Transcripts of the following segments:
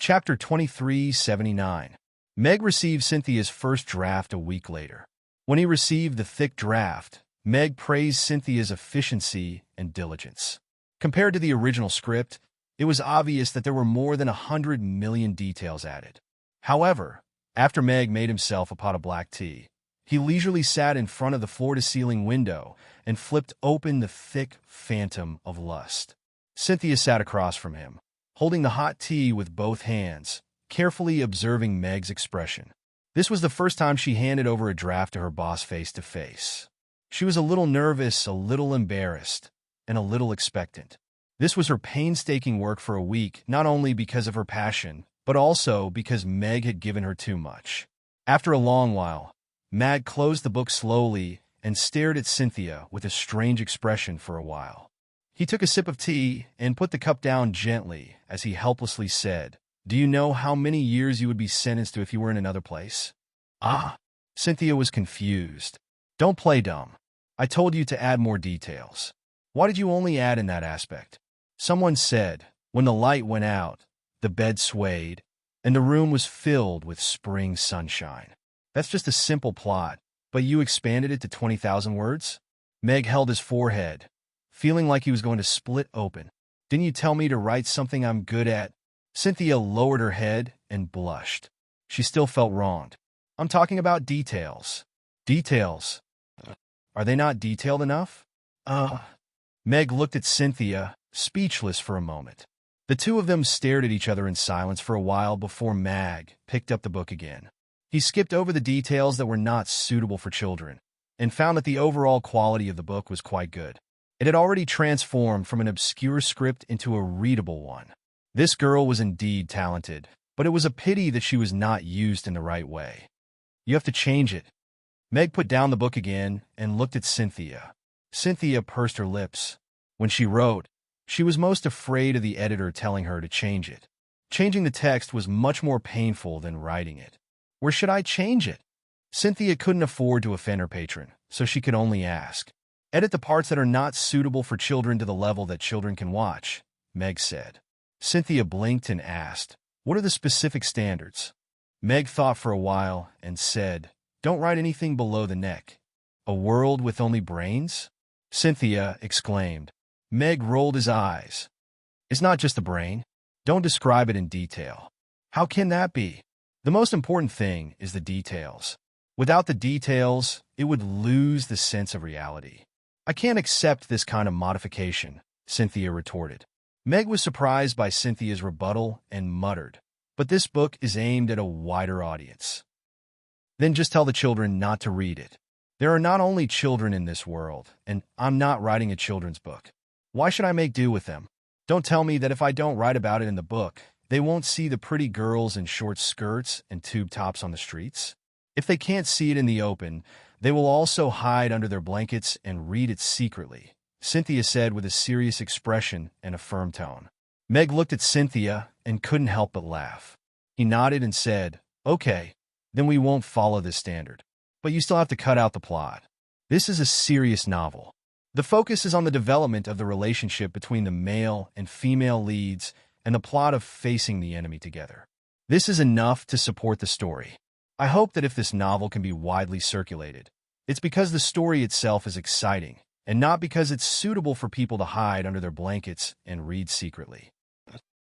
Chapter 2379. Meg received Cynthia's first draft a week later. When he received the thick draft, Meg praised Cynthia's efficiency and diligence. Compared to the original script, it was obvious that there were more than 100 million details added. However, after Meg made himself a pot of black tea, he leisurely sat in front of the floor-to-ceiling window and flipped open the thick phantom of lust. Cynthia sat across from him, holding the hot tea with both hands, carefully observing Meg's expression. This was the first time she handed over a draft to her boss face-to-face. She was a little nervous, a little embarrassed, and a little expectant. This was her painstaking work for a week, not only because of her passion, but also because Meg had given her too much. After a long while, Meg closed the book slowly and stared at Cynthia with a strange expression for a while. He took a sip of tea and put the cup down gently as he helplessly said, "Do you know how many years you would be sentenced to if you were in another place?" "Ah." Cynthia was confused. "Don't play dumb. I told you to add more details. Why did you only add in that aspect?" Someone said, when the light went out, the bed swayed, and the room was filled with spring sunshine. "That's just a simple plot, but you expanded it to 20,000 words?" Meg held his forehead, feeling like he was going to split open. "Didn't you tell me to write something I'm good at?" Cynthia lowered her head and blushed. She still felt wronged. "I'm talking about details." "Details? Are they not detailed enough?" Meg looked at Cynthia, speechless for a moment. The two of them stared at each other in silence for a while before Meg picked up the book again. He skipped over the details that were not suitable for children, and found that the overall quality of the book was quite good. It had already transformed from an obscure script into a readable one. This girl was indeed talented, but it was a pity that she was not used in the right way. "You have to change it." Meg put down the book again and looked at Cynthia. Cynthia pursed her lips. When she wrote, she was most afraid of the editor telling her to change it. Changing the text was much more painful than writing it. "Where should I change it?" Cynthia couldn't afford to offend her patron, so she could only ask. "Edit the parts that are not suitable for children to the level that children can watch," Meg said. Cynthia blinked and asked, "What are the specific standards?" Meg thought for a while and said, "Don't write anything below the neck." "A world with only brains?" Cynthia exclaimed. Meg rolled his eyes. "It's not just the brain. Don't describe it in detail." "How can that be?" "The most important thing is the details. Without the details, it would lose the sense of reality." "I can't accept this kind of modification," Cynthia retorted. Meg was surprised by Cynthia's rebuttal and muttered, "But this book is aimed at a wider audience." "Then just tell the children not to read it. There are not only children in this world, and I'm not writing a children's book. Why should I make do with them? Don't tell me that if I don't write about it in the book, they won't see the pretty girls in short skirts and tube tops on the streets. If they can't see it in the open, they will also hide under their blankets and read it secretly," Cynthia said with a serious expression and a firm tone. Meg looked at Cynthia and couldn't help but laugh. He nodded and said, "Okay, then we won't follow this standard. But you still have to cut out the plot. This is a serious novel. The focus is on the development of the relationship between the male and female leads and the plot of facing the enemy together. This is enough to support the story. I hope that if this novel can be widely circulated, it's because the story itself is exciting, and not because it's suitable for people to hide under their blankets and read secretly.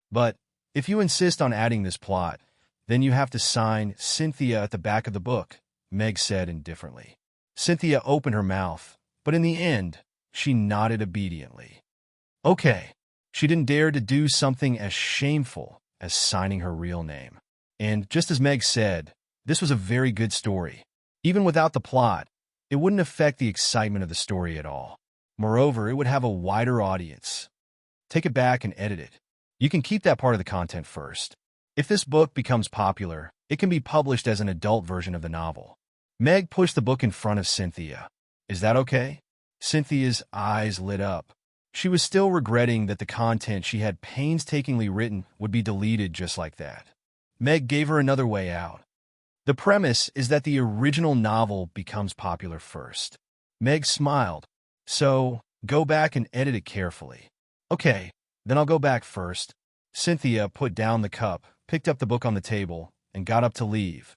But if you insist on adding this plot, then you have to sign Cynthia at the back of the book," Meg said indifferently. Cynthia opened her mouth, but in the end, she nodded obediently. Okay. She didn't dare to do something as shameful as signing her real name. And just as Meg said, this was a very good story. Even without the plot, it wouldn't affect the excitement of the story at all. Moreover, it would have a wider audience. Take it back and edit it. You can keep that part of the content first. If this book becomes popular, it can be published as an adult version of the novel. Meg pushed the book in front of Cynthia. "Is that okay?" Cynthia's eyes lit up. She was still regretting that the content she had painstakingly written would be deleted just like that. Meg gave her another way out. "The premise is that the original novel becomes popular first." Meg smiled. "So, go back and edit it carefully." "Okay, then I'll go back first." Cynthia put down the cup, picked up the book on the table, and got up to leave.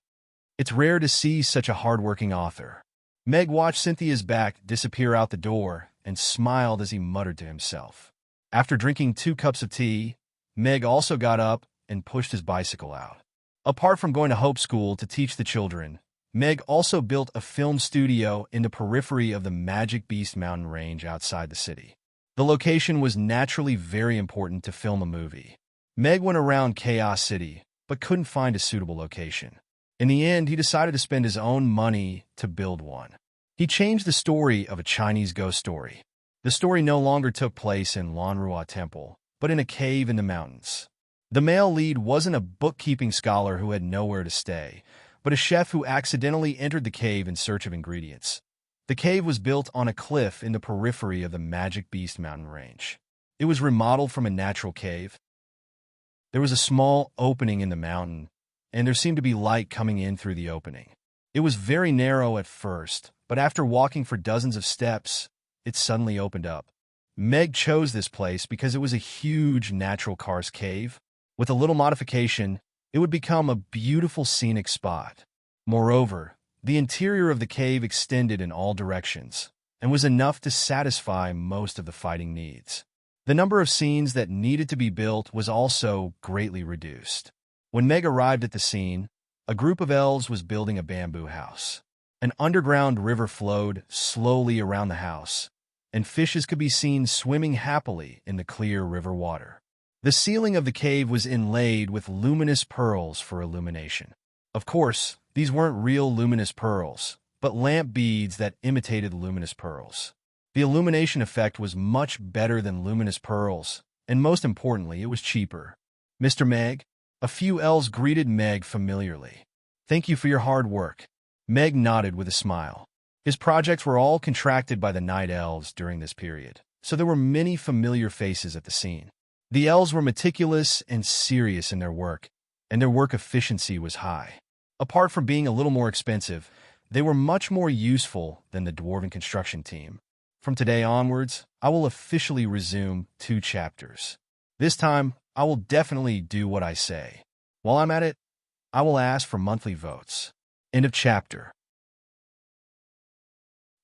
It's rare to see such a hard-working author. Meg watched Cynthia's back disappear out the door and smiled as he muttered to himself. After drinking 2 cups of tea, Meg also got up and pushed his bicycle out. Apart from going to Hope School to teach the children, Meg also built a film studio in the periphery of the Magic Beast mountain range outside the city. The location was naturally very important to film a movie. Meg went around Chaos City, but couldn't find a suitable location. In the end, he decided to spend his own money to build one. He changed the story of a Chinese ghost story. The story no longer took place in Lanrua Temple, but in a cave in the mountains. The male lead wasn't a bookkeeping scholar who had nowhere to stay, but a chef who accidentally entered the cave in search of ingredients. The cave was built on a cliff in the periphery of the Magic Beast mountain range. It was remodeled from a natural cave. There was a small opening in the mountain, and there seemed to be light coming in through the opening. It was very narrow at first, but after walking for dozens of steps, it suddenly opened up. Meg chose this place because it was a huge natural karst cave. With a little modification, it would become a beautiful scenic spot. Moreover, the interior of the cave extended in all directions and was enough to satisfy most of the fighting needs. The number of scenes that needed to be built was also greatly reduced. When Meg arrived at the scene, a group of elves was building a bamboo house. An underground river flowed slowly around the house, and fishes could be seen swimming happily in the clear river water. The ceiling of the cave was inlaid with luminous pearls for illumination. Of course, these weren't real luminous pearls, but lamp beads that imitated luminous pearls. The illumination effect was much better than luminous pearls, and most importantly, it was cheaper. "Mr. Meg?" A few elves greeted Meg familiarly. "Thank you for your hard work." Meg nodded with a smile. His projects were all contracted by the night elves during this period, so there were many familiar faces at the scene. The elves were meticulous and serious in their work, and their work efficiency was high. Apart from being a little more expensive, they were much more useful than the dwarven construction team. From today onwards, I will officially resume 2 chapters. This time, I will definitely do what I say. While I'm at it, I will ask for monthly votes. End of chapter.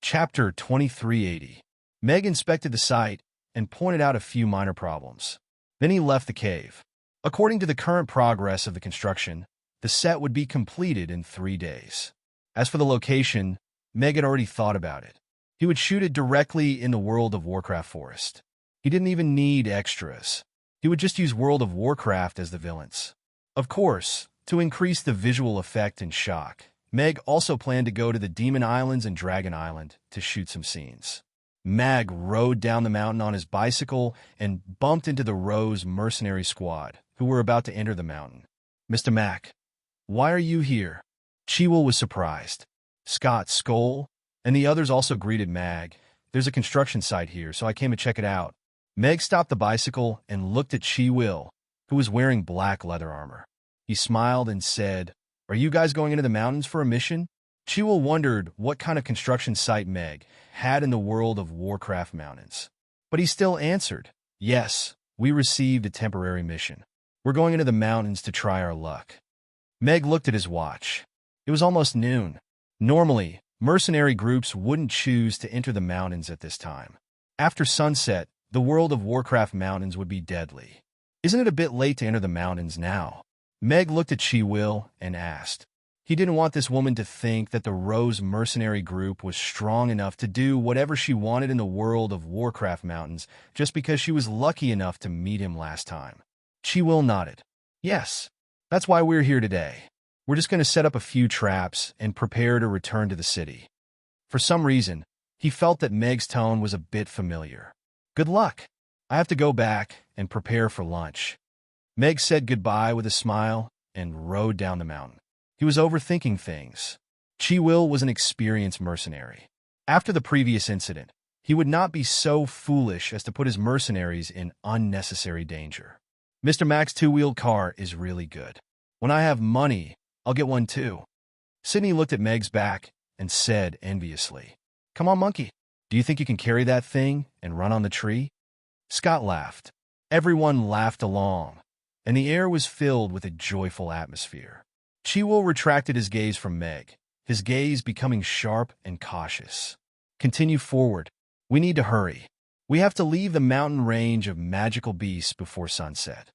Chapter 2380. Meg inspected the site and pointed out a few minor problems. Then he left the cave. According to the current progress of the construction, the set would be completed in 3 days. As for the location, Meg had already thought about it. He would shoot it directly in the World of Warcraft forest. He didn't even need extras. He would just use World of Warcraft as the villains. Of course, to increase the visual effect and shock, Meg also planned to go to the Demon Islands and Dragon Island to shoot some scenes. Meg rode down the mountain on his bicycle and bumped into the Rose mercenary squad, who were about to enter the mountain. "Mr. Mac, why are you here?" Chiwell was surprised. Scott, Skoll, and the others also greeted Meg. "There's a construction site here, so I came to check it out." Meg stopped the bicycle and looked at Chiwell, who was wearing black leather armor. He smiled and said, "Are you guys going into the mountains for a mission?" Chiwell wondered what kind of construction site Meg had in the World of Warcraft mountains. But he still answered, "Yes, we received a temporary mission. We're going into the mountains to try our luck." Meg looked at his watch. It was almost noon. Normally, mercenary groups wouldn't choose to enter the mountains at this time. After sunset, the World of Warcraft mountains would be deadly. "Isn't it a bit late to enter the mountains now?" Meg looked at Chiwell and asked. He didn't want this woman to think that the Rose mercenary group was strong enough to do whatever she wanted in the World of Warcraft mountains just because she was lucky enough to meet him last time. Chiwell nodded. "Yes, that's why we're here today. We're just going to set up a few traps and prepare to return to the city." For some reason, he felt that Meg's tone was a bit familiar. "Good luck. I have to go back and prepare for lunch." Meg said goodbye with a smile and rode down the mountain. He was overthinking things. Chiwell was an experienced mercenary. After the previous incident, he would not be so foolish as to put his mercenaries in unnecessary danger. "Mr. Mac's 2-wheeled car is really good. When I have money, I'll get one too." Sydney looked at Meg's back and said enviously, "Come on, monkey. Do you think you can carry that thing and run on the tree?" Scott laughed. Everyone laughed along, and the air was filled with a joyful atmosphere. Chiwo retracted his gaze from Meg, his gaze becoming sharp and cautious. Continue forward. We need to hurry. We have to leave the mountain range of magical beasts before sunset.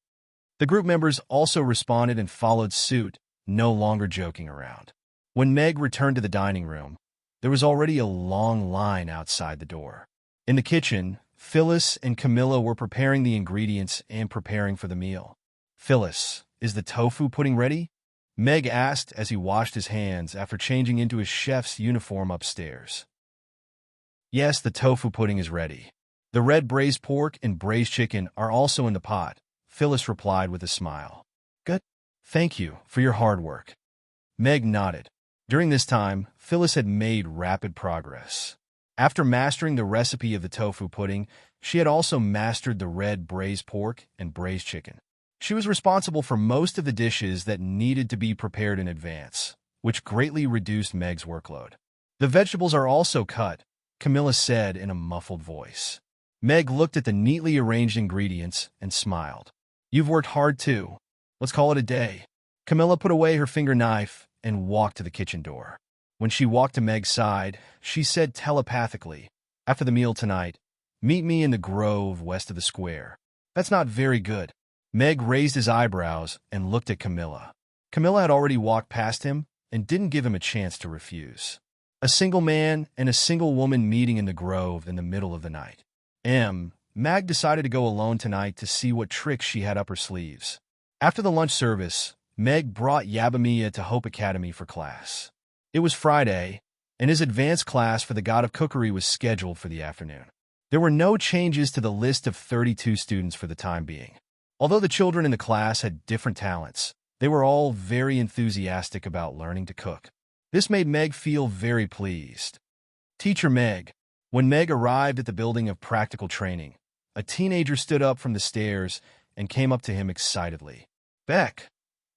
The group members also responded and followed suit, no longer joking around. When Meg returned to the dining room, there was already a long line outside the door. In the kitchen, Phyllis and Camilla were preparing the ingredients and preparing for the meal. Phyllis, is the tofu pudding ready? Meg asked as he washed his hands after changing into his chef's uniform upstairs. Yes, the tofu pudding is ready. The red braised pork and braised chicken are also in the pot, Phyllis replied with a smile. Good. Thank you for your hard work. Meg nodded. During this time, Phyllis had made rapid progress. After mastering the recipe of the tofu pudding, she had also mastered the red braised pork and braised chicken. She was responsible for most of the dishes that needed to be prepared in advance, which greatly reduced Meg's workload. The vegetables are also cut, Camilla said in a muffled voice. Meg looked at the neatly arranged ingredients and smiled. You've worked hard too. Let's call it a day. Camilla put away her finger knife and walked to the kitchen door. When she walked to Meg's side, she said telepathically, after the meal tonight, meet me in the grove west of the square. That's not very good. Meg raised his eyebrows and looked at Camilla. Camilla had already walked past him and didn't give him a chance to refuse. A single man and a single woman meeting in the grove in the middle of the night. Mag decided to go alone tonight to see what tricks she had up her sleeves. After the lunch service, Meg brought Yabamiya to Hope Academy for class. It was Friday, and his advanced class for the God of Cookery was scheduled for the afternoon. There were no changes to the list of 32 students for the time being. Although the children in the class had different talents, they were all very enthusiastic about learning to cook. This made Meg feel very pleased. Teacher Meg. When Meg arrived at the building of practical training, a teenager stood up from the stairs and came up to him excitedly. Beck,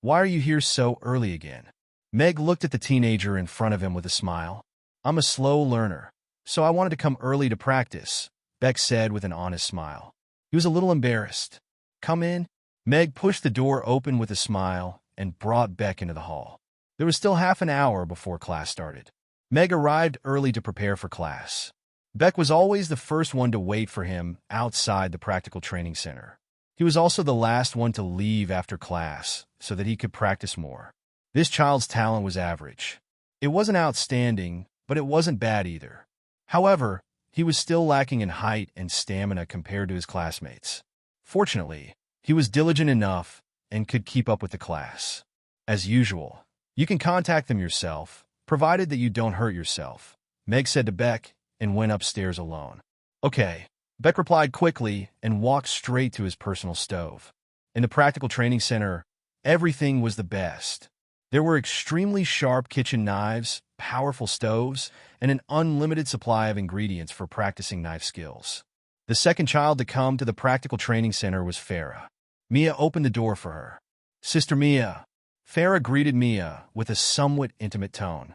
why are you here so early again? Meg looked at the teenager in front of him with a smile. I'm a slow learner, so I wanted to come early to practice, Beck said with an honest smile. He was a little embarrassed. Come in. Meg pushed the door open with a smile and brought Beck into the hall. There was still half an hour before class started. Meg arrived early to prepare for class. Beck was always the first one to wait for him outside the practical training center. He was also the last one to leave after class so that he could practice more. This child's talent was average. It wasn't outstanding, but it wasn't bad either. However, he was still lacking in height and stamina compared to his classmates. Fortunately, he was diligent enough and could keep up with the class. As usual, you can contact them yourself, provided that you don't hurt yourself, Meg said to Beck and went upstairs alone. Okay, Beck replied quickly and walked straight to his personal stove. In the practical training center, everything was the best. There were extremely sharp kitchen knives, powerful stoves, and an unlimited supply of ingredients for practicing knife skills. The second child to come to the practical training center was Farah. Mia opened the door for her. Sister Mia. Farah greeted Mia with a somewhat intimate tone.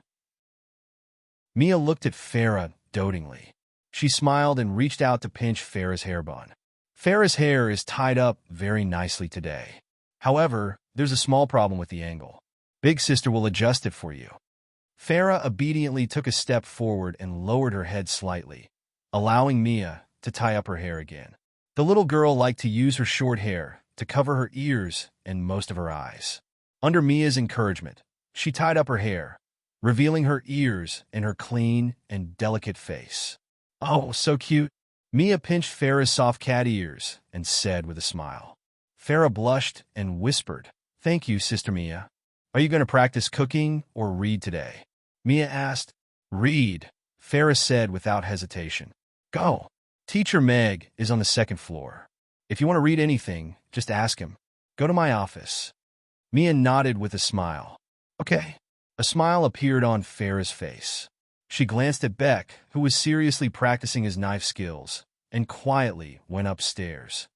Mia looked at Farah dotingly. She smiled and reached out to pinch Farah's hair bun. Farah's hair is tied up very nicely today. However, there's a small problem with the angle. Big sister will adjust it for you. Farah obediently took a step forward and lowered her head slightly, allowing Mia to tie up her hair again. The little girl liked to use her short hair to cover her ears and most of her eyes. Under Mia's encouragement, she tied up her hair, revealing her ears and her clean and delicate face. Oh, so cute. Mia pinched Farah's soft cat ears and said with a smile. Farah blushed and whispered, Thank you, Sister Mia. Are you going to practice cooking or read today? Mia asked. Read, Farah said without hesitation. Go. Teacher Meg is on the second floor. If you want to read anything, just ask him. Go to my office. Mia nodded with a smile. Okay. A smile appeared on Farah's face. She glanced at Beck, who was seriously practicing his knife skills, and quietly went upstairs.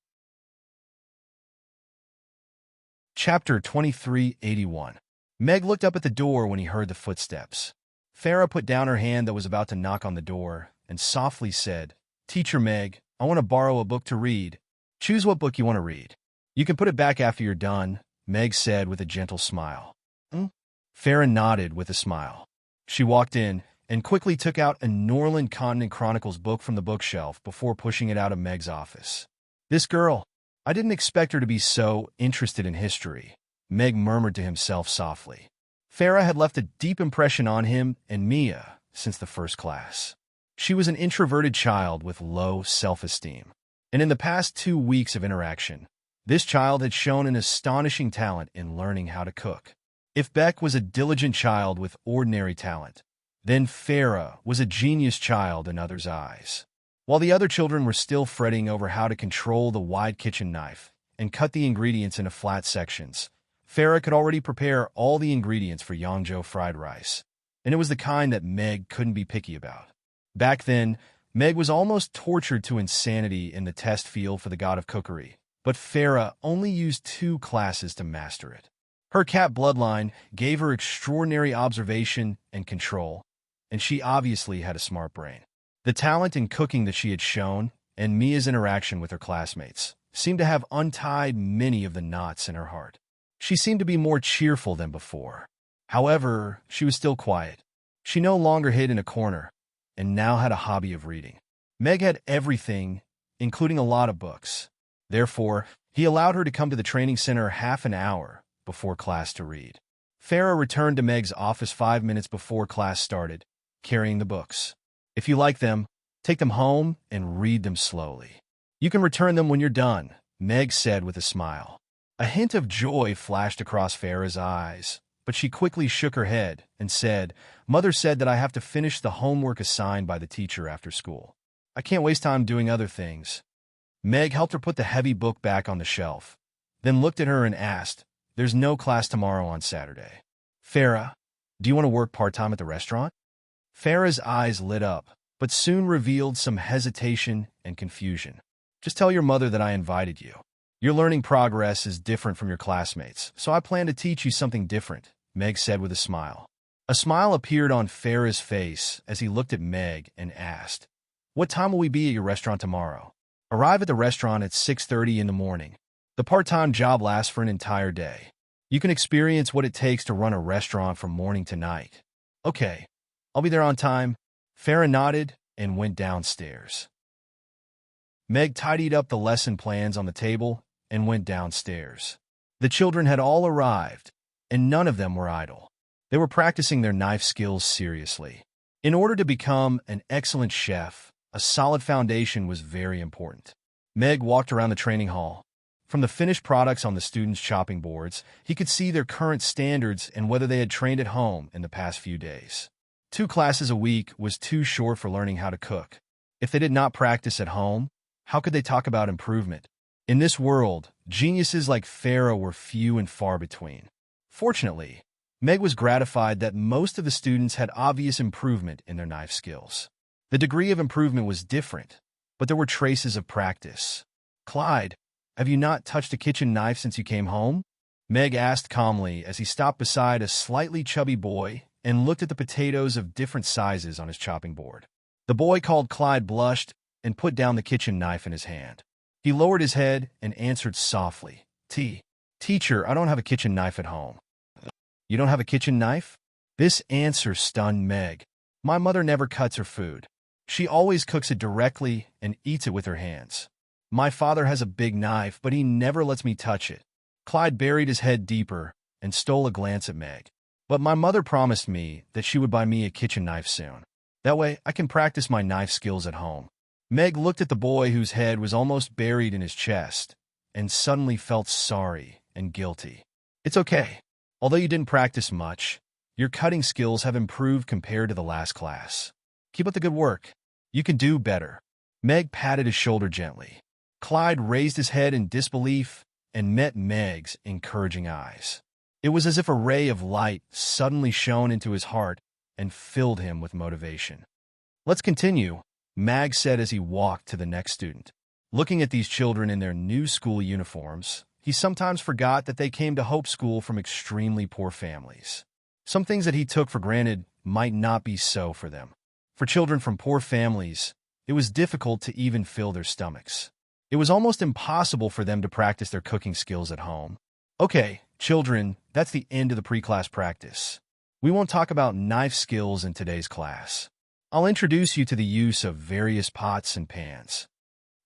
Chapter 2381. Meg looked up at the door when he heard the footsteps. Farah put down her hand that was about to knock on the door and softly said, Teacher Meg, I want to borrow a book to read. Choose what book you want to read. You can put it back after you're done, Meg said with a gentle smile. Hmm? Farah nodded with a smile. She walked in and quickly took out a Norland Continent Chronicles book from the bookshelf before pushing it out of Meg's office. This girl, I didn't expect her to be so interested in history, Meg murmured to himself softly. Farah had left a deep impression on him and Mia since the first class. She was an introverted child with low self-esteem. And in the past 2 weeks of interaction, this child had shown an astonishing talent in learning how to cook. If Beck was a diligent child with ordinary talent, then Farah was a genius child in others' eyes. While the other children were still fretting over how to control the wide kitchen knife and cut the ingredients into flat sections, Farah could already prepare all the ingredients for Yangzhou fried rice, and it was the kind that Meg couldn't be picky about. Back then, Meg was almost tortured to insanity in the test field for the god of cookery, but Farah only used 2 classes to master it. Her cat bloodline gave her extraordinary observation and control, and she obviously had a smart brain. The talent in cooking that she had shown, and Mia's interaction with her classmates, seemed to have untied many of the knots in her heart. She seemed to be more cheerful than before. However, she was still quiet. She no longer hid in a corner, and now had a hobby of reading. Meg had everything, including a lot of books. Therefore, he allowed her to come to the training center half an hour before class to read. Farah returned to Meg's office 5 minutes before class started, carrying the books. If you like them, take them home and read them slowly. You can return them when you're done, Meg said with a smile. A hint of joy flashed across Farah's eyes, but she quickly shook her head and said, Mother said that I have to finish the homework assigned by the teacher after school. I can't waste time doing other things. Meg helped her put the heavy book back on the shelf, then looked at her and asked, There's no class tomorrow on Saturday. Farah, do you want to work part-time at the restaurant? Farah's eyes lit up, but soon revealed some hesitation and confusion. Just tell your mother that I invited you. Your learning progress is different from your classmates, so I plan to teach you something different, Meg said with a smile. A smile appeared on Farah's face as he looked at Meg and asked, What time will we be at your restaurant tomorrow? Arrive at the restaurant at 6:30 in the morning. The part-time job lasts for an entire day. You can experience what it takes to run a restaurant from morning to night. Okay, I'll be there on time. Farah nodded and went downstairs. Meg tidied up the lesson plans on the table and went downstairs. The children had all arrived, and none of them were idle. They were practicing their knife skills seriously. In order to become an excellent chef, a solid foundation was very important. Meg walked around the training hall. From the finished products on the students' chopping boards, he could see their current standards and whether they had trained at home in the past few days. 2 classes a week was too short for learning how to cook. If they did not practice at home, how could they talk about improvement? In this world, geniuses like Farah were few and far between. Fortunately, Meg was gratified that most of the students had obvious improvement in their knife skills. The degree of improvement was different, but there were traces of practice. Clyde, have you not touched a kitchen knife since you came home? Meg asked calmly as he stopped beside a slightly chubby boy and looked at the potatoes of different sizes on his chopping board. The boy called Clyde blushed and put down the kitchen knife in his hand. He lowered his head and answered softly, Teacher, I don't have a kitchen knife at home. You don't have a kitchen knife? This answer stunned Meg. My mother never cuts her food. She always cooks it directly and eats it with her hands. My father has a big knife, but he never lets me touch it. Clyde buried his head deeper and stole a glance at Meg. But my mother promised me that she would buy me a kitchen knife soon. That way, I can practice my knife skills at home. Meg looked at the boy whose head was almost buried in his chest and suddenly felt sorry and guilty. It's okay. Although you didn't practice much, your cutting skills have improved compared to the last class. Keep up the good work. You can do better. Meg patted his shoulder gently. Clyde raised his head in disbelief and met Meg's encouraging eyes. It was as if a ray of light suddenly shone into his heart and filled him with motivation. Let's continue, Mag said as he walked to the next student. Looking at these children in their new school uniforms, he sometimes forgot that they came to Hope School from extremely poor families. Some things that he took for granted might not be so for them. For children from poor families, it was difficult to even fill their stomachs. It was almost impossible for them to practice their cooking skills at home. Okay, children, that's the end of the pre-class practice. We won't talk about knife skills in today's class. I'll introduce you to the use of various pots and pans.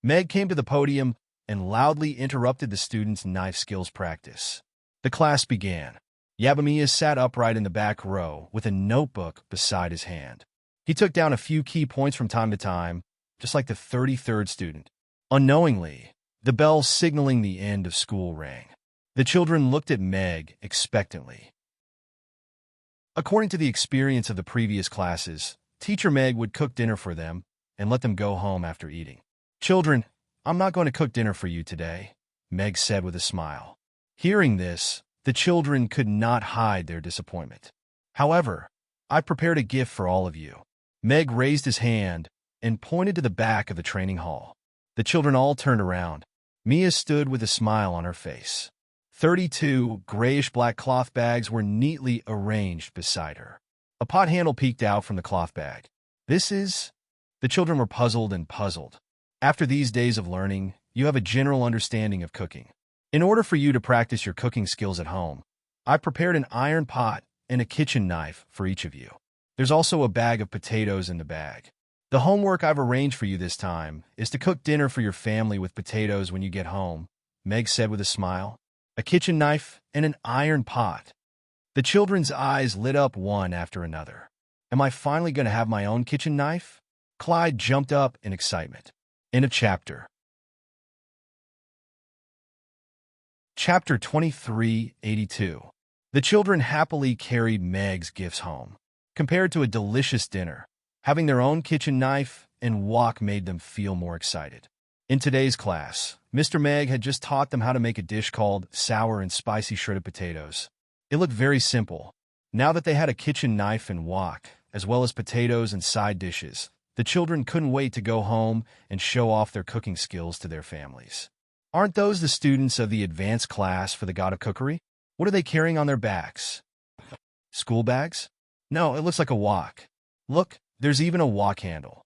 Meg came to the podium and loudly interrupted the students' knife skills practice. The class began. Yabamiya sat upright in the back row with a notebook beside his hand. He took down a few key points from time to time, just like the 33rd student. Unknowingly, the bell signaling the end of school rang. The children looked at Meg expectantly. According to the experience of the previous classes, Teacher Meg would cook dinner for them and let them go home after eating. "Children, I'm not going to cook dinner for you today," Meg said with a smile. Hearing this, the children could not hide their disappointment. "However, I prepared a gift for all of you." Meg raised his hand and pointed to the back of the training hall. The children all turned around. Mia stood with a smile on her face. 32 grayish-black cloth bags were neatly arranged beside her. A pot handle peeked out from the cloth bag. "This is—" The children were puzzled and puzzled. After these days of learning, you have a general understanding of cooking. In order for you to practice your cooking skills at home, I prepared an iron pot and a kitchen knife for each of you. There's also a bag of potatoes in the bag. The homework I've arranged for you this time is to cook dinner for your family with potatoes when you get home," Meg said with a smile. "A kitchen knife and an iron pot." The children's eyes lit up one after another. "Am I finally going to have my own kitchen knife?" Clyde jumped up in excitement. End of chapter. Chapter 2382. The children happily carried Meg's gifts home. Compared to a delicious dinner, having their own kitchen knife and wok made them feel more excited. In today's class, Mr. Meg had just taught them how to make a dish called sour and spicy shredded potatoes. It looked very simple. Now that they had a kitchen knife and wok, as well as potatoes and side dishes, the children couldn't wait to go home and show off their cooking skills to their families. Aren't those the students of the advanced class for the God of Cookery? What are they carrying on their backs? School bags? No, it looks like a wok. Look, there's even a wok handle.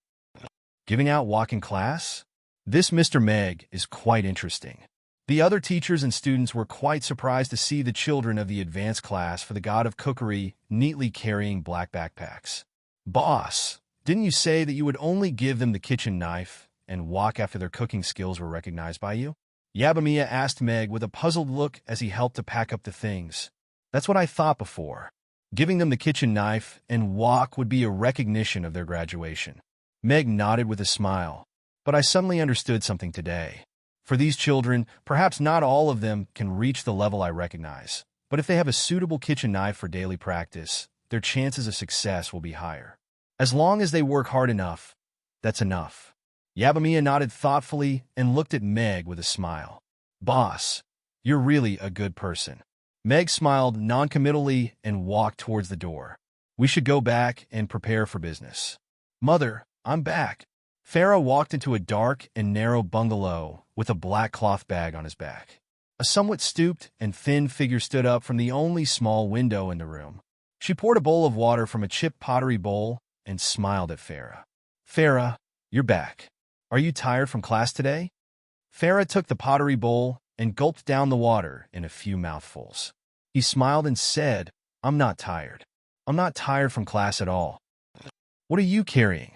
Giving out wok in class? This Mr. Meg is quite interesting. The other teachers and students were quite surprised to see the children of the advanced class for the God of Cookery neatly carrying black backpacks. "Boss, didn't you say that you would only give them the kitchen knife and wok after their cooking skills were recognized by you?" Yabamiya asked Meg with a puzzled look as he helped to pack up the things. "That's what I thought before. Giving them the kitchen knife and wok would be a recognition of their graduation." Meg nodded with a smile. "But I suddenly understood something today. For these children, perhaps not all of them can reach the level I recognize, but if they have a suitable kitchen knife for daily practice, their chances of success will be higher. As long as they work hard enough, that's enough." Yabamiya nodded thoughtfully and looked at Meg with a smile. "Boss, you're really a good person." Meg smiled noncommittally and walked towards the door. "We should go back and prepare for business." "Mother, I'm back." Farah walked into a dark and narrow bungalow with a black cloth bag on his back. A somewhat stooped and thin figure stood up from the only small window in the room. She poured a bowl of water from a chipped pottery bowl and smiled at Farah. "Farah, you're back. Are you tired from class today?" Farah took the pottery bowl and gulped down the water in a few mouthfuls. He smiled and said, "I'm not tired. I'm not tired from class at all." "What are you carrying?"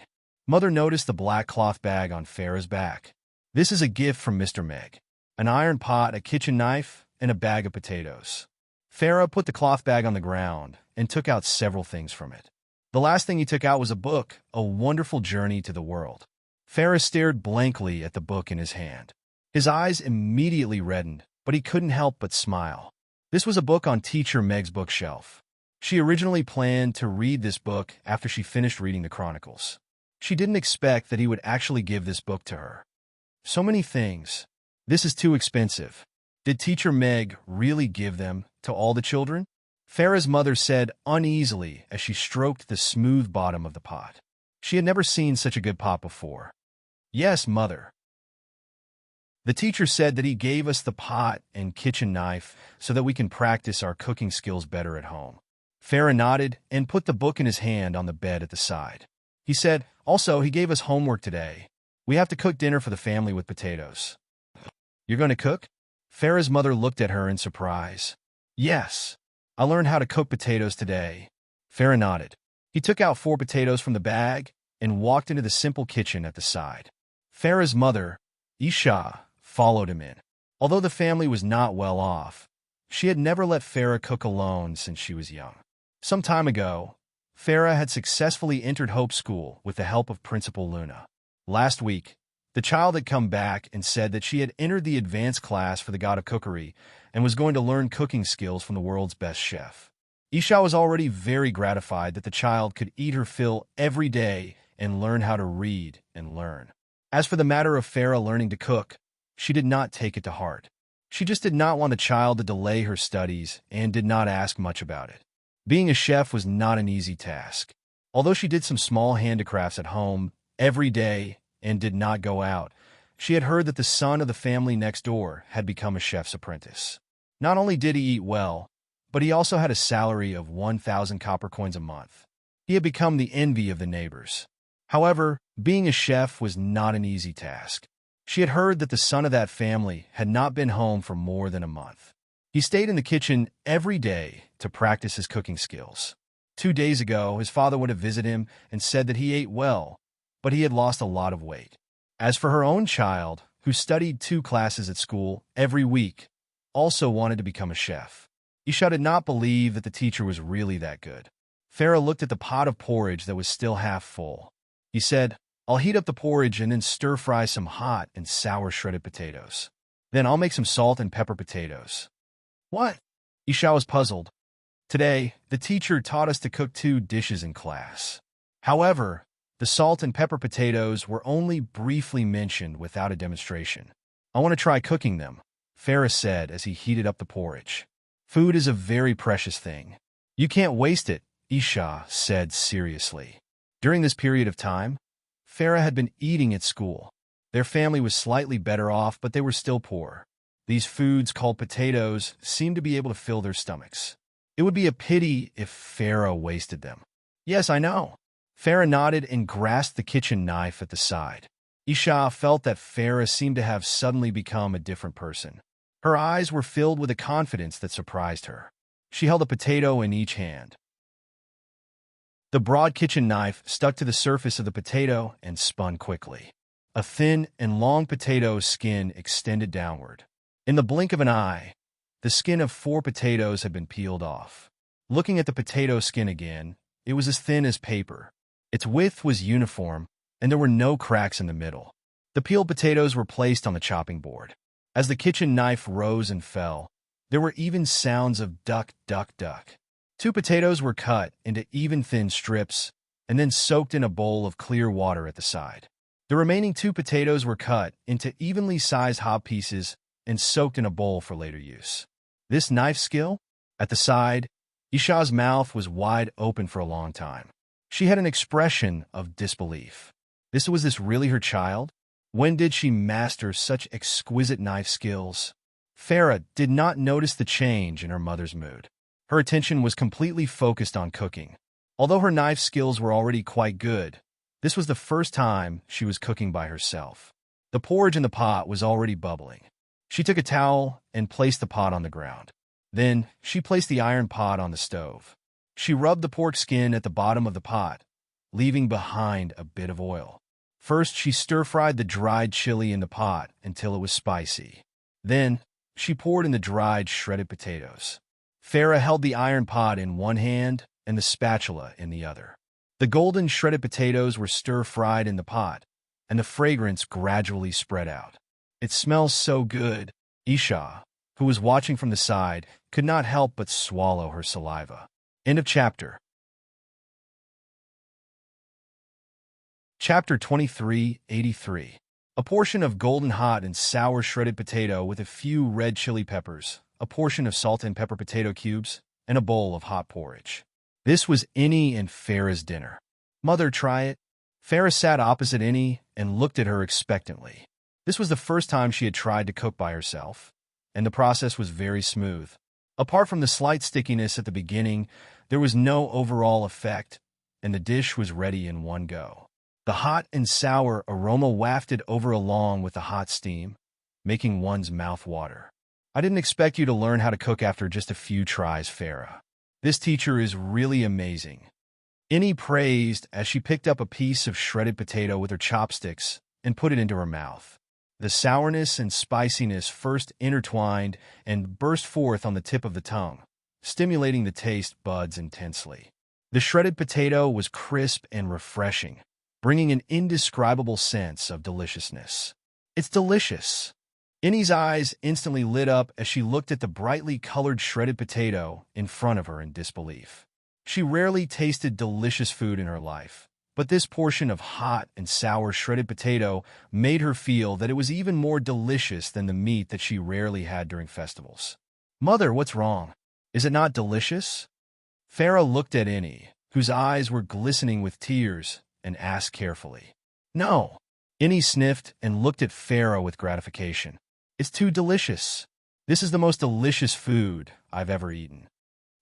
Mother noticed the black cloth bag on Farah's back. "This is a gift from Mr. Meg. An iron pot, a kitchen knife, and a bag of potatoes." Farah put the cloth bag on the ground and took out several things from it. The last thing he took out was a book, A Wonderful Journey to the World. Farah stared blankly at the book in his hand. His eyes immediately reddened, but he couldn't help but smile. This was a book on Teacher Meg's bookshelf. She originally planned to read this book after she finished reading the Chronicles. She didn't expect that he would actually give this book to her. So many things. This is too expensive. Did Teacher Meg really give them to all the children? Farah's mother said uneasily as she stroked the smooth bottom of the pot. She had never seen such a good pot before. "Yes, Mother." "The teacher said that he gave us the pot and kitchen knife so that we can practice our cooking skills better at home." Farah nodded and put the book in his hand on the bed at the side. He said, "Also, he gave us homework today. We have to cook dinner for the family with potatoes." You're going to cook? Farah's mother looked at her in surprise. Yes. I learned how to cook potatoes today. Farah nodded. He took out 4 potatoes from the bag and walked into the simple kitchen at the side. Farah's mother, Isha, followed him in. Although the family was not well off, she had never let Farah cook alone since she was young. Some time ago, Farah had successfully entered Hope School with the help of Principal Luna. Last week, the child had come back and said that she had entered the advanced class for the God of Cookery and was going to learn cooking skills from the world's best chef. Isha was already very gratified that the child could eat her fill every day and learn how to read and learn. As for the matter of Farah learning to cook, she did not take it to heart. She just did not want the child to delay her studies and did not ask much about it. Being a chef was not an easy task. Although she did some small handicrafts at home every day and did not go out, she had heard that the son of the family next door had become a chef's apprentice. Not only did he eat well, but he also had a salary of 1,000 copper coins a month. He had become the envy of the neighbors. However, being a chef was not an easy task. She had heard that the son of that family had not been home for more than a month. He stayed in the kitchen every day to practice his cooking skills. 2 days ago, his father went to visit him and said that he ate well, but he had lost a lot of weight. As for her own child, who studied 2 classes at school every week, also wanted to become a chef. Isha did not believe that the teacher was really that good. Farah looked at the pot of porridge that was still half full. He said, I'll heat up the porridge and then stir-fry some hot and sour shredded potatoes. Then I'll make some salt and pepper potatoes. What? Isha was puzzled. Today, the teacher taught us to cook 2 dishes in class. However, the salt and pepper potatoes were only briefly mentioned without a demonstration. I want to try cooking them, Farah said as he heated up the porridge. Food is a very precious thing. You can't waste it, Isha said seriously. During this period of time, Farah had been eating at school. Their family was slightly better off, but they were still poor. These foods, called potatoes, seemed to be able to fill their stomachs. It would be a pity if Farah wasted them. Yes, I know. Farah nodded and grasped the kitchen knife at the side. Isha felt that Farah seemed to have suddenly become a different person. Her eyes were filled with a confidence that surprised her. She held a potato in each hand. The broad kitchen knife stuck to the surface of the potato and spun quickly. A thin and long potato skin extended downward. In the blink of an eye, the skin of 4 potatoes had been peeled off. Looking at the potato skin again, it was as thin as paper. Its width was uniform, and there were no cracks in the middle. The peeled potatoes were placed on the chopping board. As the kitchen knife rose and fell, there were even sounds of duck, duck, duck. 2 potatoes were cut into even thin strips and then soaked in a bowl of clear water at the side. The remaining 2 potatoes were cut into evenly sized hot pieces and soaked in a bowl for later use. This knife skill? At the side, Isha's mouth was wide open for a long time. She had an expression of disbelief. Was this really her child? When did she master such exquisite knife skills? Farah did not notice the change in her mother's mood. Her attention was completely focused on cooking. Although her knife skills were already quite good, this was the first time she was cooking by herself. The porridge in the pot was already bubbling. She took a towel and placed the pot on the ground. Then, she placed the iron pot on the stove. She rubbed the pork skin at the bottom of the pot, leaving behind a bit of oil. First, she stir-fried the dried chili in the pot until it was spicy. Then, she poured in the dried shredded potatoes. Farah held the iron pot in one hand and the spatula in the other. The golden shredded potatoes were stir-fried in the pot, and the fragrance gradually spread out. It smells so good. Isha, who was watching from the side, could not help but swallow her saliva. End of chapter. Chapter 2383. A portion of golden hot and sour shredded potato with a few red chili peppers, a portion of salt and pepper potato cubes, and a bowl of hot porridge. This was Innie and Farah's dinner. Mother, try it. Farah sat opposite Innie and looked at her expectantly. This was the first time she had tried to cook by herself, and the process was very smooth. Apart from the slight stickiness at the beginning, there was no overall effect, and the dish was ready in one go. The hot and sour aroma wafted over along with the hot steam, making one's mouth water. I didn't expect you to learn how to cook after just a few tries, Farah. This teacher is really amazing. Innie praised as she picked up a piece of shredded potato with her chopsticks and put it into her mouth. The sourness and spiciness first intertwined and burst forth on the tip of the tongue, stimulating the taste buds intensely. The shredded potato was crisp and refreshing, bringing an indescribable sense of deliciousness. It's delicious. Innie's eyes instantly lit up as she looked at the brightly colored shredded potato in front of her in disbelief. She rarely tasted delicious food in her life, but this portion of hot and sour shredded potato made her feel that it was even more delicious than the meat that she rarely had during festivals. Mother, what's wrong? Is it not delicious? Farah looked at Innie, whose eyes were glistening with tears, and asked carefully. No. Innie sniffed and looked at Farah with gratification. It's too delicious. This is the most delicious food I've ever eaten.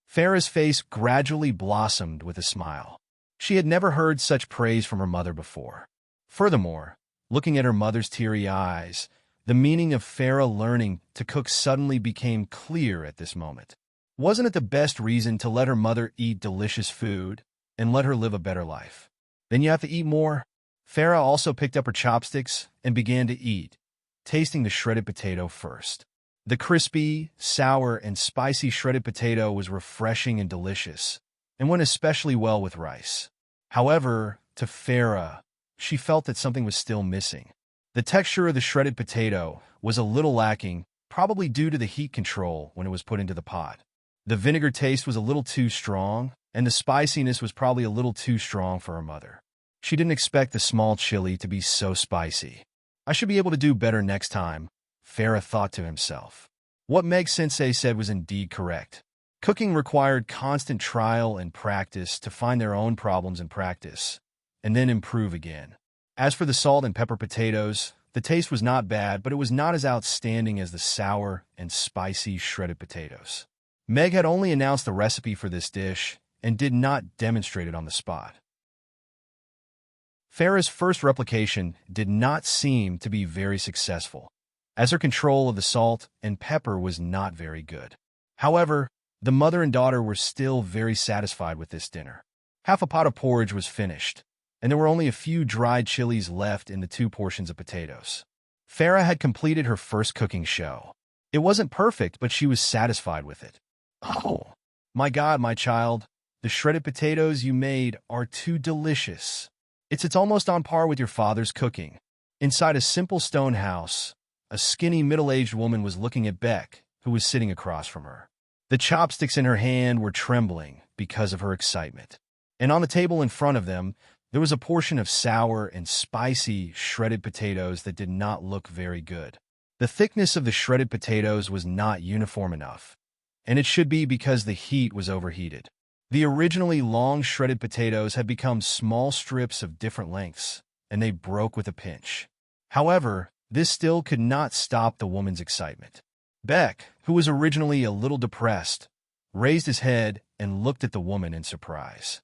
Farah's face gradually blossomed with a smile. She had never heard such praise from her mother before. Furthermore, looking at her mother's teary eyes, the meaning of Farah learning to cook suddenly became clear at this moment. Wasn't it the best reason to let her mother eat delicious food and let her live a better life? Then you have to eat more? Farah also picked up her chopsticks and began to eat, tasting the shredded potato first. The crispy, sour, and spicy shredded potato was refreshing and delicious, and went especially well with rice. However, to Farah, she felt that something was still missing. The texture of the shredded potato was a little lacking, probably due to the heat control when it was put into the pot. The vinegar taste was a little too strong, and the spiciness was probably a little too strong for her mother. She didn't expect the small chili to be so spicy. I should be able to do better next time, Farah thought to himself. What Meg Sensei said was indeed correct. Cooking required constant trial and practice to find their own problems in practice, and then improve again. As for the salt and pepper potatoes, the taste was not bad, but it was not as outstanding as the sour and spicy shredded potatoes. Meg had only announced the recipe for this dish and did not demonstrate it on the spot. Farah's first replication did not seem to be very successful, as her control of the salt and pepper was not very good. However, the mother and daughter were still very satisfied with this dinner. Half a pot of porridge was finished, and there were only a few dried chilies left in the 2 portions of potatoes. Farah had completed her first cooking show. It wasn't perfect, but she was satisfied with it. Oh, my God, my child, the shredded potatoes you made are too delicious. It's almost on par with your father's cooking. Inside a simple stone house, a skinny middle-aged woman was looking at Beck, who was sitting across from her. The chopsticks in her hand were trembling because of her excitement. And on the table in front of them, there was a portion of sour and spicy shredded potatoes that did not look very good. The thickness of the shredded potatoes was not uniform enough, and it should be because the heat was overheated. The originally long shredded potatoes had become small strips of different lengths, and they broke with a pinch. However, this still could not stop the woman's excitement. Beck, who was originally a little depressed, raised his head and looked at the woman in surprise.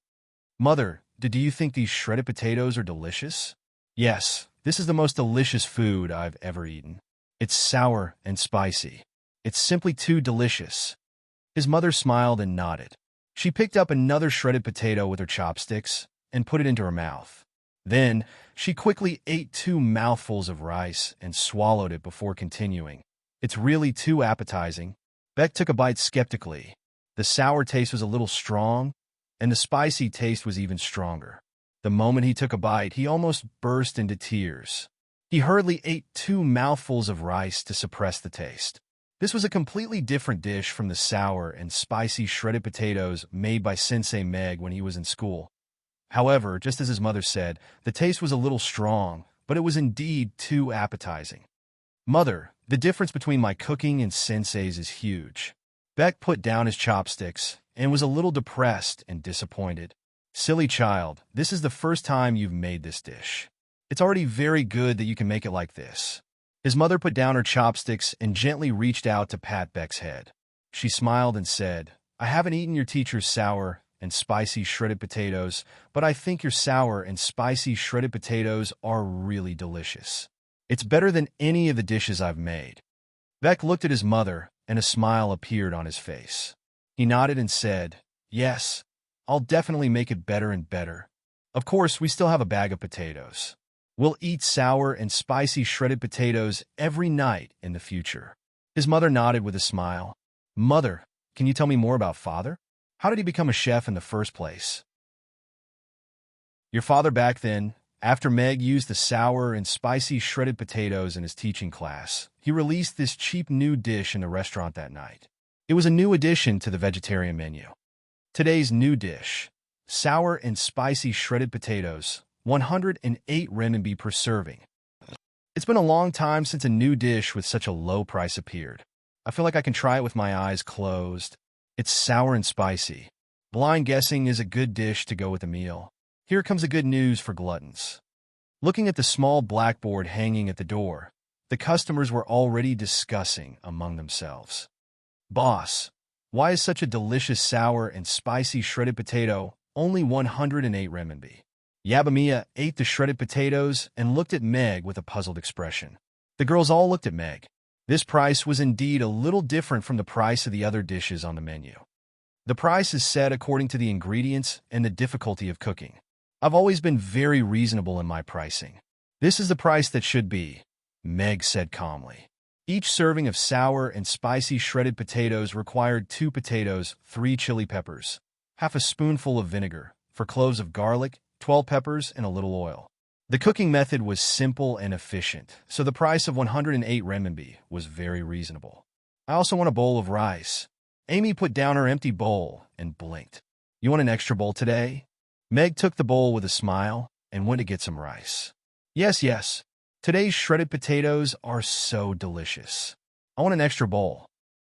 Mother, do you think these shredded potatoes are delicious? Yes, this is the most delicious food I've ever eaten. It's sour and spicy. It's simply too delicious. His mother smiled and nodded. She picked up another shredded potato with her chopsticks and put it into her mouth. Then, she quickly ate 2 mouthfuls of rice and swallowed it before continuing. It's really too appetizing. Beck took a bite skeptically. The sour taste was a little strong, and the spicy taste was even stronger. The moment he took a bite, he almost burst into tears. He hurriedly ate 2 mouthfuls of rice to suppress the taste. This was a completely different dish from the sour and spicy shredded potatoes made by Sensei Meg when he was in school. However, just as his mother said, the taste was a little strong, but it was indeed too appetizing. Mother, the difference between my cooking and Sensei's is huge. Beck put down his chopsticks and was a little depressed and disappointed. Silly child, this is the first time you've made this dish. It's already very good that you can make it like this. His mother put down her chopsticks and gently reached out to pat Beck's head. She smiled and said, I haven't eaten your teacher's sour and spicy shredded potatoes, but I think your sour and spicy shredded potatoes are really delicious. It's better than any of the dishes I've made. Vec looked at his mother, and a smile appeared on his face. He nodded and said, "Yes, I'll definitely make it better and better. Of course, we still have a bag of potatoes. We'll eat sour and spicy shredded potatoes every night in the future." His mother nodded with a smile. "Mother, can you tell me more about Father? How did he become a chef in the first place?" Your father back then, after Meg used the sour and spicy shredded potatoes in his teaching class, he released this cheap new dish in the restaurant that night. It was a new addition to the vegetarian menu. Today's new dish, sour and spicy shredded potatoes, 108 renminbi per serving. It's been a long time since a new dish with such a low price appeared. I feel like I can try it with my eyes closed. It's sour and spicy. Blind guessing is a good dish to go with a meal. Here comes the good news for gluttons. Looking at the small blackboard hanging at the door, the customers were already discussing among themselves. "Boss, why is such a delicious sour and spicy shredded potato only 108 renminbi?" Yabamiya ate the shredded potatoes and looked at Meg with a puzzled expression. The girls all looked at Meg. This price was indeed a little different from the price of the other dishes on the menu. The price is set according to the ingredients and the difficulty of cooking. I've always been very reasonable in my pricing. This is the price that should be, Meg said calmly. Each serving of sour and spicy shredded potatoes required 2 potatoes, 3 chili peppers, half a spoonful of vinegar, 4 cloves of garlic, 12 peppers, and a little oil. The cooking method was simple and efficient, so the price of 108 renminbi was very reasonable. "I also want a bowl of rice." Amy put down her empty bowl and blinked. "You want an extra bowl today?" Meg took the bowl with a smile and went to get some rice. Yes, yes. Today's shredded potatoes are so delicious. I want an extra bowl."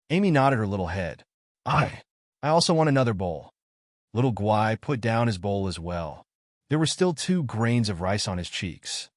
Amy nodded her little head. I also want another bowl." Little Guai put down his bowl as well. There were still 2 grains of rice on his cheeks.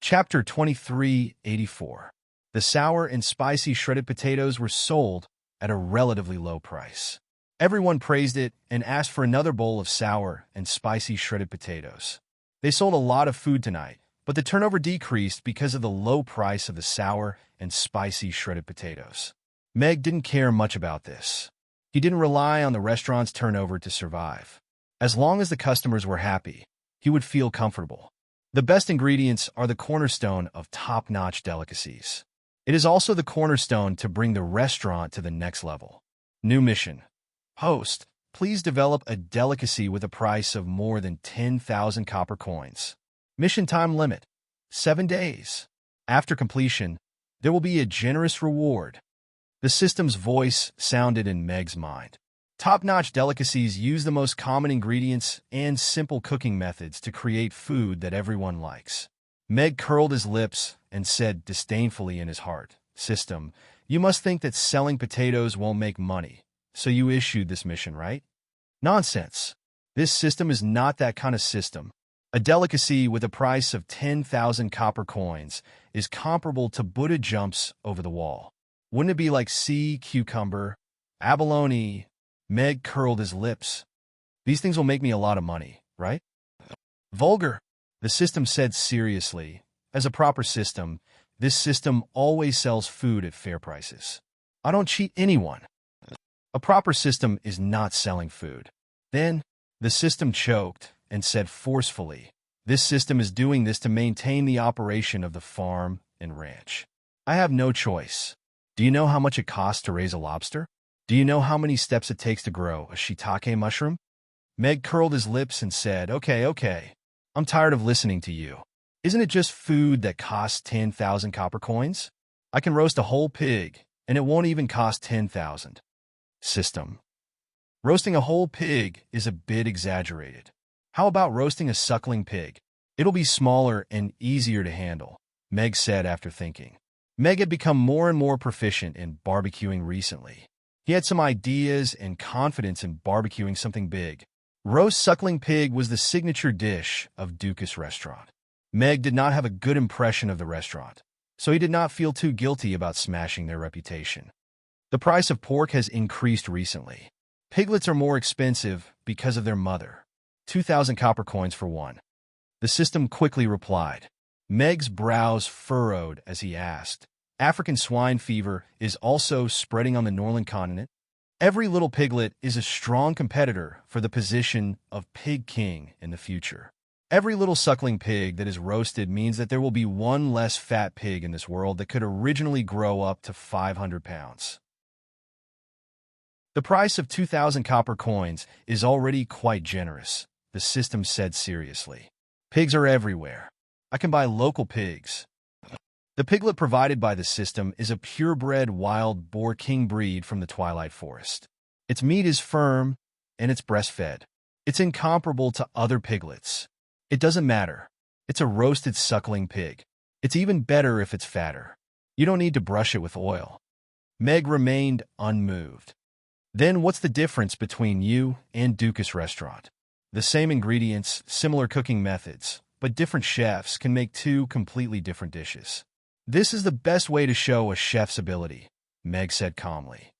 Chapter 2384. The sour and spicy shredded potatoes were sold at a relatively low price. Everyone praised it and asked for another bowl of sour and spicy shredded potatoes. They sold a lot of food tonight, but the turnover decreased because of the low price of the sour and spicy shredded potatoes. Meg didn't care much about this. He didn't rely on the restaurant's turnover to survive. As long as the customers were happy, he would feel comfortable. The best ingredients are the cornerstone of top-notch delicacies. It is also the cornerstone to bring the restaurant to the next level. New mission. Host, please develop a delicacy with a price of more than 10,000 copper coins. Mission time limit, 7 days. After completion, there will be a generous reward. The system's voice sounded in Meg's mind. Top-notch delicacies use the most common ingredients and simple cooking methods to create food that everyone likes. Meg curled his lips and said disdainfully in his heart, "System, you must think that selling potatoes won't make money. So you issued this mission, right?" Nonsense. This system is not that kind of system. A delicacy with a price of 10,000 copper coins is comparable to Buddha jumps over the wall. Wouldn't it be like sea cucumber, abalone? Meg curled his lips. These things will make me a lot of money, right? Vulgar, the system said seriously. As a proper system, this system always sells food at fair prices. I don't cheat anyone. A proper system is not selling food. Then, the system choked and said forcefully, "This system is doing this to maintain the operation of the farm and ranch. I have no choice. Do you know how much it costs to raise a lobster? Do you know how many steps it takes to grow a shiitake mushroom?" Meg curled his lips and said, Okay. I'm tired of listening to you. Isn't it just food that costs 10,000 copper coins? I can roast a whole pig, and it won't even cost 10,000. System. Roasting a whole pig is a bit exaggerated. How about roasting a suckling pig? It'll be smaller and easier to handle, Meg said after thinking. Meg had become more and more proficient in barbecuing recently. He had some ideas and confidence in barbecuing something big. Roast suckling pig was the signature dish of Dukas restaurant. Meg did not have a good impression of the restaurant, so he did not feel too guilty about smashing their reputation. The price of pork has increased recently. Piglets are more expensive because of their mother. 2,000 copper coins for one. The system quickly replied. Meg's brows furrowed as he asked, African swine fever is also spreading on the northern continent? Every little piglet is a strong competitor for the position of pig king in the future. Every little suckling pig that is roasted means that there will be one less fat pig in this world that could originally grow up to 500 pounds. The price of 2,000 copper coins is already quite generous, the system said seriously. Pigs are everywhere. I can buy local pigs. The piglet provided by the system is a purebred wild boar king breed from the Twilight Forest. Its meat is firm, and it's breastfed. It's incomparable to other piglets. It doesn't matter. It's a roasted suckling pig. It's even better if it's fatter. You don't need to brush it with oil. Meg remained unmoved. Then what's the difference between you and Dukas Restaurant? The same ingredients, similar cooking methods, but different chefs can make two completely different dishes. This is the best way to show a chef's ability, Meg said calmly.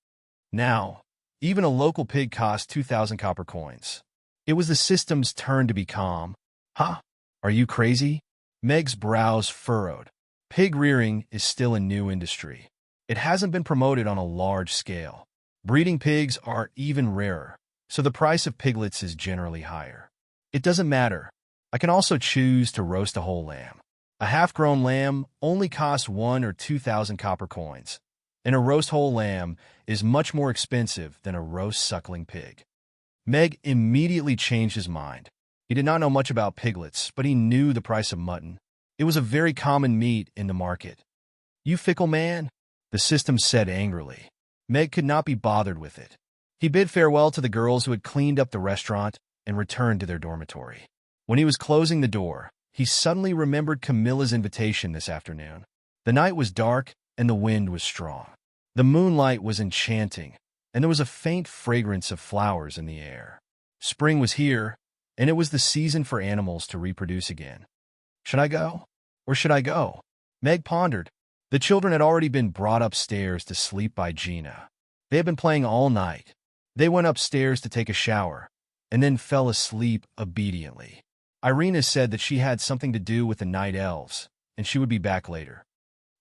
Now, even a local pig cost 2,000 copper coins. It was the system's turn to be calm. Huh? Are you crazy? Meg's brows furrowed. Pig rearing is still a new industry. It hasn't been promoted on a large scale. Breeding pigs are even rarer, so the price of piglets is generally higher. It doesn't matter. I can also choose to roast a whole lamb. A half-grown lamb only costs 1 or 2,000 copper coins, and a roast whole lamb is much more expensive than a roast suckling pig. Meg immediately changed his mind. He did not know much about piglets, but he knew the price of mutton. It was a very common meat in the market. You fickle man, the system said angrily. Meg could not be bothered with it. He bid farewell to the girls who had cleaned up the restaurant and returned to their dormitory. When he was closing the door, he suddenly remembered Camilla's invitation this afternoon. The night was dark and the wind was strong. The moonlight was enchanting, and there was a faint fragrance of flowers in the air. Spring was here, and it was the season for animals to reproduce again. Should I go? Or should I go? Meg pondered. The children had already been brought upstairs to sleep by Gina. They had been playing all night. They went upstairs to take a shower, and then fell asleep obediently. Irina said that she had something to do with the night elves, and she would be back later.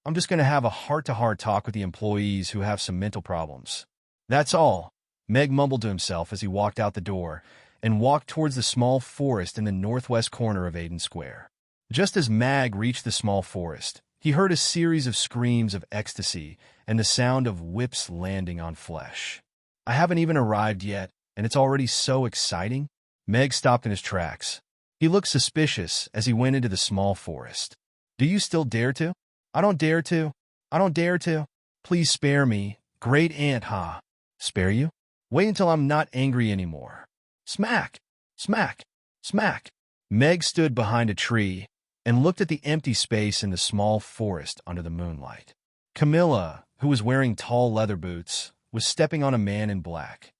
I'm just going to have a heart-to-heart talk with the employees who have some mental problems. That's all, Meg mumbled to himself as he walked out the door and walked towards the small forest in the northwest corner of Aiden Square. Just as Mag reached the small forest, he heard a series of screams of ecstasy and the sound of whips landing on flesh. I haven't even arrived yet, and it's already so exciting? Meg stopped in his tracks. He looked suspicious as he went into the small forest. Do you still dare to? I don't dare to. I don't dare to. Please spare me, great aunt Ha. Spare you? Wait until I'm not angry anymore. Smack! Smack! Smack! Meg stood behind a tree and looked at the empty space in the small forest under the moonlight. Camilla, who was wearing tall leather boots, was stepping on a man in black.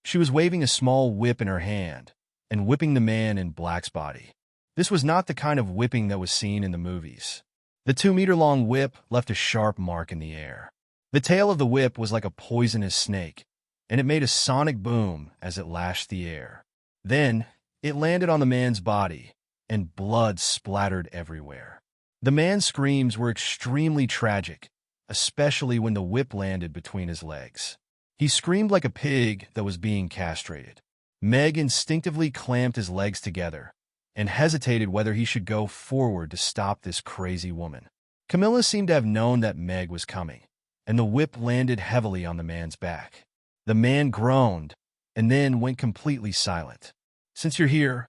She was waving a small whip in her hand and whipping the man in black's body. This was not the kind of whipping that was seen in the movies. The 2-meter-long whip left a sharp mark in the air. The tail of the whip was like a poisonous snake, and it made a sonic boom as it lashed the air. Then, it landed on the man's body, and blood splattered everywhere. The man's screams were extremely tragic, especially when the whip landed between his legs. He screamed like a pig that was being castrated. Meg instinctively clamped his legs together and hesitated whether he should go forward to stop this crazy woman. Camilla seemed to have known that Meg was coming, and the whip landed heavily on the man's back. The man groaned and then went completely silent. Since you're here,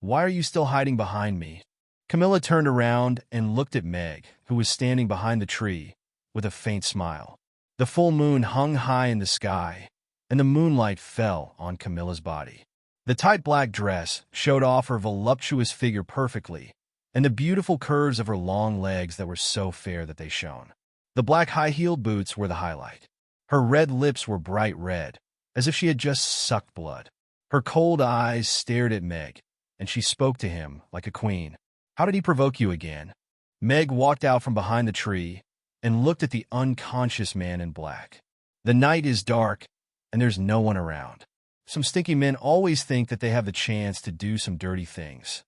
why are you still hiding behind me? Camilla turned around and looked at Meg, who was standing behind the tree, with a faint smile. The full moon hung high in the sky, and the moonlight fell on Camilla's body. The tight black dress showed off her voluptuous figure perfectly, and the beautiful curves of her long legs that were so fair that they shone. The black high-heeled boots were the highlight. Her red lips were bright red, as if she had just sucked blood. Her cold eyes stared at Meg, and she spoke to him like a queen. How did he provoke you again? Meg walked out from behind the tree and looked at the unconscious man in black. The night is dark, and there's no one around. Some stinky men always think that they have the chance to do some dirty things.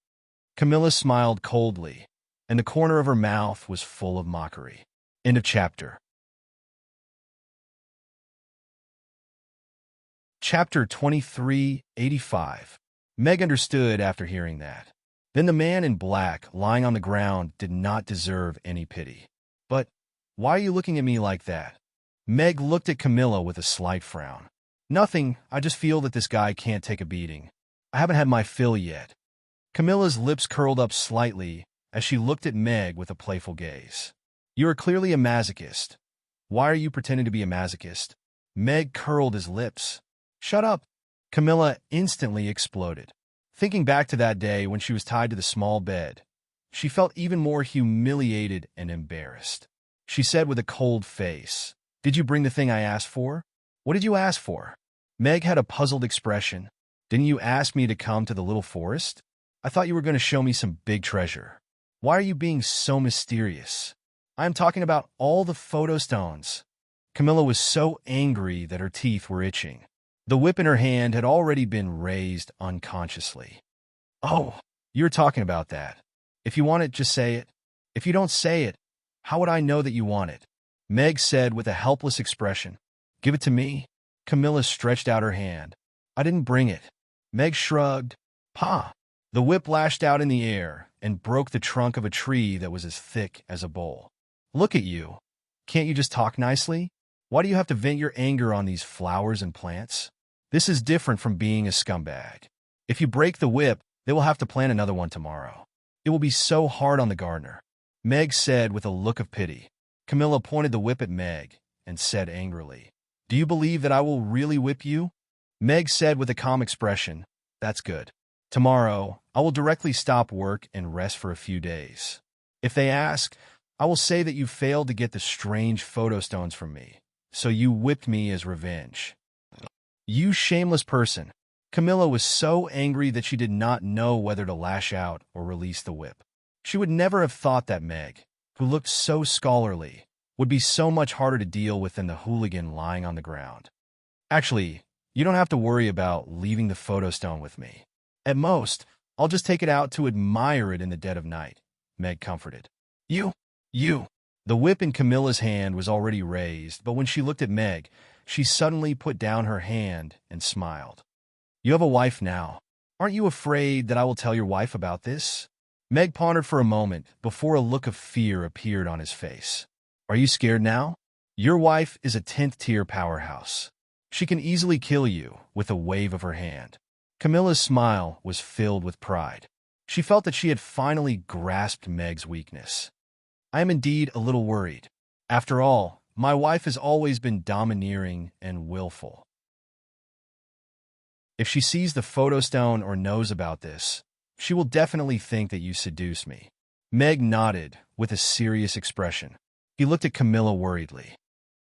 Camilla smiled coldly, and the corner of her mouth was full of mockery. End of chapter. Chapter 2385. Meg understood after hearing that. Then the man in black, lying on the ground, did not deserve any pity. But why are you looking at me like that? Meg looked at Camilla with a slight frown. Nothing, I just feel that this guy can't take a beating. I haven't had my fill yet. Camilla's lips curled up slightly as she looked at Meg with a playful gaze. You are clearly a masochist. Why are you pretending to be a masochist? Meg curled his lips. Shut up. Camilla instantly exploded. Thinking back to that day when she was tied to the small bed, she felt even more humiliated and embarrassed. She said with a cold face, Did you bring the thing I asked for? What did you ask for? Meg had a puzzled expression. Didn't you ask me to come to the little forest? I thought you were going to show me some big treasure. Why are you being so mysterious? I am talking about all the photo stones. Camilla was so angry that her teeth were itching. The whip in her hand had already been raised unconsciously. Oh, you're talking about that. If you want it, just say it. If you don't say it, how would I know that you want it? Meg said with a helpless expression. Give it to me. Camilla stretched out her hand. I didn't bring it. Meg shrugged. Pa. The whip lashed out in the air and broke the trunk of a tree that was as thick as a bowl. Look at you. Can't you just talk nicely? Why do you have to vent your anger on these flowers and plants? This is different from being a scumbag. If you break the whip, they will have to plant another one tomorrow. It will be so hard on the gardener. Meg said with a look of pity. Camilla pointed the whip at Meg and said angrily, Do you believe that I will really whip you? Meg said with a calm expression, That's good. Tomorrow, I will directly stop work and rest for a few days. If they ask, I will say that you failed to get the strange photo stones from me, so you whipped me as revenge. You shameless person. Camilla was so angry that she did not know whether to lash out or release the whip. She would never have thought that Meg, who looked so scholarly, would be so much harder to deal with than the hooligan lying on the ground. Actually, you don't have to worry about leaving the photo stone with me. At most, I'll just take it out to admire it in the dead of night, Meg comforted. You. The whip in Camilla's hand was already raised, but when she looked at Meg, she suddenly put down her hand and smiled. You have a wife now. Aren't you afraid that I will tell your wife about this? Meg pondered for a moment before a look of fear appeared on his face. Are you scared now? Your wife is a 10th-tier powerhouse. She can easily kill you with a wave of her hand. Camilla's smile was filled with pride. She felt that she had finally grasped Meg's weakness. I am indeed a little worried. After all, my wife has always been domineering and willful. If she sees the photo stone or knows about this, she will definitely think that you seduce me. Meg nodded with a serious expression. He looked at Camilla worriedly.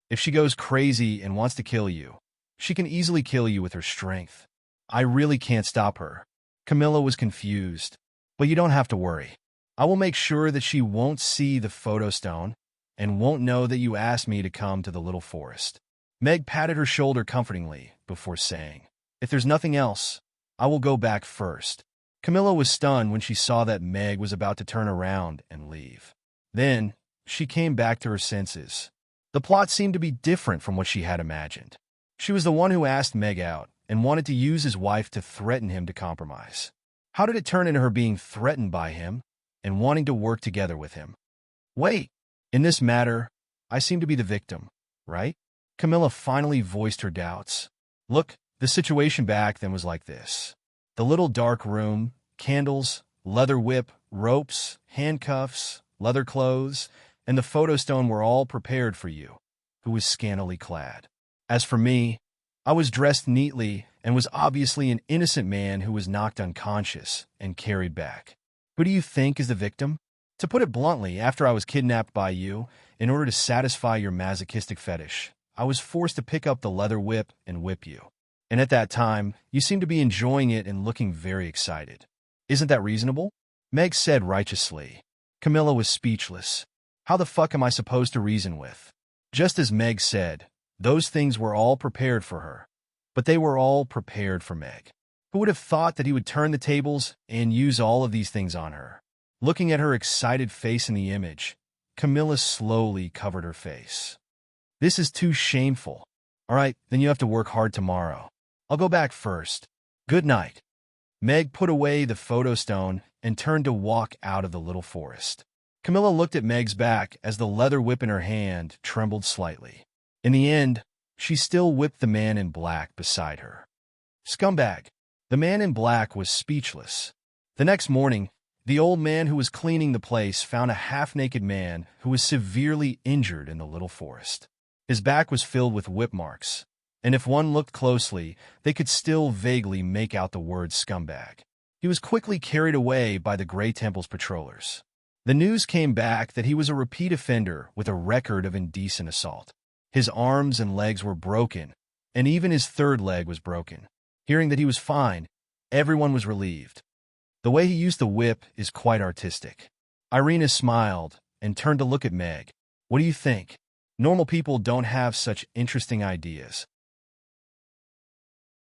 If she goes crazy and wants to kill you, she can easily kill you with her strength. I really can't stop her. Camilla was confused. But you don't have to worry. I will make sure that she won't see the photo stone and won't know that you asked me to come to the little forest. Meg patted her shoulder comfortingly before saying, If there's nothing else, I will go back first. Camilla was stunned when she saw that Meg was about to turn around and leave. Then, she came back to her senses. The plot seemed to be different from what she had imagined. She was the one who asked Meg out and wanted to use his wife to threaten him to compromise. How did it turn into her being threatened by him and wanting to work together with him? Wait, in this matter, I seem to be the victim, right? Camilla finally voiced her doubts. Look, the situation back then was like this. The little dark room, candles, leather whip, ropes, handcuffs, leather clothes, and the photo stone were all prepared for you, who was scantily clad. As for me, I was dressed neatly and was obviously an innocent man who was knocked unconscious and carried back. Who do you think is the victim? To put it bluntly, after I was kidnapped by you, in order to satisfy your masochistic fetish, I was forced to pick up the leather whip and whip you. And at that time, you seemed to be enjoying it and looking very excited. Isn't that reasonable? Meg said righteously. Camilla was speechless. How the fuck am I supposed to reason with? Just as Meg said, those things were all prepared for her. But they were all prepared for Meg. Who would have thought that he would turn the tables and use all of these things on her? Looking at her excited face in the image, Camilla slowly covered her face. This is too shameful. All right, then you have to work hard tomorrow. I'll go back first. Good night. Meg put away the photo stone and turned to walk out of the little forest. Camilla looked at Meg's back as the leather whip in her hand trembled slightly. In the end, she still whipped the man in black beside her. Scumbag! The man in black was speechless. The next morning, the old man who was cleaning the place found a half-naked man who was severely injured in the little forest. His back was filled with whip marks, and if one looked closely, they could still vaguely make out the word scumbag. He was quickly carried away by the Grey Temple's patrollers. The news came back that he was a repeat offender with a record of indecent assault. His arms and legs were broken, and even his third leg was broken. Hearing that he was fine, everyone was relieved. The way he used the whip is quite artistic. Irina smiled and turned to look at Meg. What do you think? Normal people don't have such interesting ideas.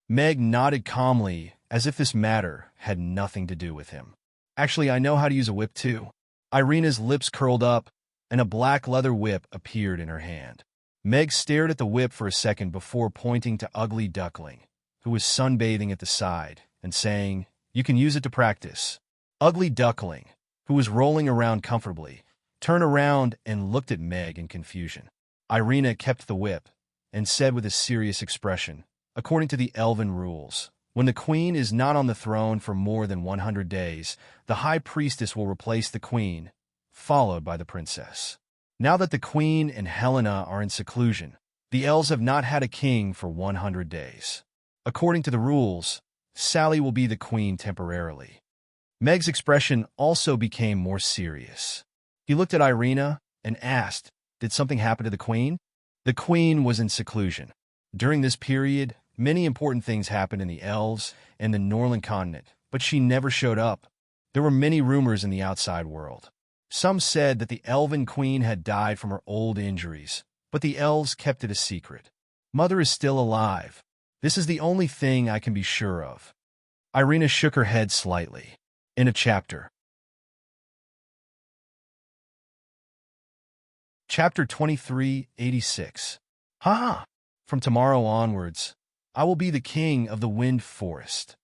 Meg nodded calmly, as if this matter had nothing to do with him. Actually, I know how to use a whip too. Irina's lips curled up, and a black leather whip appeared in her hand. Meg stared at the whip for a second before pointing to Ugly Duckling, who was sunbathing at the side, and saying, "You can use it to practice." Ugly Duckling, who was rolling around comfortably, turned around and looked at Meg in confusion. Irina kept the whip and said with a serious expression, "According to the elven rules, when the queen is not on the throne for more than 100 days, the high priestess will replace the queen, followed by the princess. Now that the queen and Helena are in seclusion, the elves have not had a king for 100 days. According to the rules, Sally will be the queen temporarily." Meg's expression also became more serious. He looked at Irina and asked, "Did something happen to the queen?" The queen was in seclusion. During this period, many important things happened in the elves and the Norland continent, but she never showed up. There were many rumors in the outside world. Some said that the elven queen had died from her old injuries, but the elves kept it a secret. Mother is still alive. This is the only thing I can be sure of. Irina shook her head slightly. In a chapter. Chapter 2386. Ha! From tomorrow onwards, I will be the king of the Wind Forest.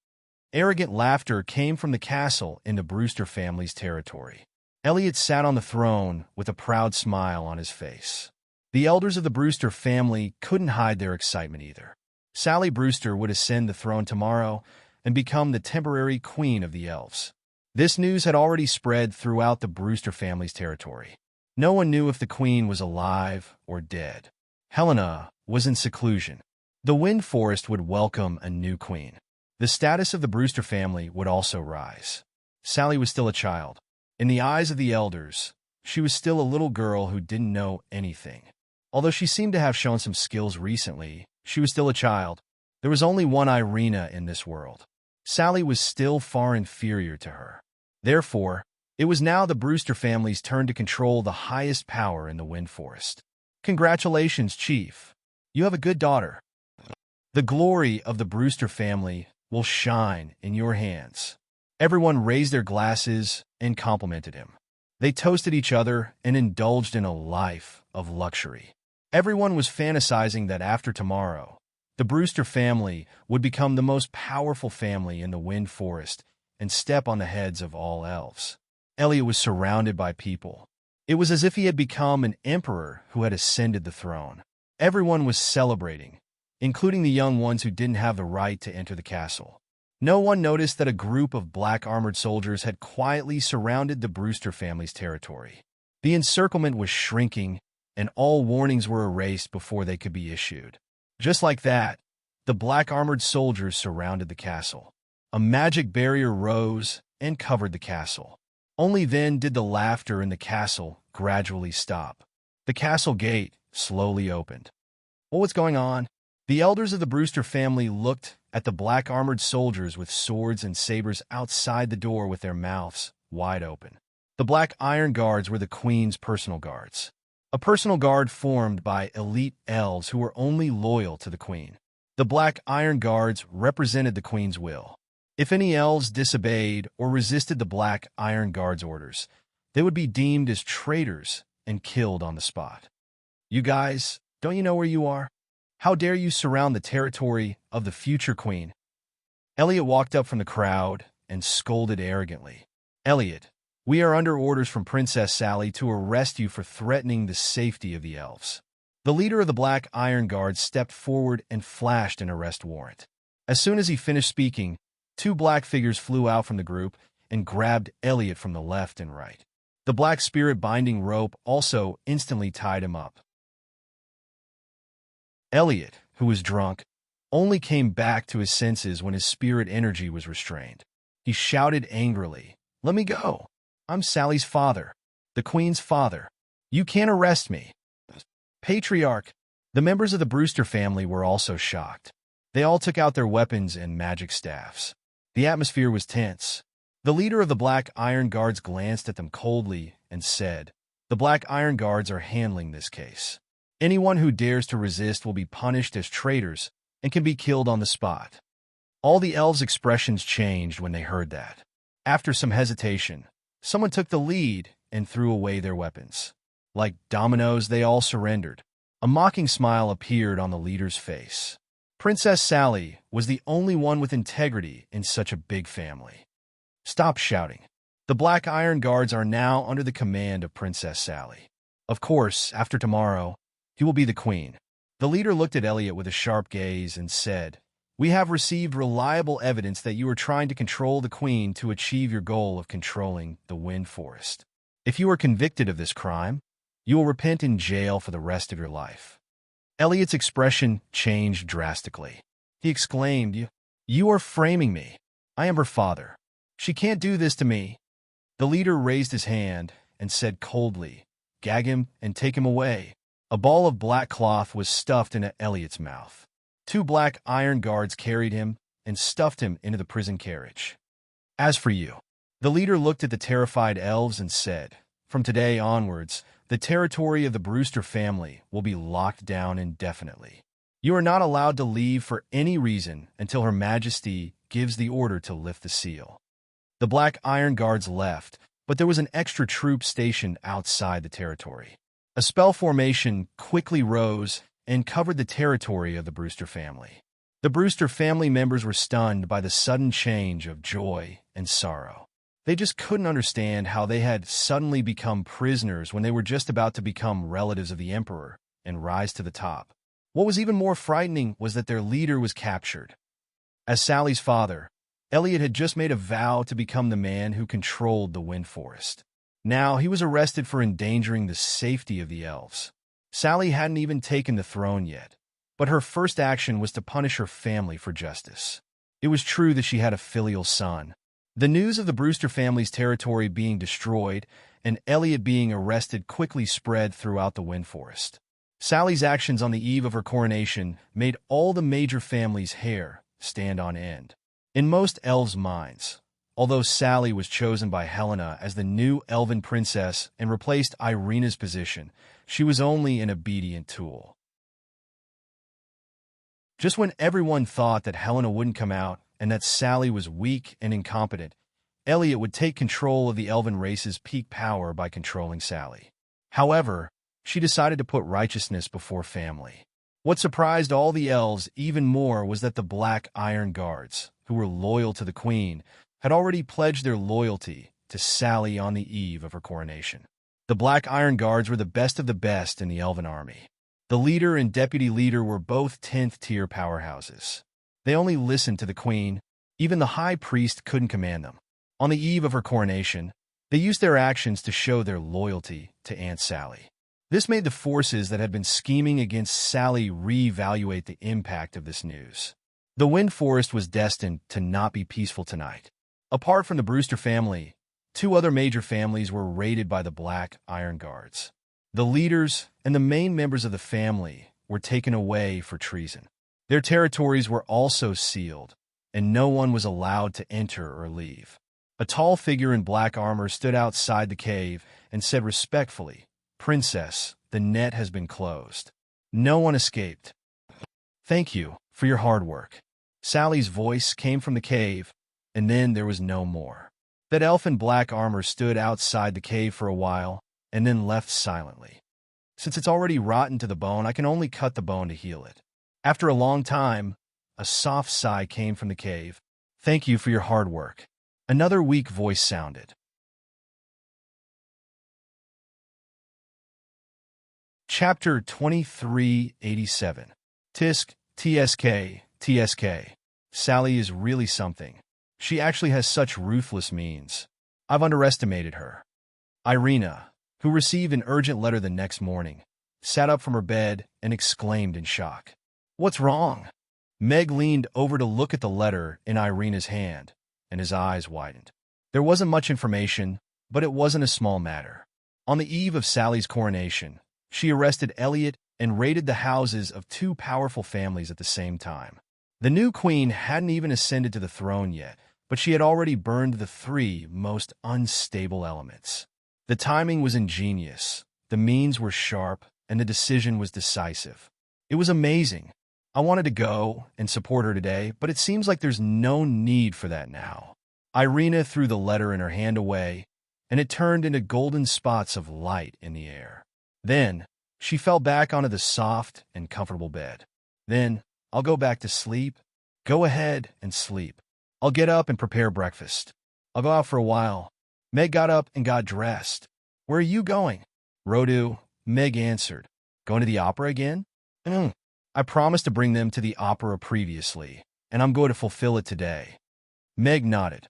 Arrogant laughter came from the castle in the Brewster family's territory. Elliot sat on the throne with a proud smile on his face. The elders of the Brewster family couldn't hide their excitement either. Sally Brewster would ascend the throne tomorrow and become the temporary queen of the elves. This news had already spread throughout the Brewster family's territory. No one knew if the queen was alive or dead. Helena was in seclusion. The Wind Forest would welcome a new queen. The status of the Brewster family would also rise. Sally was still a child. In the eyes of the elders, she was still a little girl who didn't know anything. Although she seemed to have shown some skills recently, she was still a child. There was only one Irina in this world. Sally was still far inferior to her. Therefore, it was now the Brewster family's turn to control the highest power in the Wind Forest. Congratulations, Chief. You have a good daughter. The glory of the Brewster family will shine in your hands. Everyone raised their glasses and complimented him. They toasted each other and indulged in a life of luxury. Everyone was fantasizing that after tomorrow, the Brewster family would become the most powerful family in the Wind Forest and step on the heads of all elves. Elliot was surrounded by people. It was as if he had become an emperor who had ascended the throne. Everyone was celebrating, including the young ones who didn't have the right to enter the castle. No one noticed that a group of black armored soldiers had quietly surrounded the Brewster family's territory. The encirclement was shrinking, and all warnings were erased before they could be issued. Just like that, the black armored soldiers surrounded the castle. A magic barrier rose and covered the castle. Only then did the laughter in the castle gradually stop. The castle gate slowly opened. What was going on? The elders of the Brewster family looked at the black armored soldiers with swords and sabers outside the door with their mouths wide open. The black iron guards were the queen's personal guards. A personal guard formed by elite elves who were only loyal to the queen. The Black Iron Guards represented the Queen's will. If any elves disobeyed or resisted the Black Iron Guards' orders, they would be deemed as traitors and killed on the spot. You guys, don't you know where you are? How dare you surround the territory of the future queen? Elliot walked up from the crowd and scolded arrogantly. Elliot, we are under orders from Princess Sally to arrest you for threatening the safety of the elves. The leader of the Black Iron Guards stepped forward and flashed an arrest warrant. As soon as he finished speaking, two black figures flew out from the group and grabbed Elliot from the left and right. The black spirit binding rope also instantly tied him up. Elliot, who was drunk, only came back to his senses when his spirit energy was restrained. He shouted angrily, "Let me go! I'm Sally's father, the Queen's father. You can't arrest me." Patriarch. The members of the Brewster family were also shocked. They all took out their weapons and magic staffs. The atmosphere was tense. The leader of the Black Iron Guards glanced at them coldly and said, "The Black Iron Guards are handling this case. Anyone who dares to resist will be punished as traitors and can be killed on the spot." All the elves' expressions changed when they heard that. After some hesitation, someone took the lead and threw away their weapons. Like dominoes, they all surrendered. A mocking smile appeared on the leader's face. Princess Sally was the only one with integrity in such a big family. Stop shouting. The Black Iron Guards are now under the command of Princess Sally. Of course, after tomorrow, you will be the queen. The leader looked at Elliot with a sharp gaze and said, "We have received reliable evidence that you are trying to control the queen to achieve your goal of controlling the Wind Forest. If you are convicted of this crime, you will repent in jail for the rest of your life." Elliot's expression changed drastically. He exclaimed, You are framing me. I am her father. She can't do this to me." The leader raised his hand and said coldly, "Gag him and take him away." A ball of black cloth was stuffed into Elliot's mouth. Two Black Iron Guards carried him and stuffed him into the prison carriage. "As for you," the leader looked at the terrified elves and said, "From today onwards, the territory of the Brewster family will be locked down indefinitely. You are not allowed to leave for any reason until Her Majesty gives the order to lift the seal." The Black Iron Guards left, but there was an extra troop stationed outside the territory. A spell formation quickly rose and covered the territory of the Brewster family. The Brewster family members were stunned by the sudden change of joy and sorrow. They just couldn't understand how they had suddenly become prisoners when they were just about to become relatives of the Emperor and rise to the top. What was even more frightening was that their leader was captured. As Sally's father, Elliot had just made a vow to become the man who controlled the Wind Forest. Now he was arrested for endangering the safety of the elves. Sally hadn't even taken the throne yet, but her first action was to punish her family for justice. It was true that she had a filial son. The news of the Brewster family's territory being destroyed and Elliot being arrested quickly spread throughout the Wind Forest. Sally's actions on the eve of her coronation made all the major families' hair stand on end. In most elves' minds, although Sally was chosen by Helena as the new elven princess and replaced Irina's position, she was only an obedient tool. Just when everyone thought that Helena wouldn't come out and that Sally was weak and incompetent, Elliot would take control of the elven race's peak power by controlling Sally. However, she decided to put righteousness before family. What surprised all the elves even more was that the Black Iron Guards, who were loyal to the Queen, had already pledged their loyalty to Sally on the eve of her coronation. The Black Iron Guards were the best of the best in the elven army. The leader and deputy leader were both 10th-tier powerhouses. They only listened to the Queen. Even the high priest couldn't command them. On the eve of her coronation, they used their actions to show their loyalty to Aunt Sally. This made the forces that had been scheming against Sally reevaluate the impact of this news. The Wind Forest was destined to not be peaceful tonight. Apart from the Brewster family, two other major families were raided by the Black Iron Guards. The leaders and the main members of the family were taken away for treason. Their territories were also sealed, and no one was allowed to enter or leave. A tall figure in black armor stood outside the cave and said respectfully, "Princess, the net has been closed. No one escaped." "Thank you, for your hard work." Sally's voice came from the cave, and then there was no more. That elf in black armor stood outside the cave for a while, and then left silently. "Since it's already rotten to the bone, I can only cut the bone to heal it." After a long time, a soft sigh came from the cave. "Thank you for your hard work." Another weak voice sounded. Chapter 2387. Tisk, TSK, TSK. Sally is really something. She actually has such ruthless means. I've underestimated her. Irina, who received an urgent letter the next morning, sat up from her bed and exclaimed in shock. "What's wrong?" Meg leaned over to look at the letter in Irina's hand, and his eyes widened. There wasn't much information, but it wasn't a small matter. On the eve of Sally's coronation, she arrested Elliot and raided the houses of two powerful families at the same time. The new queen hadn't even ascended to the throne yet, but she had already burned the three most unstable elements. The timing was ingenious, the means were sharp, and the decision was decisive. It was amazing. I wanted to go and support her today, but it seems like there's no need for that now. Irina threw the letter in her hand away, and it turned into golden spots of light in the air. Then, she fell back onto the soft and comfortable bed. "Then, I'll go back to sleep." "Go ahead and sleep. I'll get up and prepare breakfast. I'll go out for a while." Meg got up and got dressed. "Where are you going?" "Rodu," Meg answered. "Going to the opera again?" "I promised to bring them to the opera previously, and I'm going to fulfill it today." Meg nodded.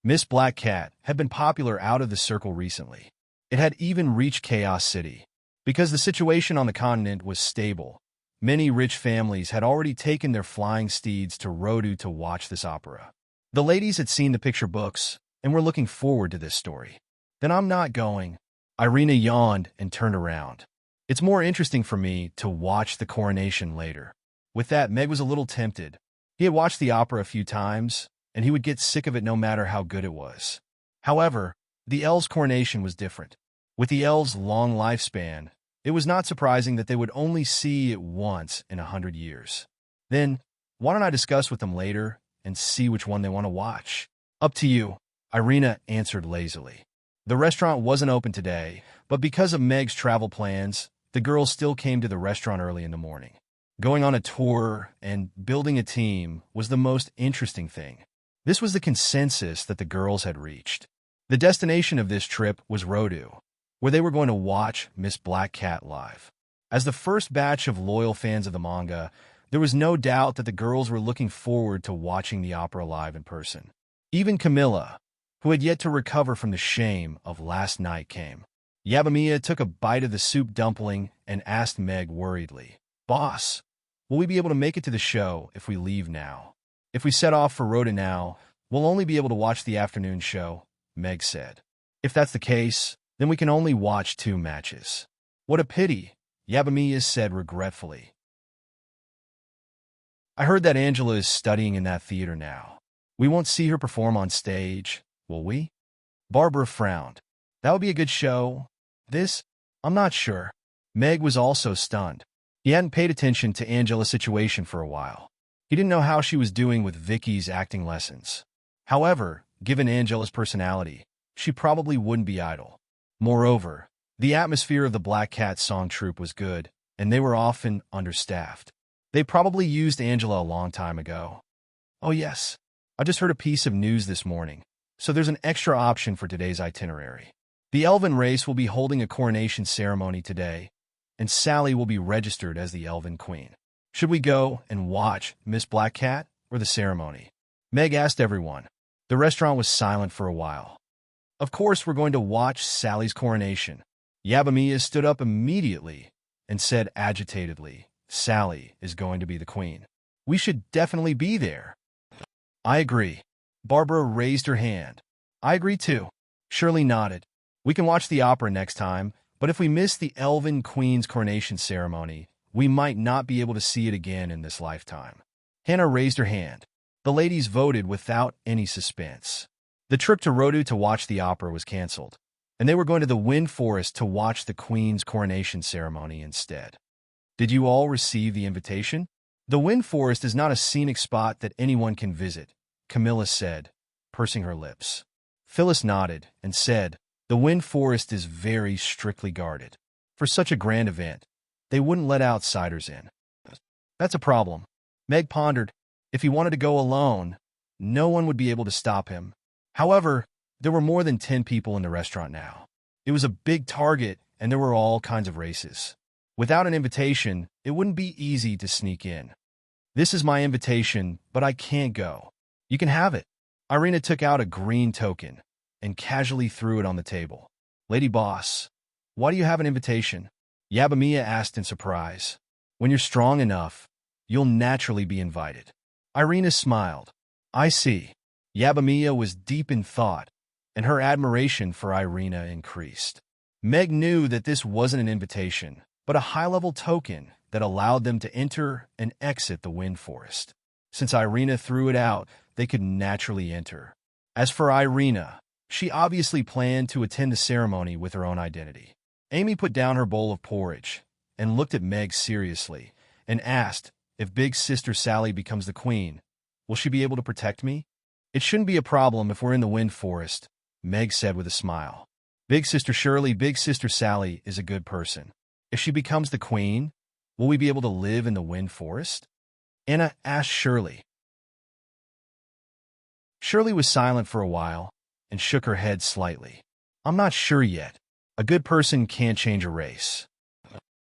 Miss Black Cat had been popular out of the circle recently. It had even reached Chaos City. Because the situation on the continent was stable, many rich families had already taken their flying steeds to Rodu to watch this opera. The ladies had seen the picture books and were looking forward to this story. "Then I'm not going." Irina yawned and turned around. "It's more interesting for me to watch the coronation later." With that, Meg was a little tempted. He had watched the opera a few times, and he would get sick of it no matter how good it was. However, the elves' coronation was different. With the elves' long lifespan, it was not surprising that they would only see it once in 100 years. "Then, why don't I discuss with them later and see which one they want to watch?" "Up to you," Irina answered lazily. The restaurant wasn't open today, but because of Meg's travel plans, the girls still came to the restaurant early in the morning. Going on a tour and building a team was the most interesting thing. This was the consensus that the girls had reached. The destination of this trip was Rodu, where they were going to watch Miss Black Cat live. As the first batch of loyal fans of the manga, there was no doubt that the girls were looking forward to watching the opera live in person. Even Camilla, who had yet to recover from the shame of last night, came. Yabamiya took a bite of the soup dumpling and asked Meg worriedly, "Boss, will we be able to make it to the show if we leave now?" "If we set off for Rhoda now, we'll only be able to watch the afternoon show," Meg said. "If that's the case, then we can only watch 2 matches." "What a pity," Yabamiya said regretfully. "I heard that Angela is studying in that theater now. We won't see her perform on stage, will we?" Barbara frowned. "That would be a good show. I'm not sure." Meg was also stunned. He hadn't paid attention to Angela's situation for a while. He didn't know how she was doing with Vicky's acting lessons. However, given Angela's personality, she probably wouldn't be idle. Moreover, the atmosphere of the Black Cat song troupe was good, and they were often understaffed. They probably used Angela a long time ago. "Oh yes, I just heard a piece of news this morning, so there's an extra option for today's itinerary. The Elven race will be holding a coronation ceremony today, and Sally will be registered as the Elven Queen. Should we go and watch Miss Black Cat or the ceremony?" Meg asked everyone. The restaurant was silent for a while. "Of course we're going to watch Sally's coronation." Yabamiya stood up immediately and said agitatedly, "Sally is going to be the queen. We should definitely be there." "I agree." Barbara raised her hand. "I agree too." Shirley nodded. "We can watch the opera next time, but if we miss the Elven Queen's coronation ceremony, we might not be able to see it again in this lifetime." Hannah raised her hand. The ladies voted without any suspense. The trip to Rodu to watch the opera was canceled, and they were going to the Wind Forest to watch the Queen's coronation ceremony instead. "Did you all receive the invitation?" The Wind Forest is not a scenic spot that anyone can visit, Camilla said, pursing her lips. Phyllis nodded and said, the Wind Forest is very strictly guarded. For such a grand event, they wouldn't let outsiders in. That's a problem. Meg pondered. If he wanted to go alone, no one would be able to stop him. However, there were more than 10 people in the restaurant now. It was a big target, and there were all kinds of races. Without an invitation, it wouldn't be easy to sneak in. This is my invitation, but I can't go. You can have it. Irina took out a green token and casually threw it on the table. Lady Boss, why do you have an invitation? Yabamiya asked in surprise. When you're strong enough, you'll naturally be invited. Irina smiled. I see. Yabamiya was deep in thought, and her admiration for Irina increased. Meg knew that this wasn't an invitation, but a high-level token that allowed them to enter and exit the Wind Forest. Since Irina threw it out, they could naturally enter. As for Irina, she obviously planned to attend the ceremony with her own identity. Amy put down her bowl of porridge and looked at Meg seriously and asked, if Big Sister Sally becomes the queen, will she be able to protect me? It shouldn't be a problem if we're in the Wind Forest, Meg said with a smile. Big Sister Sally is a good person. If she becomes the queen, will we be able to live in the Wind Forest? Anna asked Shirley. Shirley was silent for a while and shook her head slightly. I'm not sure yet. A good person can't change a race.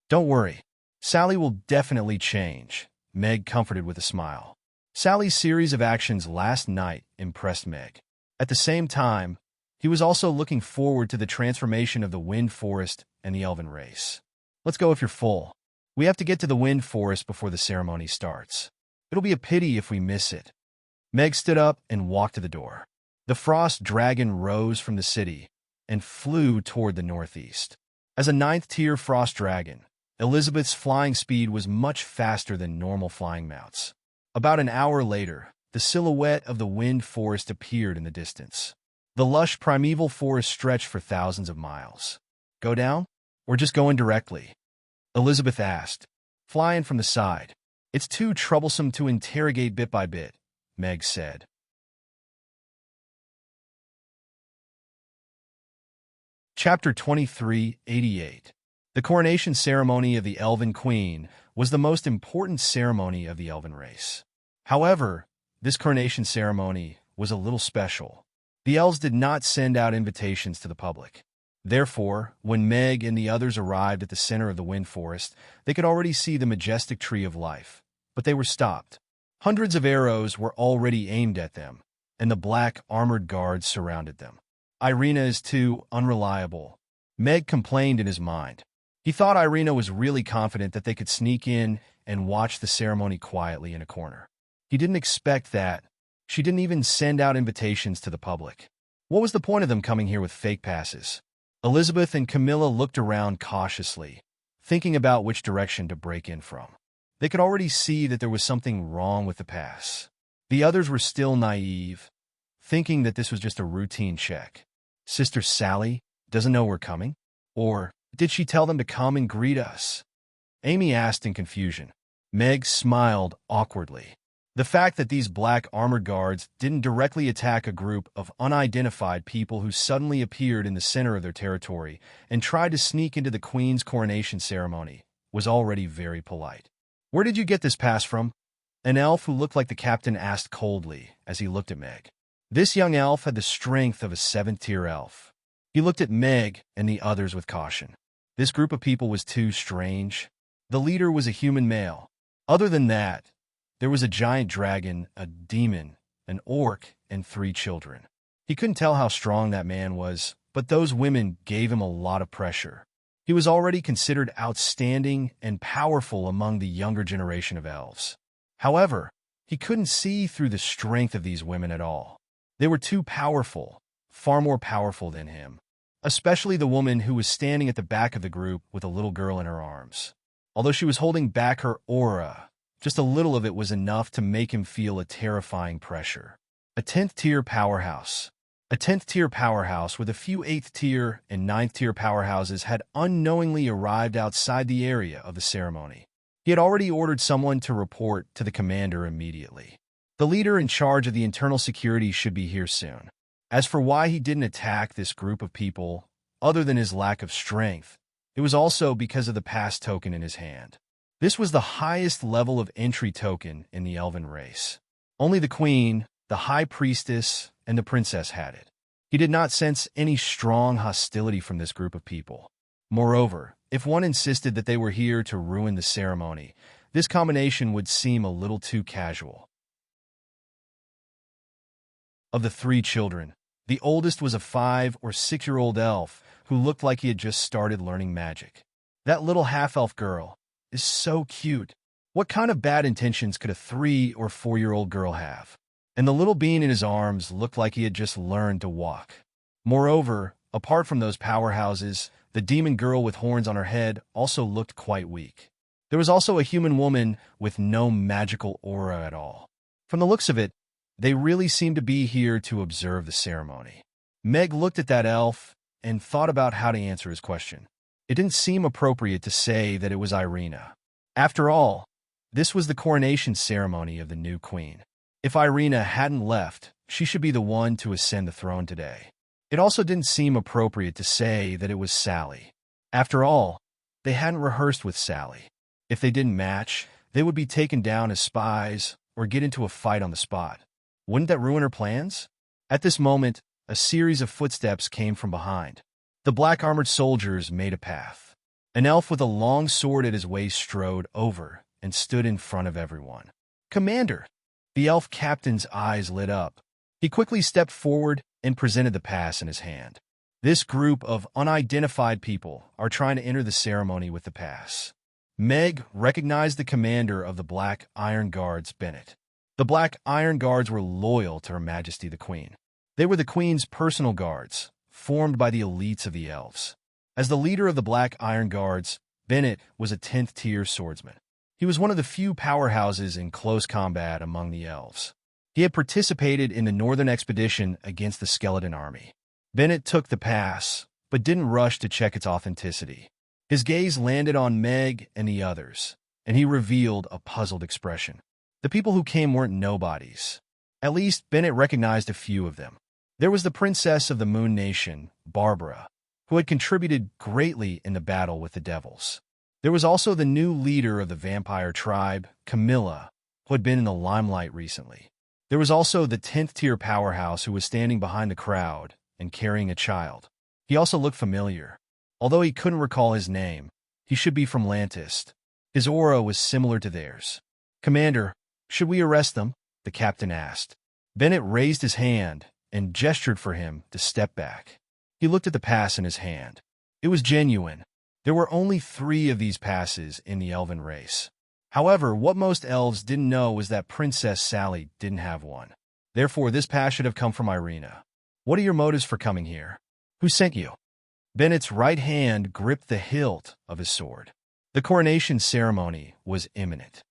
Don't worry. Sally will definitely change, Meg comforted with a smile. Sally's series of actions last night impressed Meg. At the same time, he was also looking forward to the transformation of the Wind Forest and the Elven race. Let's go if you're full. We have to get to the Wind Forest before the ceremony starts. It'll be a pity if we miss it. Meg stood up and walked to the door. The frost dragon rose from the city and flew toward the northeast. As a 9th-tier frost dragon, Elizabeth's flying speed was much faster than normal flying mounts. About an hour later, the silhouette of the Wind Forest appeared in the distance. The lush primeval forest stretched for thousands of miles. Go down, or just go in directly? Elizabeth asked, flying from the side. It's too troublesome to interrogate bit by bit, Meg said. Chapter 2388. The coronation ceremony of the Elven Queen was the most important ceremony of the Elven race. However, this coronation ceremony was a little special. The elves did not send out invitations to the public. Therefore, when Meg and the others arrived at the center of the Wind Forest, they could already see the majestic tree of life, but they were stopped. Hundreds of arrows were already aimed at them, and the black armored guards surrounded them. Irina is too unreliable, Meg complained in his mind. He thought Irina was really confident that they could sneak in and watch the ceremony quietly in a corner. He didn't expect that. She didn't even send out invitations to the public. What was the point of them coming here with fake passes? Elizabeth and Camilla looked around cautiously, thinking about which direction to break in from. They could already see that there was something wrong with the pass. The others were still naive, thinking that this was just a routine check. Sister Sally doesn't know we're coming? Or did she tell them to come and greet us? Amy asked in confusion. Meg smiled awkwardly. The fact that these black armored guards didn't directly attack a group of unidentified people who suddenly appeared in the center of their territory and tried to sneak into the Queen's coronation ceremony was already very polite. Where did you get this pass from? An elf who looked like the captain asked coldly as he looked at Meg. This young elf had the strength of a 7th-tier elf. He looked at Meg and the others with caution. This group of people was too strange. The leader was a human male. Other than that, there was a giant dragon, a demon, an orc, and 3 children. He couldn't tell how strong that man was, but those women gave him a lot of pressure. He was already considered outstanding and powerful among the younger generation of elves. However, he couldn't see through the strength of these women at all. They were too powerful, far more powerful than him, especially the woman who was standing at the back of the group with a little girl in her arms. Although she was holding back her aura, just a little of it was enough to make him feel a terrifying pressure. A 10th-tier powerhouse. A 10th-tier powerhouse with a few 8th-tier and 9th-tier powerhouses had unknowingly arrived outside the area of the ceremony. He had already ordered someone to report to the commander immediately. The leader in charge of the internal security should be here soon. As for why he didn't attack this group of people, other than his lack of strength, it was also because of the pass token in his hand. This was the highest level of entry token in the elven race. Only the queen, the high priestess, and the princess had it. He did not sense any strong hostility from this group of people. Moreover, if one insisted that they were here to ruin the ceremony, this combination would seem a little too casual. Of the 3 children, the oldest was a 5 or 6-year-old elf who looked like he had just started learning magic. That little half-elf girl is so cute. What kind of bad intentions could a 3 or 4-year-old girl have? And the little being in his arms looked like he had just learned to walk. Moreover, apart from those powerhouses, the demon girl with horns on her head also looked quite weak. There was also a human woman with no magical aura at all. From the looks of it, they really seemed to be here to observe the ceremony. Meg looked at that elf and thought about how to answer his question. It didn't seem appropriate to say that it was Irina. After all, this was the coronation ceremony of the new queen. If Irina hadn't left, she should be the one to ascend the throne today. It also didn't seem appropriate to say that it was Sally. After all, they hadn't rehearsed with Sally. If they didn't match, they would be taken down as spies or get into a fight on the spot. Wouldn't that ruin her plans? At this moment, a series of footsteps came from behind. The black-armored soldiers made a path. An elf with a long sword at his waist strode over and stood in front of everyone. "Commander!" The elf captain's eyes lit up. He quickly stepped forward and presented the pass in his hand. This group of unidentified people are trying to enter the ceremony with the pass. Meg recognized the commander of the Black Iron Guards, Bennett. The Black Iron Guards were loyal to Her Majesty the Queen. They were the Queen's personal guards, formed by the elites of the elves. As the leader of the Black Iron Guards, Bennett was a 10th-tier swordsman. He was one of the few powerhouses in close combat among the elves. He had participated in the Northern Expedition against the Skeleton Army. Bennett took the pass, but didn't rush to check its authenticity. His gaze landed on Meg and the others, and he revealed a puzzled expression. The people who came weren't nobodies. At least, Bennett recognized a few of them. There was the princess of the Moon Nation, Barbara, who had contributed greatly in the battle with the devils. There was also the new leader of the vampire tribe, Camilla, who had been in the limelight recently. There was also the 10th-tier powerhouse who was standing behind the crowd and carrying a child. He also looked familiar. Although he couldn't recall his name, he should be from Lantis. His aura was similar to theirs. "Commander, should we arrest them?" the captain asked. Bennett raised his hand and gestured for him to step back. He looked at the pass in his hand. It was genuine. There were only 3 of these passes in the elven race. However, what most elves didn't know was that Princess Sally didn't have one. Therefore, this pass should have come from Irina. "What are your motives for coming here? Who sent you?" Bennett's right hand gripped the hilt of his sword. The coronation ceremony was imminent.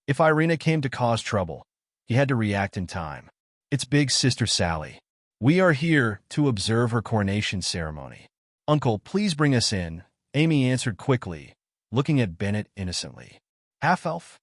If Irina came to cause trouble, he had to react in time. "It's big sister Sally. We are here to observe her coronation ceremony." "Uncle, please bring us in," Amy answered quickly, looking at Bennett innocently. "Half-elf?"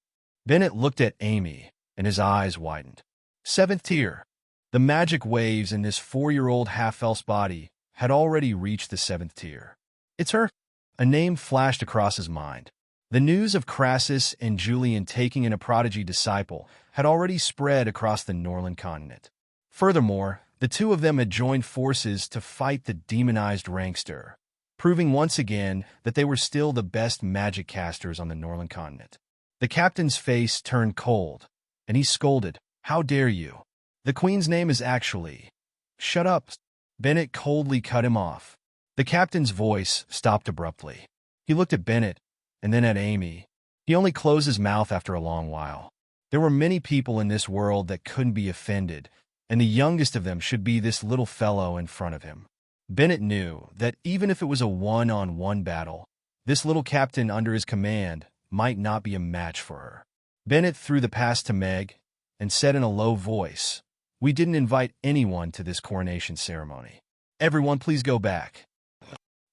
Bennett looked at Amy, and his eyes widened. 7th tier. The magic waves in this 4-year-old half-elf's body had already reached the 7th tier. "It's her." A name flashed across his mind. The news of Crassus and Julian taking in a prodigy disciple had already spread across the Norland continent. Furthermore, the 2 of them had joined forces to fight the demonized Rankster, proving once again that they were still the best magic casters on the Norland continent. The captain's face turned cold, and he scolded, "How dare you? The Queen's name is actually—" "Shut up!" Bennett coldly cut him off. The captain's voice stopped abruptly. He looked at Bennett, and then at Amy. He only closed his mouth after a long while. There were many people in this world that couldn't be offended, and the youngest of them should be this little fellow in front of him. Bennett knew that even if it was a one-on-one battle, this little captain under his command might not be a match for her. Bennett threw the pass to Meg and said in a low voice, "We didn't invite anyone to this coronation ceremony. Everyone please go back.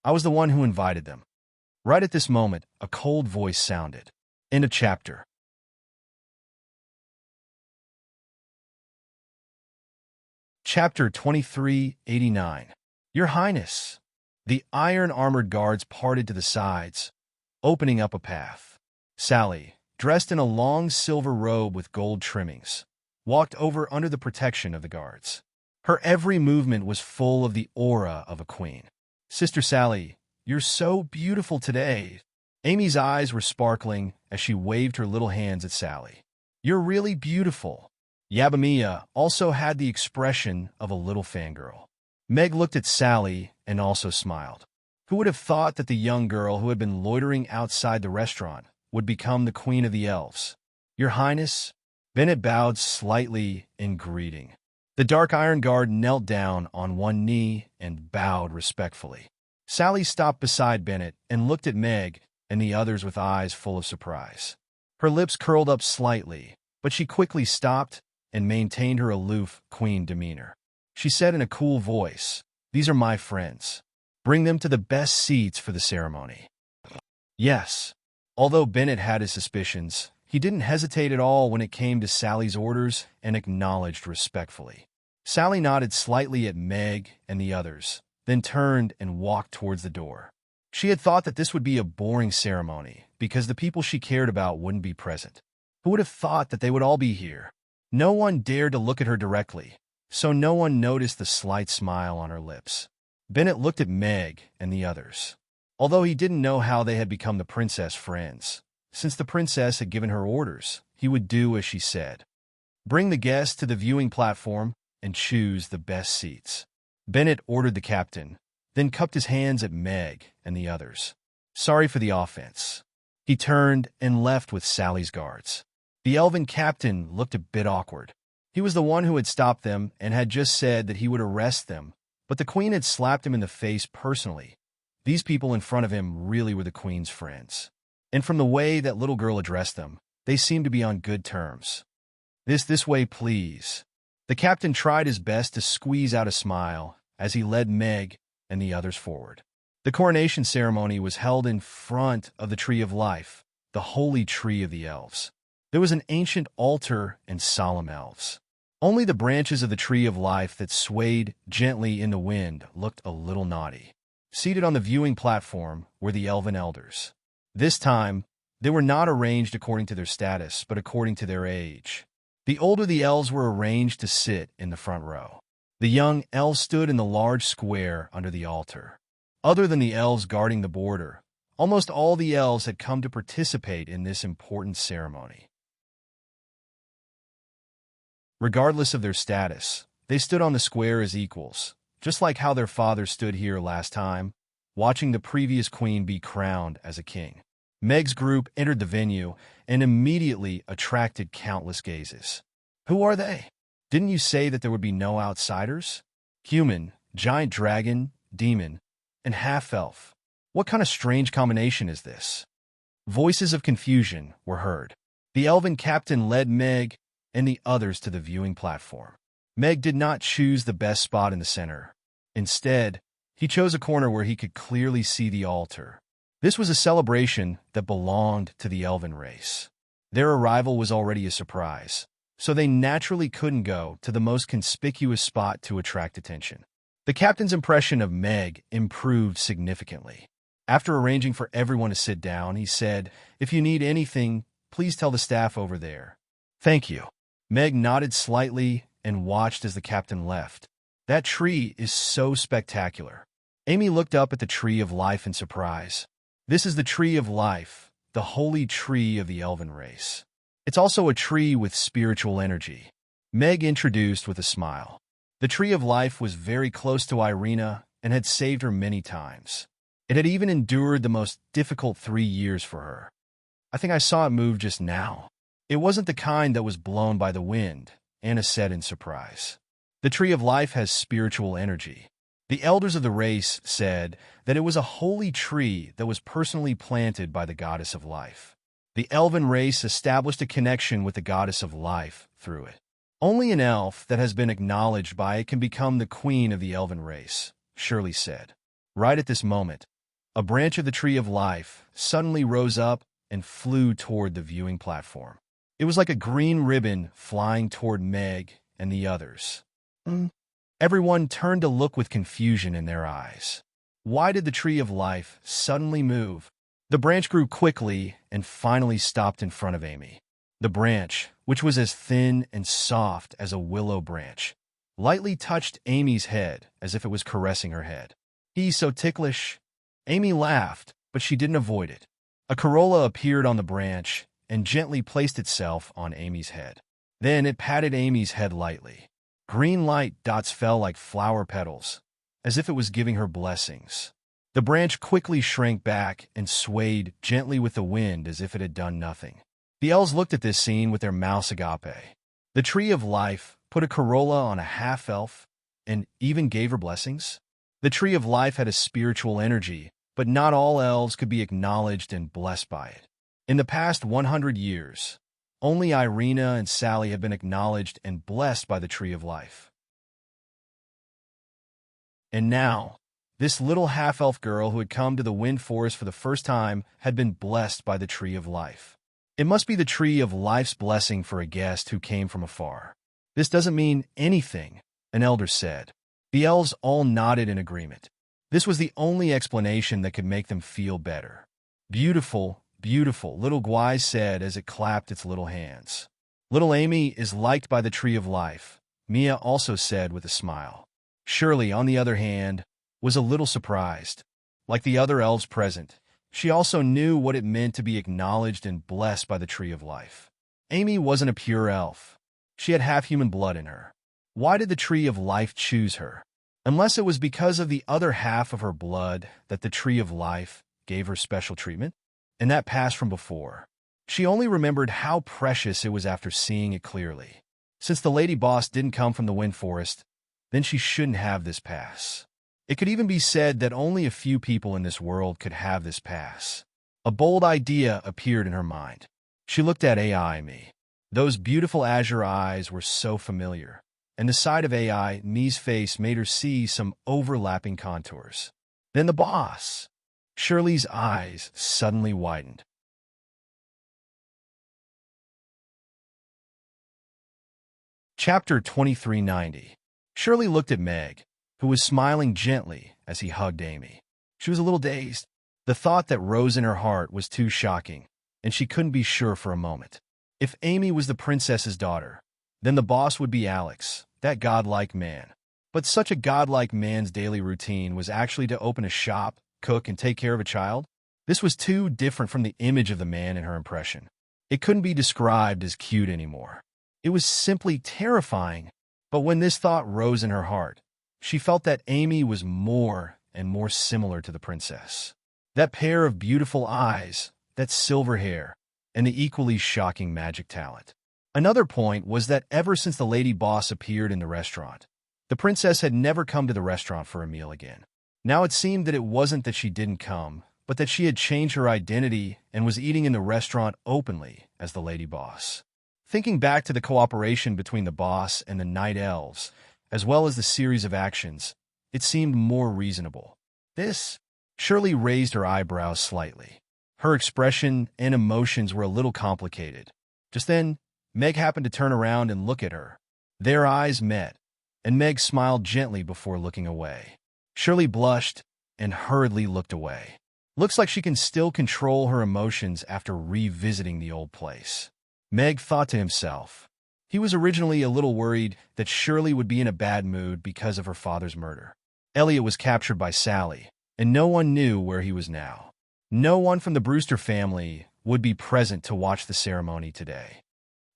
I was the one who invited them." Right at this moment, a cold voice sounded. End of chapter. Chapter 2389. Your Highness. The iron-armored guards parted to the sides, opening up a path. Sally, dressed in a long silver robe with gold trimmings, walked over under the protection of the guards. Her every movement was full of the aura of a queen. Sister Sally, you're so beautiful today. Amy's eyes were sparkling as she waved her little hands at Sally. You're really beautiful. Yabamiya also had the expression of a little fangirl. Meg looked at Sally and also smiled. Who would have thought that the young girl who had been loitering outside the restaurant would become the queen of the elves? Your Highness? Bennett bowed slightly in greeting. The dark iron guard knelt down on one knee and bowed respectfully. Sally stopped beside Bennett and looked at Meg and the others with eyes full of surprise. Her lips curled up slightly, but she quickly stopped and maintained her aloof queen demeanor. She said in a cool voice, "These are my friends. Bring them to the best seats for the ceremony." Yes. Although Bennett had his suspicions, he didn't hesitate at all when it came to Sally's orders and acknowledged respectfully. Sally nodded slightly at Meg and the others, then turned and walked towards the door. She had thought that this would be a boring ceremony because the people she cared about wouldn't be present. Who would have thought that they would all be here? No one dared to look at her directly, so no one noticed the slight smile on her lips. Bennett looked at Meg and the others. Although he didn't know how they had become the princess friends, since the princess had given her orders, he would do as she said. Bring the guests to the viewing platform and choose the best seats. Bennett ordered the captain, then cupped his hands at Meg and the others. Sorry for the offense. He turned and left with Sally's guards. The elven captain looked a bit awkward. He was the one who had stopped them and had just said that he would arrest them, but the queen had slapped him in the face personally. These people in front of him really were the queen's friends. And from the way that little girl addressed them, they seemed to be on good terms. This way, please. The captain tried his best to squeeze out a smile as he led Meg and the others forward. The coronation ceremony was held in front of the Tree of Life, the holy tree of the elves. There was an ancient altar and solemn elves. Only the branches of the Tree of Life that swayed gently in the wind looked a little naughty. Seated on the viewing platform were the elven elders. This time, they were not arranged according to their status, but according to their age. The older the elves were arranged to sit in the front row. The young elves stood in the large square under the altar. Other than the elves guarding the border, almost all the elves had come to participate in this important ceremony. Regardless of their status, they stood on the square as equals, just like how their father stood here last time, watching the previous queen be crowned as a king. Meg's group entered the venue and immediately attracted countless gazes. Who are they? Didn't you say that there would be no outsiders? Human, giant dragon, demon, and half-elf. What kind of strange combination is this? Voices of confusion were heard. The elven captain led Meg and the others to the viewing platform. Meg did not choose the best spot in the center. Instead, he chose a corner where he could clearly see the altar. This was a celebration that belonged to the elven race. Their arrival was already a surprise, so they naturally couldn't go to the most conspicuous spot to attract attention. The captain's impression of Meg improved significantly. After arranging for everyone to sit down, he said, "If you need anything, please tell the staff over there." "Thank you." Meg nodded slightly and watched as the captain left. That tree is so spectacular. Amy looked up at the Tree of Life in surprise. This is the Tree of Life, the holy tree of the elven race. It's also a tree with spiritual energy. Meg introduced with a smile. The Tree of Life was very close to Irina and had saved her many times. It had even endured the most difficult 3 years for her. "I think I saw it move just now." "It wasn't the kind that was blown by the wind," Anna said in surprise. "The Tree of Life has spiritual energy." The elders of the race said that it was a holy tree that was personally planted by the goddess of life. The elven race established a connection with the goddess of life through it. Only an elf that has been acknowledged by it can become the queen of the elven race, Shirley said. Right at this moment, A branch of the Tree of Life suddenly rose up and flew toward the viewing platform. It was like a green ribbon flying toward Meg and the others. Everyone turned to look with confusion in their eyes. Why did the Tree of Life suddenly move? The branch grew quickly and finally stopped in front of Amy. The branch, which was as thin and soft as a willow branch, lightly touched Amy's head as if it was caressing her head. "He's so ticklish." Amy laughed, but she didn't avoid it. A corolla appeared on the branch and gently placed itself on Amy's head. Then it patted Amy's head lightly. Green light dots fell like flower petals, as if it was giving her blessings. The branch quickly shrank back and swayed gently with the wind as if it had done nothing. The elves looked at this scene with their mouths agape. The Tree of Life put a corolla on a half-elf and even gave her blessings. The Tree of Life had a spiritual energy, but not all elves could be acknowledged and blessed by it. In the past 100 years, only Irina and Sally have been acknowledged and blessed by the Tree of Life. And now, this little half-elf girl who had come to the Wind Forest for the first time had been blessed by the Tree of Life. It must be the Tree of Life's blessing for a guest who came from afar. "This doesn't mean anything," an elder said. The elves all nodded in agreement. This was the only explanation that could make them feel better. "Beautiful, beautiful," little Gwai said as it clapped its little hands. "Little Amy is liked by the Tree of Life," Mia also said with a smile. Shirley, on the other hand, was a little surprised. Like the other elves present, she also knew what it meant to be acknowledged and blessed by the Tree of Life. Amy wasn't a pure elf. She had half-human blood in her. Why did the Tree of Life choose her? Unless it was because of the other half of her blood that the Tree of Life gave her special treatment? And that passed from before. She only remembered how precious it was after seeing it clearly. Since the lady boss didn't come from the Wind Forest, then she shouldn't have this pass. It could even be said that only a few people in this world could have this pass. A bold idea appeared in her mind. She looked at AI. Those beautiful azure eyes were so familiar, and the sight of AI Mi's face made her see some overlapping contours. Then the boss. Shirley's eyes suddenly widened. Chapter 2390. Shirley looked at Meg, who was smiling gently as he hugged Amy. She was a little dazed. The thought that rose in her heart was too shocking, and she couldn't be sure for a moment. If Amy was the princess's daughter, then the boss would be Alex, that godlike man. But such a godlike man's daily routine was actually to open a shop, cook, and take care of a child? This was too different from the image of the man in her impression. It couldn't be described as cute anymore. It was simply terrifying. But when this thought rose in her heart, she felt that Amy was more and more similar to the princess. That pair of beautiful eyes, that silver hair, and the equally shocking magic talent. Another point was that ever since the lady boss appeared in the restaurant, the princess had never come to the restaurant for a meal again. Now it seemed that it wasn't that she didn't come, but that she had changed her identity and was eating in the restaurant openly as the lady boss. Thinking back to the cooperation between the boss and the night elves, as well as the series of actions, it seemed more reasonable. This? Shirley raised her eyebrows slightly. Her expression and emotions were a little complicated. Just then, Meg happened to turn around and look at her. Their eyes met, and Meg smiled gently before looking away. Shirley blushed and hurriedly looked away. Looks like she can still control her emotions after revisiting the old place. Meg thought to himself. He was originally a little worried that Shirley would be in a bad mood because of her father's murder. Elliot was captured by Sally, and no one knew where he was now. No one from the Brewster family would be present to watch the ceremony today.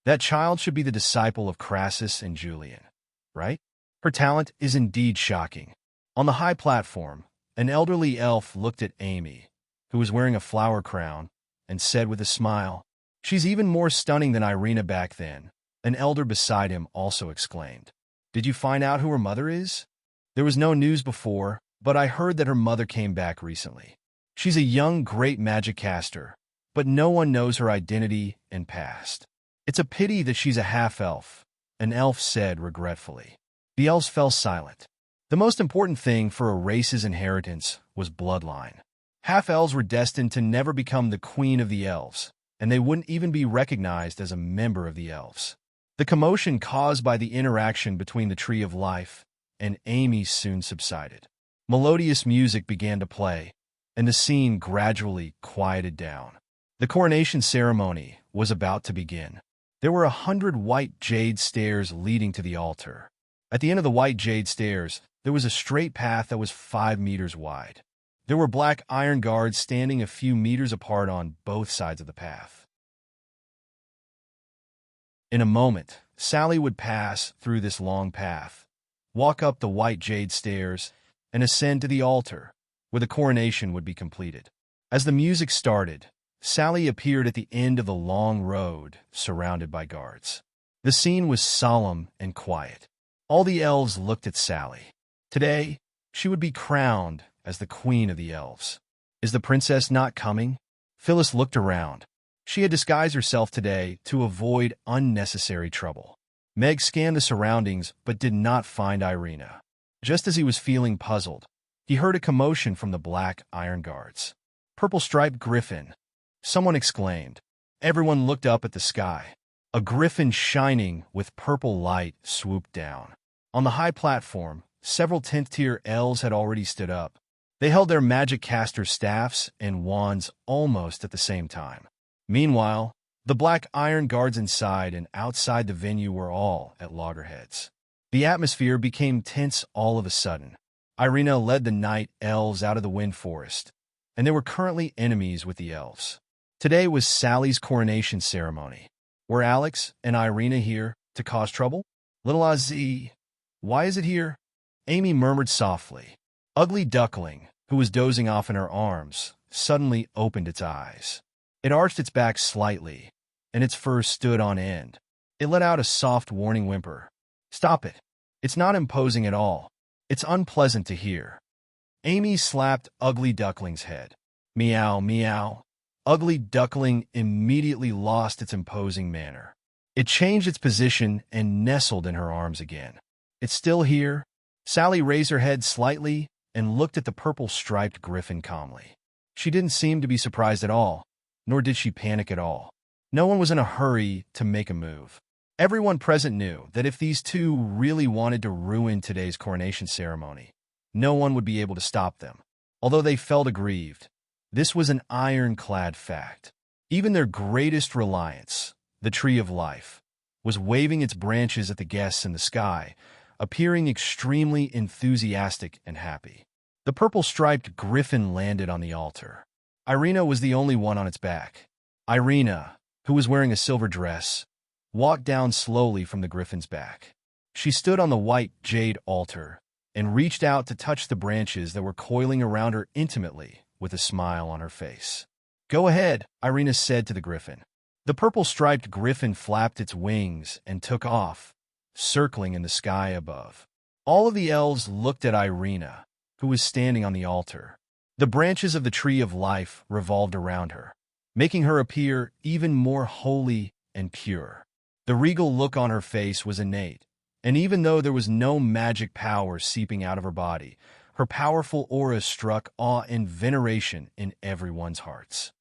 That child should be the disciple of Crassus and Julian, right? Her talent is indeed shocking. On the high platform, an elderly elf looked at Amy, who was wearing a flower crown, and said with a smile, "She's even more stunning than Irina back then." An elder beside him also exclaimed, "Did you find out who her mother is?" "There was no news before, but I heard that her mother came back recently. She's a young, great magic caster, but no one knows her identity and past. It's a pity that she's a half-elf," an elf said regretfully. The elves fell silent. The most important thing for a race's inheritance was bloodline. Half-elves were destined to never become the queen of the elves, and they wouldn't even be recognized as a member of the elves. The commotion caused by the interaction between the Tree of Life and Amy soon subsided. Melodious music began to play, and the scene gradually quieted down. The coronation ceremony was about to begin. There were 100 white jade stairs leading to the altar. At the end of the white jade stairs, there was a straight path that was 5 meters wide. There were black iron guards standing a few meters apart on both sides of the path. In a moment, Sally would pass through this long path, walk up the white jade stairs, and ascend to the altar, where the coronation would be completed. As the music started, Sally appeared at the end of the long road, surrounded by guards. The scene was solemn and quiet. All the elves looked at Sally. Today, she would be crowned as the queen of the elves. Is the princess not coming? Phyllis looked around. She had disguised herself today to avoid unnecessary trouble. Meg scanned the surroundings but did not find Irina. Just as he was feeling puzzled, he heard a commotion from the black iron guards. "Purple-striped griffin!" Someone exclaimed. Everyone looked up at the sky. A griffin shining with purple light swooped down. On the high platform, several 10th-tier elves had already stood up. They held their magic caster staffs and wands almost at the same time. Meanwhile, the black iron guards inside and outside the venue were all at loggerheads. The atmosphere became tense all of a sudden. Irina led the night elves out of the wind forest, and they were currently enemies with the elves. Today was Sally's coronation ceremony. Were Alex and Irina here to cause trouble? Little Ozzy, why is it here? Amy murmured softly. Ugly Duckling, who was dozing off in her arms, suddenly opened its eyes. It arched its back slightly, and its fur stood on end. It let out a soft warning whimper. Stop it. It's not imposing at all. It's unpleasant to hear. Amy slapped Ugly Duckling's head. Meow, meow. Ugly Duckling immediately lost its imposing manner. It changed its position and nestled in her arms again. It's still here. Sally raised her head slightly and looked at the purple-striped griffin calmly. She didn't seem to be surprised at all, nor did she panic at all. No one was in a hurry to make a move. Everyone present knew that if these two really wanted to ruin today's coronation ceremony, no one would be able to stop them. Although they felt aggrieved, this was an ironclad fact. Even their greatest reliance, the Tree of Life, was waving its branches at the guests in the sky, appearing extremely enthusiastic and happy. The purple-striped griffin landed on the altar. Irina was the only one on its back. Irina, who was wearing a silver dress, walked down slowly from the griffin's back. She stood on the white jade altar and reached out to touch the branches that were coiling around her intimately with a smile on her face. Go ahead, Irina said to the griffin. The purple-striped griffin flapped its wings and took off, circling in the sky above. All of the elves looked at Irina, who was standing on the altar. The branches of the Tree of Life revolved around her, making her appear even more holy and pure. The regal look on her face was innate, and even though there was no magic power seeping out of her body, her powerful aura struck awe and veneration in everyone's hearts.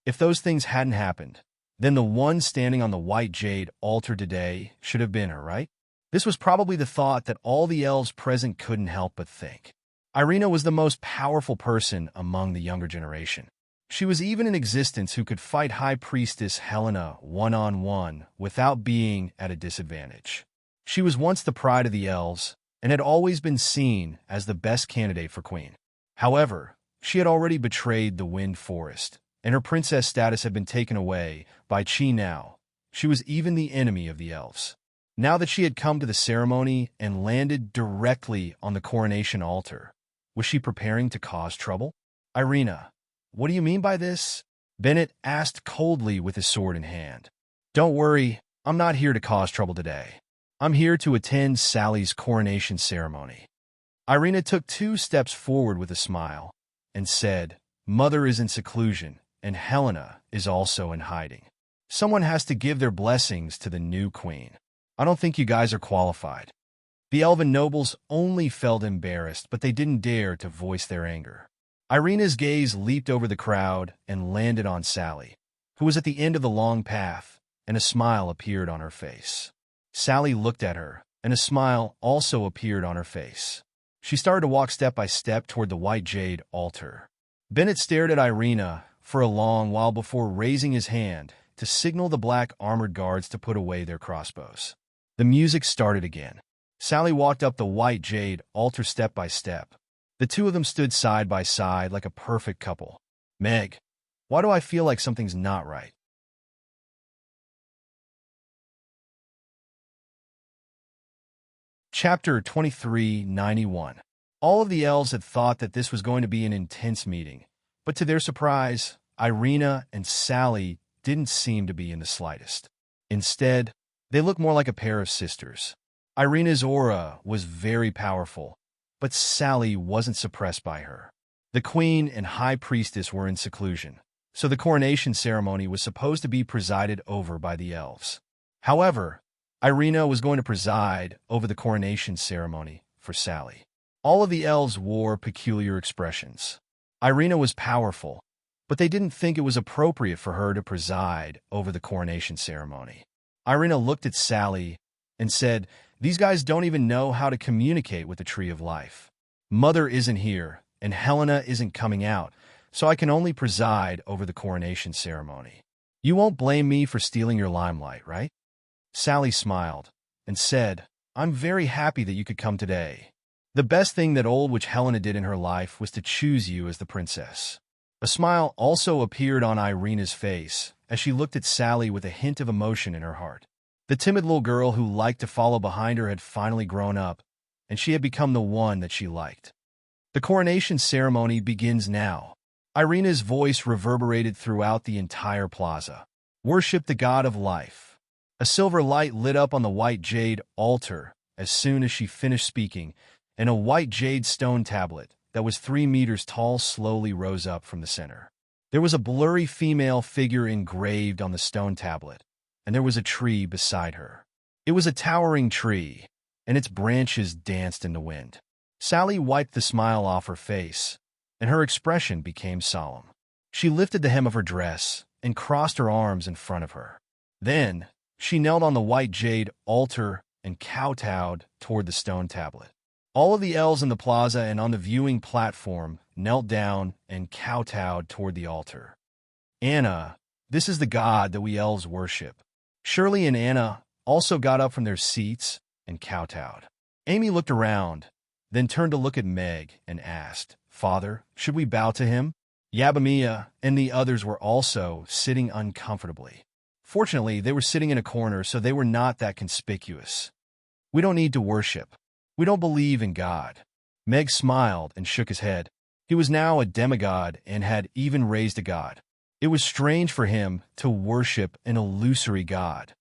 If those things hadn't happened, then the one standing on the white jade altar today should have been her, right? This was probably the thought that all the elves present couldn't help but think. Irina was the most powerful person among the younger generation. She was even in existence who could fight High Priestess Helena one-on-one without being at a disadvantage. She was once the pride of the elves and had always been seen as the best candidate for queen. However, she had already betrayed the Wind Forest, and her princess status had been taken away by Chi now. She was even the enemy of the elves. Now that she had come to the ceremony and landed directly on the coronation altar, was she preparing to cause trouble? Irina, what do you mean by this? Bennett asked coldly with his sword in hand. Don't worry, I'm not here to cause trouble today. I'm here to attend Sally's coronation ceremony. Irina took 2 steps forward with a smile and said, Mother is in seclusion, and Helena is also in hiding. Someone has to give their blessings to the new queen. I don't think you guys are qualified. The elven nobles only felt embarrassed, but they didn't dare to voice their anger. Irina's gaze leaped over the crowd and landed on Sally, who was at the end of the long path, and a smile appeared on her face. Sally looked at her, and a smile also appeared on her face. She started to walk step by step toward the white jade altar. Bennett stared at Irina for a long while before raising his hand to signal the black armored guards to put away their crossbows. The music started again. Sally walked up the white jade altar step by step. The two of them stood side by side like a perfect couple. Meg, why do I feel like something's not right? Chapter 2391. All of the elves had thought that this was going to be an intense meeting, but to their surprise, Irina and Sally didn't seem to be in the slightest. Instead, they looked more like a pair of sisters. Irina's aura was very powerful, but Sally wasn't suppressed by her. The queen and high priestess were in seclusion, so the coronation ceremony was supposed to be presided over by the elves. However, Irina was going to preside over the coronation ceremony for Sally. All of the elves wore peculiar expressions. Irina was powerful, but they didn't think it was appropriate for her to preside over the coronation ceremony. Irina looked at Sally and said, "These guys don't even know how to communicate with the Tree of Life. Mother isn't here, and Helena isn't coming out, so I can only preside over the coronation ceremony. You won't blame me for stealing your limelight, right?" Sally smiled and said, "I'm very happy that you could come today. The best thing that old witch Helena did in her life was to choose you as the princess." A smile also appeared on Irina's face as she looked at Sally with a hint of emotion in her heart. The timid little girl who liked to follow behind her had finally grown up, and she had become the one that she liked. The coronation ceremony begins now. Irina's voice reverberated throughout the entire plaza. "Worship the god of life." A silver light lit up on the white jade altar as soon as she finished speaking, and a white jade stone tablet that was 3 meters tall slowly rose up from the center. There was a blurry female figure engraved on the stone tablet, and there was a tree beside her. It was a towering tree, and its branches danced in the wind. Sally wiped the smile off her face, and her expression became solemn. She lifted the hem of her dress and crossed her arms in front of her. Then, she knelt on the white jade altar and kowtowed toward the stone tablet. All of the elves in the plaza and on the viewing platform knelt down and kowtowed toward the altar. "Anna, this is the god that we elves worship." Shirley and Anna also got up from their seats and kowtowed. Amy looked around, then turned to look at Meg and asked, "Father, should we bow to him?" Yabamia and the others were also sitting uncomfortably. Fortunately, they were sitting in a corner, so they were not that conspicuous. "We don't need to worship. We don't believe in God." Meg smiled and shook his head. He was now a demigod and had even raised a god. It was strange for him to worship an illusory god.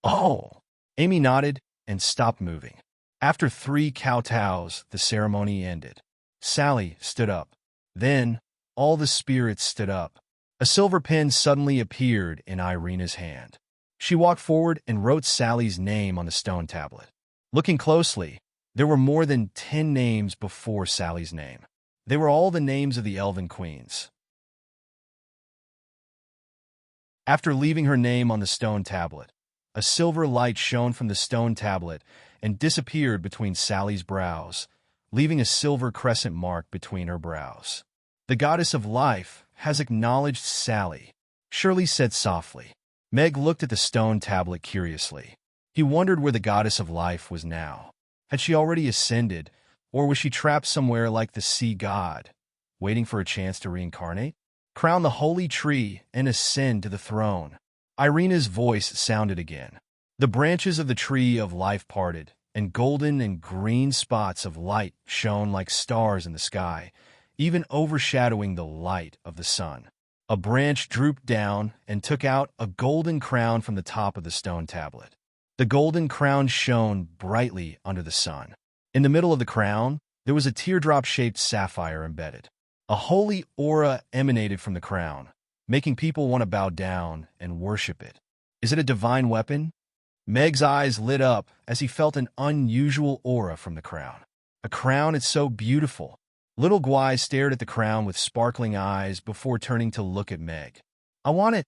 "Oh!" Amy nodded and stopped moving. After 3 kowtows, the ceremony ended. Sally stood up. Then, all the spirits stood up. A silver pen suddenly appeared in Irina's hand. She walked forward and wrote Sally's name on the stone tablet. Looking closely, there were more than 10 names before Sally's name. They were all the names of the elven queens. After leaving her name on the stone tablet, a silver light shone from the stone tablet and disappeared between Sally's brows, leaving a silver crescent mark between her brows. "The goddess of life has acknowledged Sally," Shirley said softly. Meg looked at the stone tablet curiously. He wondered where the goddess of life was now. Had she already ascended, or was she trapped somewhere like the sea god, waiting for a chance to reincarnate? "Crown the holy tree and ascend to the throne." Irina's voice sounded again. The branches of the tree of life parted, and golden and green spots of light shone like stars in the sky, even overshadowing the light of the sun. A branch drooped down and took out a golden crown from the top of the stone tablet. The golden crown shone brightly under the sun. In the middle of the crown, there was a teardrop-shaped sapphire embedded. A holy aura emanated from the crown, making people want to bow down and worship it. "Is it a divine weapon?" Meg's eyes lit up as he felt an unusual aura from the crown. A crown, it's so beautiful. Little Gwai stared at the crown with sparkling eyes before turning to look at Meg. I want it.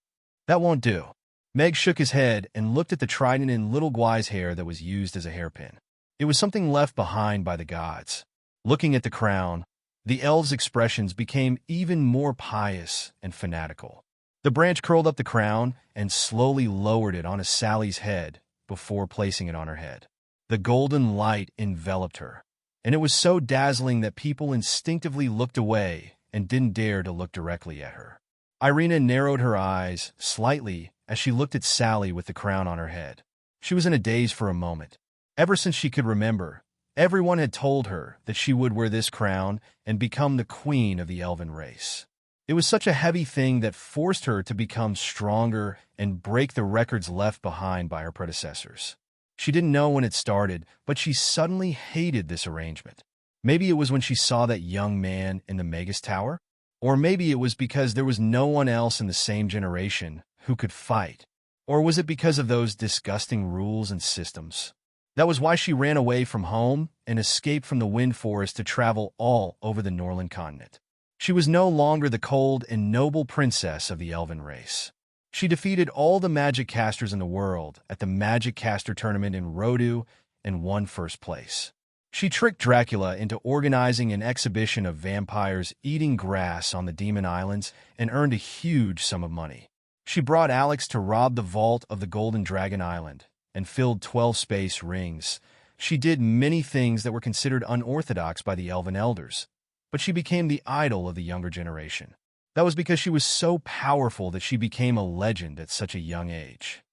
That won't do. Meg shook his head and looked at the trident in Little Gwai's hair that was used as a hairpin. It was something left behind by the gods. Looking at the crown, the elves' expressions became even more pious and fanatical. The branch curled up the crown and slowly lowered it onto Sally's head before placing it on her head. The golden light enveloped her, and it was so dazzling that people instinctively looked away and didn't dare to look directly at her. Irina narrowed her eyes slightly as she looked at Sally with the crown on her head. She was in a daze for a moment. Ever since she could remember, everyone had told her that she would wear this crown and become the queen of the elven race. It was such a heavy thing that forced her to become stronger and break the records left behind by her predecessors. She didn't know when it started, but she suddenly hated this arrangement. Maybe it was when she saw that young man in the Magus Tower? Or maybe it was because there was no one else in the same generation who could fight. Or was it because of those disgusting rules and systems? That was why she ran away from home and escaped from the Wind Forest to travel all over the Norland continent. She was no longer the cold and noble princess of the elven race. She defeated all the magic casters in the world at the Magic Caster Tournament in Rodu and won first place. She tricked Dracula into organizing an exhibition of vampires eating grass on the Demon Islands and earned a huge sum of money. She brought Alex to rob the vault of the Golden Dragon Island and filled 12 space rings. She did many things that were considered unorthodox by the elven elders, but she became the idol of the younger generation. That was because she was so powerful that she became a legend at such a young age.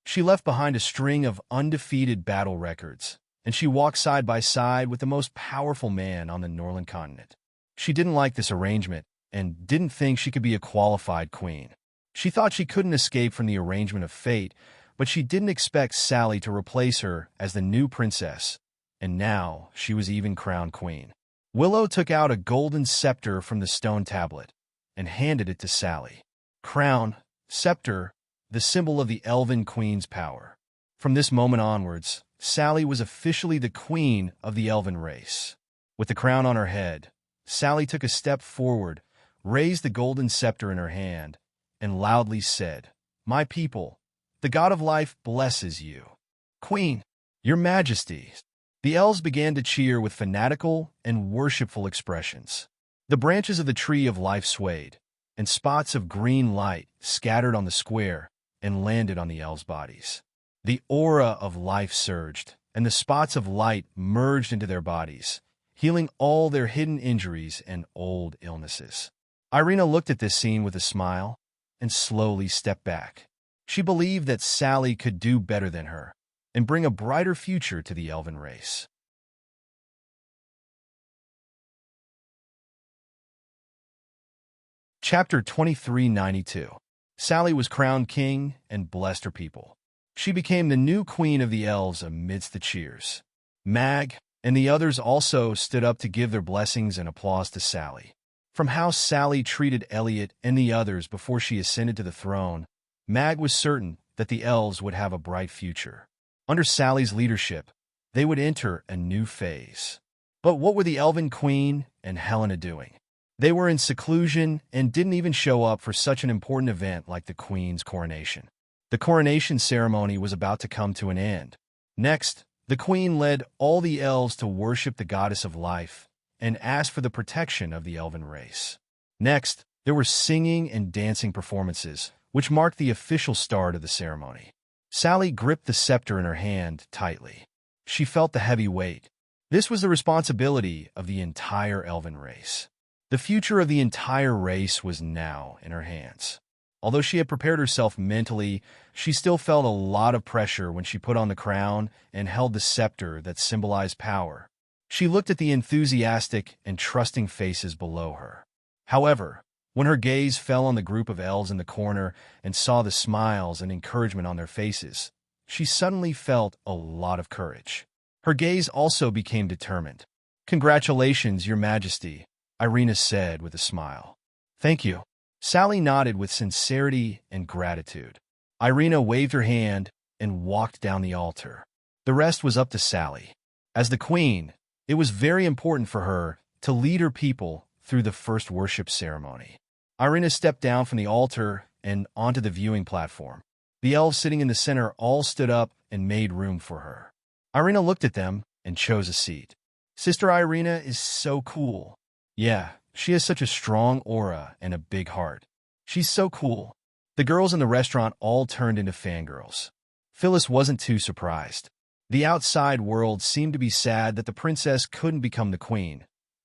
She left behind a string of undefeated battle records, and she walked side by side with the most powerful man on the Norland continent. She didn't like this arrangement and didn't think she could be a qualified queen. She thought she couldn't escape from the arrangement of fate, but she didn't expect Sally to replace her as the new princess, and now she was even crowned queen. Willow took out a golden scepter from the stone tablet and handed it to Sally. Crown, scepter, the symbol of the elven queen's power. From this moment onwards, Sally was officially the queen of the elven race. With the crown on her head, Sally took a step forward, raised the golden scepter in her hand, and loudly said, "My people, the god of life blesses you. Queen, your majesty." The elves began to cheer with fanatical and worshipful expressions. The branches of the tree of life swayed, and spots of green light scattered on the square and landed on the elves' bodies. The aura of life surged, and the spots of light merged into their bodies, healing all their hidden injuries and old illnesses. Irina looked at this scene with a smile and slowly stepped back. She believed that Sally could do better than her and bring a brighter future to the elven race. Chapter 2392. Sally was crowned king and blessed her people. She became the new queen of the elves amidst the cheers. Mag and the others also stood up to give their blessings and applause to Sally. From how Sally treated Elliot and the others before she ascended to the throne, Mag was certain that the elves would have a bright future. Under Sally's leadership, they would enter a new phase. But what were the elven queen and Helena doing? They were in seclusion and didn't even show up for such an important event like the queen's coronation. The coronation ceremony was about to come to an end. Next, the queen led all the elves to worship the goddess of life and asked for the protection of the elven race. Next, there were singing and dancing performances, which marked the official start of the ceremony. Sally gripped the scepter in her hand tightly. She felt the heavy weight. This was the responsibility of the entire elven race. The future of the entire race was now in her hands. Although she had prepared herself mentally, she still felt a lot of pressure when she put on the crown and held the scepter that symbolized power. She looked at the enthusiastic and trusting faces below her. However, when her gaze fell on the group of elves in the corner and saw the smiles and encouragement on their faces, she suddenly felt a lot of courage. Her gaze also became determined. "Congratulations, Your Majesty," Irina said with a smile. "Thank you." Sally nodded with sincerity and gratitude. Irina waved her hand and walked down the altar. The rest was up to Sally. As the queen, it was very important for her to lead her people through the first worship ceremony. Irina stepped down from the altar and onto the viewing platform. The elves sitting in the center all stood up and made room for her. Irina looked at them and chose a seat. Sister Irina is so cool. Yeah, she has such a strong aura and a big heart. She's so cool. The girls in the restaurant all turned into fangirls. Phyllis wasn't too surprised. The outside world seemed to be sad that the princess couldn't become the queen,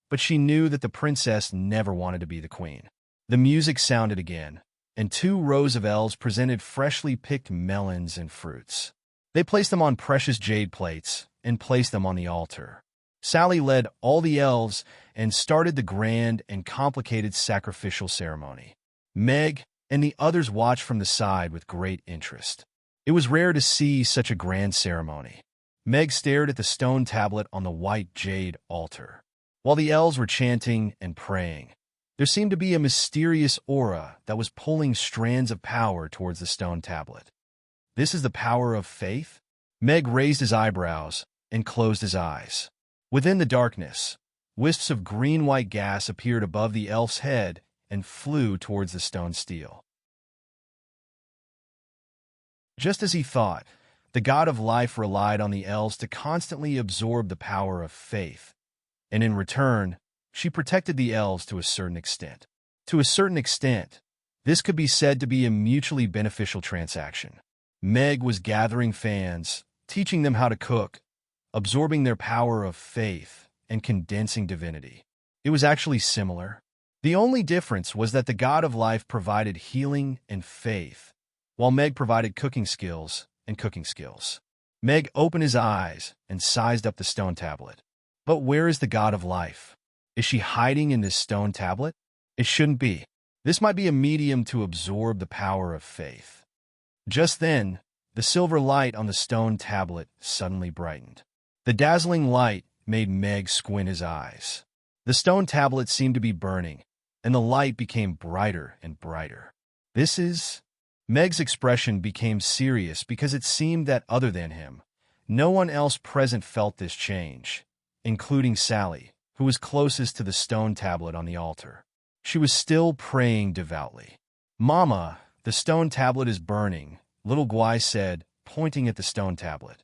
but she knew that the princess never wanted to be the queen. The music sounded again, and 2 rows of elves presented freshly picked melons and fruits. They placed them on precious jade plates and placed them on the altar. Sally led all the elves and started the grand and complicated sacrificial ceremony. Meg and the others watched from the side with great interest. It was rare to see such a grand ceremony. Meg stared at the stone tablet on the white jade altar. While the elves were chanting and praying, there seemed to be a mysterious aura that was pulling strands of power towards the stone tablet. This is the power of faith? Meg raised his eyebrows and closed his eyes. Within the darkness, wisps of green-white gas appeared above the elf's head and flew towards the stone stele. Just as he thought, the god of life relied on the elves to constantly absorb the power of faith, and in return, she protected the elves to a certain extent. To a certain extent, this could be said to be a mutually beneficial transaction. Meg was gathering fans, teaching them how to cook, absorbing their power of faith, and condensing divinity. It was actually similar. The only difference was that the god of life provided healing and faith, while Meg provided cooking skills and cooking skills. Meg opened his eyes and sized up the stone tablet. But where is the god of life? Is she hiding in this stone tablet? It shouldn't be. This might be a medium to absorb the power of faith. Just then, the silver light on the stone tablet suddenly brightened. The dazzling light made Meg squint his eyes. The stone tablet seemed to be burning, and the light became brighter and brighter. This is... Meg's expression became serious because it seemed that other than him, no one else present felt this change, including Sally, who was closest to the stone tablet on the altar. She was still praying devoutly. "Mama, the stone tablet is burning," Little Guai said, pointing at the stone tablet.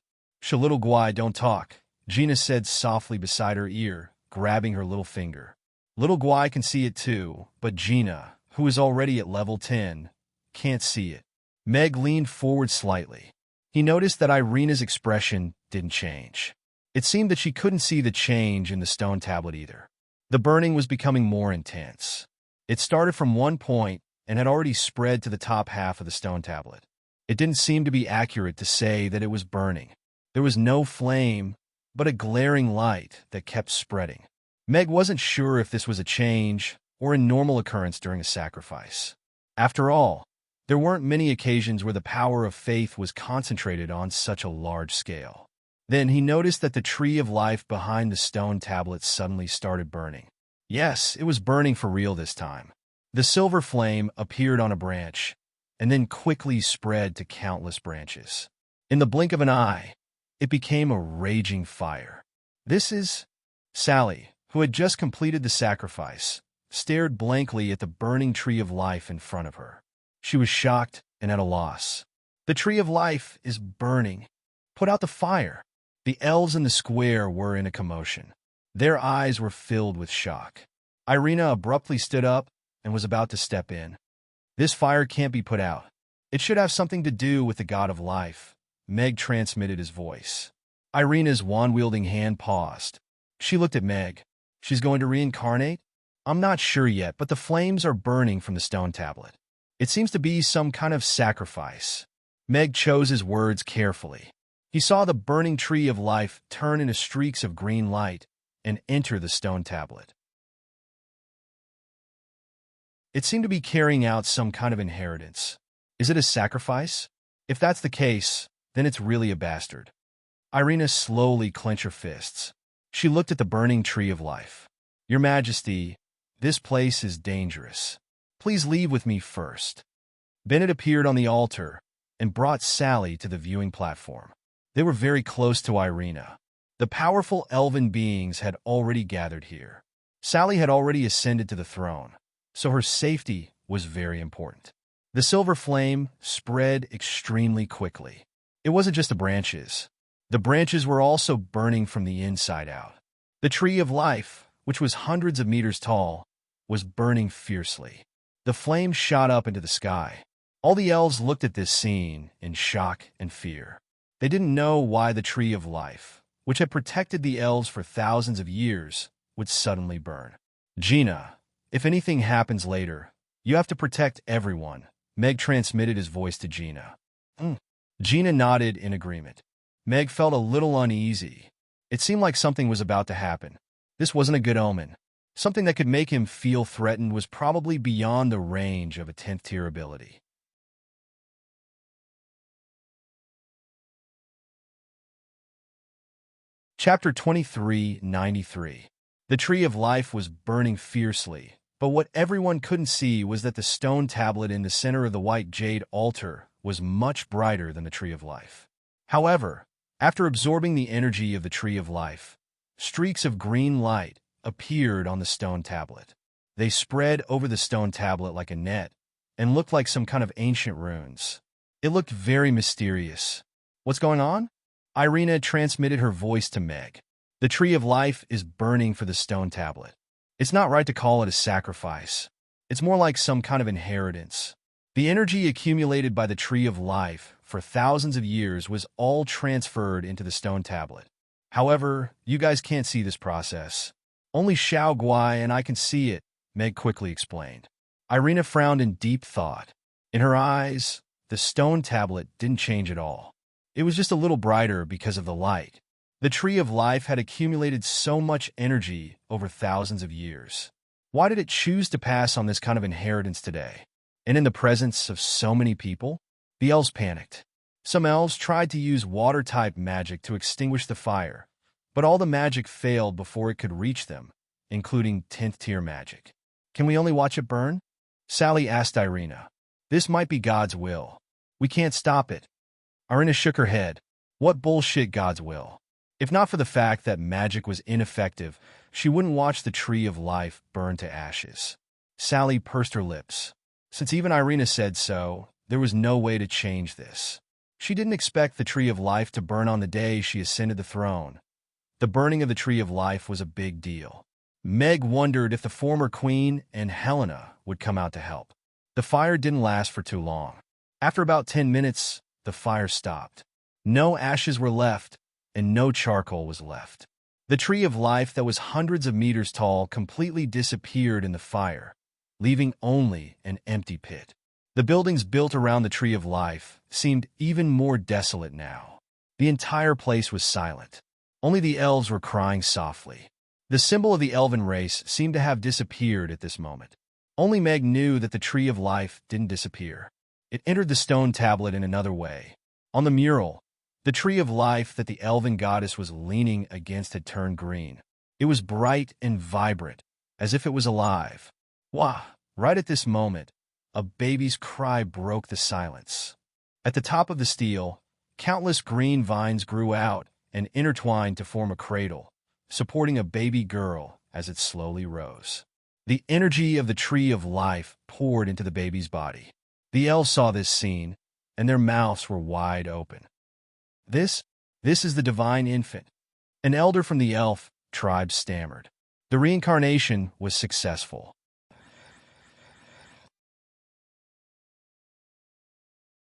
Little Guai, don't talk," Gina said softly beside her ear, grabbing her little finger. Little Guai can see it too, but Gina, who is already at level 10, can't see it. Meg leaned forward slightly. He noticed that Irina's expression didn't change. It seemed that she couldn't see the change in the stone tablet either. The burning was becoming more intense. It started from one point and had already spread to the top half of the stone tablet. It didn't seem to be accurate to say that it was burning. There was no flame, but a glaring light that kept spreading. Meg wasn't sure if this was a change or a normal occurrence during a sacrifice. After all, there weren't many occasions where the power of faith was concentrated on such a large scale. Then he noticed that the tree of life behind the stone tablet suddenly started burning. Yes, it was burning for real this time. The silver flame appeared on a branch, and then quickly spread to countless branches. In the blink of an eye, it became a raging fire. This is... Sally, who had just completed the sacrifice, stared blankly at the burning tree of life in front of her. She was shocked and at a loss. The tree of life is burning. Put out the fire. The elves in the square were in a commotion. Their eyes were filled with shock. Irina abruptly stood up and was about to step in. This fire can't be put out. It should have something to do with the god of life, Meg transmitted his voice. Irina's wand-wielding hand paused. She looked at Meg. She's going to reincarnate? I'm not sure yet, but the flames are burning from the stone tablet. It seems to be some kind of sacrifice. Meg chose his words carefully. He saw the burning tree of life turn into streaks of green light and enter the stone tablet. It seemed to be carrying out some kind of inheritance. Is it a sacrifice? If that's the case, then it's really a bastard. Irina slowly clenched her fists. She looked at the burning tree of life. Your Majesty, this place is dangerous. Please leave with me first. Bennett appeared on the altar, and brought Sally to the viewing platform. They were very close to Irina. The powerful elven beings had already gathered here. Sally had already ascended to the throne, so her safety was very important. The silver flame spread extremely quickly. It wasn't just the branches. The branches were also burning from the inside out. The tree of life, which was hundreds of meters tall, was burning fiercely. The flame shot up into the sky. All the elves looked at this scene in shock and fear. They didn't know why the tree of life, which had protected the elves for thousands of years, would suddenly burn. Gina, if anything happens later, you have to protect everyone. Meg transmitted his voice to Gina. Gina nodded in agreement. Meg felt a little uneasy. It seemed like something was about to happen. This wasn't a good omen. Something that could make him feel threatened was probably beyond the range of a 10th tier ability. Chapter 2393. The tree of life was burning fiercely, but what everyone couldn't see was that the stone tablet in the center of the white jade altar was much brighter than the tree of life. However, after absorbing the energy of the tree of life, streaks of green light appeared on the stone tablet. They spread over the stone tablet like a net and looked like some kind of ancient runes. It looked very mysterious. What's going on? Irina transmitted her voice to Meg. The tree of life is burning for the stone tablet. It's not right to call it a sacrifice. It's more like some kind of inheritance. The energy accumulated by the tree of life for thousands of years was all transferred into the stone tablet. However, you guys can't see this process. Only Xiao Guai and I can see it, Meg quickly explained. Irina frowned in deep thought. In her eyes, the stone tablet didn't change at all. It was just a little brighter because of the light. The tree of life had accumulated so much energy over thousands of years. Why did it choose to pass on this kind of inheritance today? And in the presence of so many people? The elves panicked. Some elves tried to use water-type magic to extinguish the fire, but all the magic failed before it could reach them, including 10th tier magic. Can we only watch it burn? Sally asked Irina. This might be God's will. We can't stop it. Irina shook her head. What bullshit God's will? If not for the fact that magic was ineffective, she wouldn't watch the tree of life burn to ashes. Sally pursed her lips. Since even Irina said so, there was no way to change this. She didn't expect the tree of life to burn on the day she ascended the throne. The burning of the tree of life was a big deal. Meg wondered if the former queen and Helena would come out to help. The fire didn't last for too long. After about 10 minutes, the fire stopped. No ashes were left, and no charcoal was left. The tree of life that was hundreds of meters tall completely disappeared in the fire, leaving only an empty pit. The buildings built around the tree of life seemed even more desolate now. The entire place was silent. Only the elves were crying softly. The symbol of the elven race seemed to have disappeared at this moment. Only Meg knew that the tree of life didn't disappear. It entered the stone tablet in another way. On the mural, the tree of life that the elven goddess was leaning against had turned green. It was bright and vibrant, as if it was alive. Wah! Right at this moment, a baby's cry broke the silence. At the top of the stele, countless green vines grew out and intertwined to form a cradle, supporting a baby girl as it slowly rose. The energy of the tree of life poured into the baby's body. The elves saw this scene, and their mouths were wide open. This is the divine infant. An elder from the elf tribe stammered. The reincarnation was successful.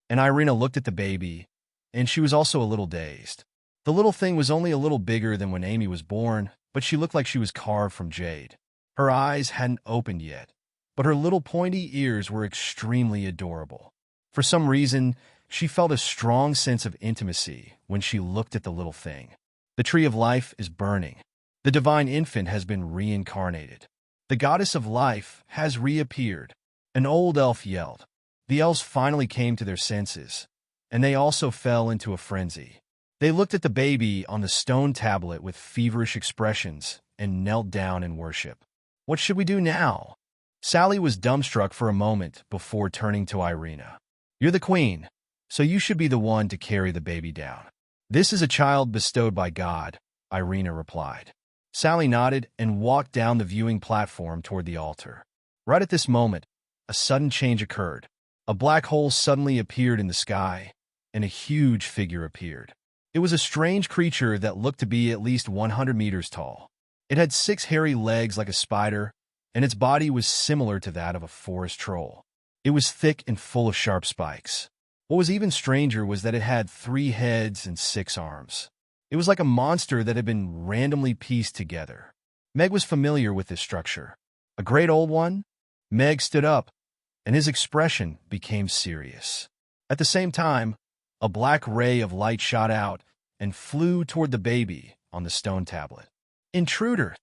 And Irina looked at the baby, and she was also a little dazed. The little thing was only a little bigger than when Amy was born, but she looked like she was carved from jade. Her eyes hadn't opened yet, but her little pointy ears were extremely adorable. For some reason, she felt a strong sense of intimacy when she looked at the little thing. The tree of life is burning. The divine infant has been reincarnated. The goddess of life has reappeared. An old elf yelled. The elves finally came to their senses, and they also fell into a frenzy. They looked at the baby on the stone tablet with feverish expressions and knelt down in worship. What should we do now? Sally was dumbstruck for a moment before turning to Irina. You're the queen. so you should be the one to carry the baby down. This is a child bestowed by God, Irina replied. Sally nodded and walked down the viewing platform toward the altar. Right at this moment, a sudden change occurred. A black hole suddenly appeared in the sky, and a huge figure appeared. It was a strange creature that looked to be at least 100 meters tall. It had 6 hairy legs like a spider, and its body was similar to that of a forest troll. It was thick and full of sharp spikes. What was even stranger was that it had 3 heads and 6 arms. It was like a monster that had been randomly pieced together. Meg was familiar with this structure. A great old one? Meg stood up, and his expression became serious. At the same time, a black ray of light shot out and flew toward the baby on the stone tablet. "Intruder!"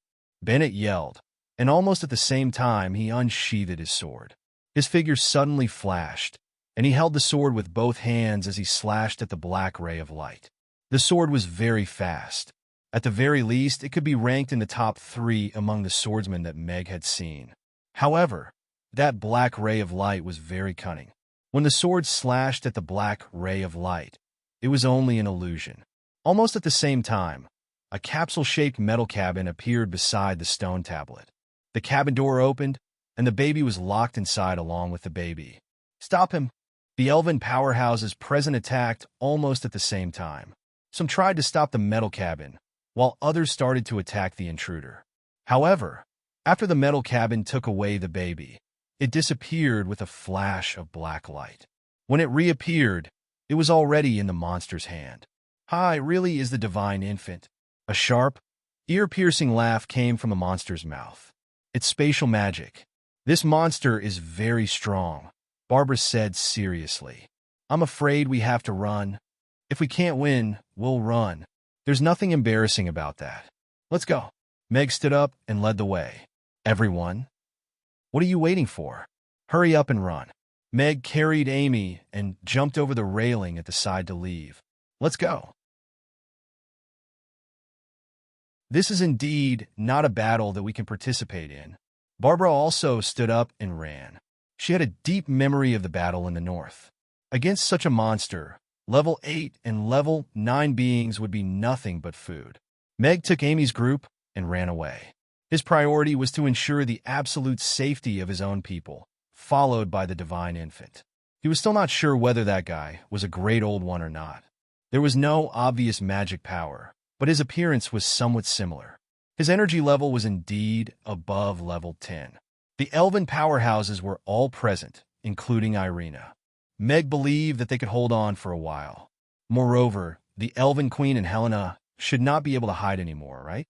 Bennett yelled, and almost at the same time he unsheathed his sword. His figure suddenly flashed, and he held the sword with both hands as he slashed at the black ray of light. The sword was very fast. At the very least, it could be ranked in the top 3 among the swordsmen that Meg had seen. However, that black ray of light was very cunning. When the sword slashed at the black ray of light, it was only an illusion. Almost at the same time, a capsule-shaped metal cabin appeared beside the stone tablet. The cabin door opened, and the baby was locked inside along with the baby. "Stop him!" The elven powerhouses present attacked almost at the same time. Some tried to stop the metal cabin, while others started to attack the intruder. However, after the metal cabin took away the baby, it disappeared with a flash of black light. When it reappeared, it was already in the monster's hand. "Hi, really is the divine infant." A sharp, ear-piercing laugh came from the monster's mouth. "It's spatial magic. This monster is very strong," Barbara said seriously. "I'm afraid we have to run. If we can't win, we'll run. There's nothing embarrassing about that. Let's go." Meg stood up and led the way. "Everyone, what are you waiting for? Hurry up and run." Meg carried Amy and jumped over the railing at the side to leave. "Let's go." This is indeed not a battle that we can participate in. Barbara also stood up and ran. She had a deep memory of the battle in the north. Against such a monster, level 8 and level 9 beings would be nothing but food. Meg took Amy's group and ran away. His priority was to ensure the absolute safety of his own people, followed by the divine infant. He was still not sure whether that guy was a great old one or not. There was no obvious magic power, but his appearance was somewhat similar. His energy level was indeed above level 10. The elven powerhouses were all present, including Irina. Meg believed that they could hold on for a while. Moreover, the elven queen and Helena should not be able to hide anymore, right?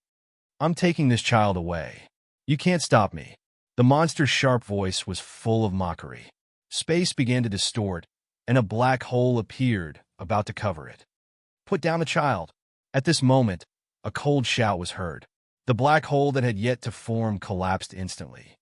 "I'm taking this child away. You can't stop me." The monster's sharp voice was full of mockery. Space began to distort, and a black hole appeared, about to cover it. "Put down the child." At this moment, a cold shout was heard. The black hole that had yet to form collapsed instantly.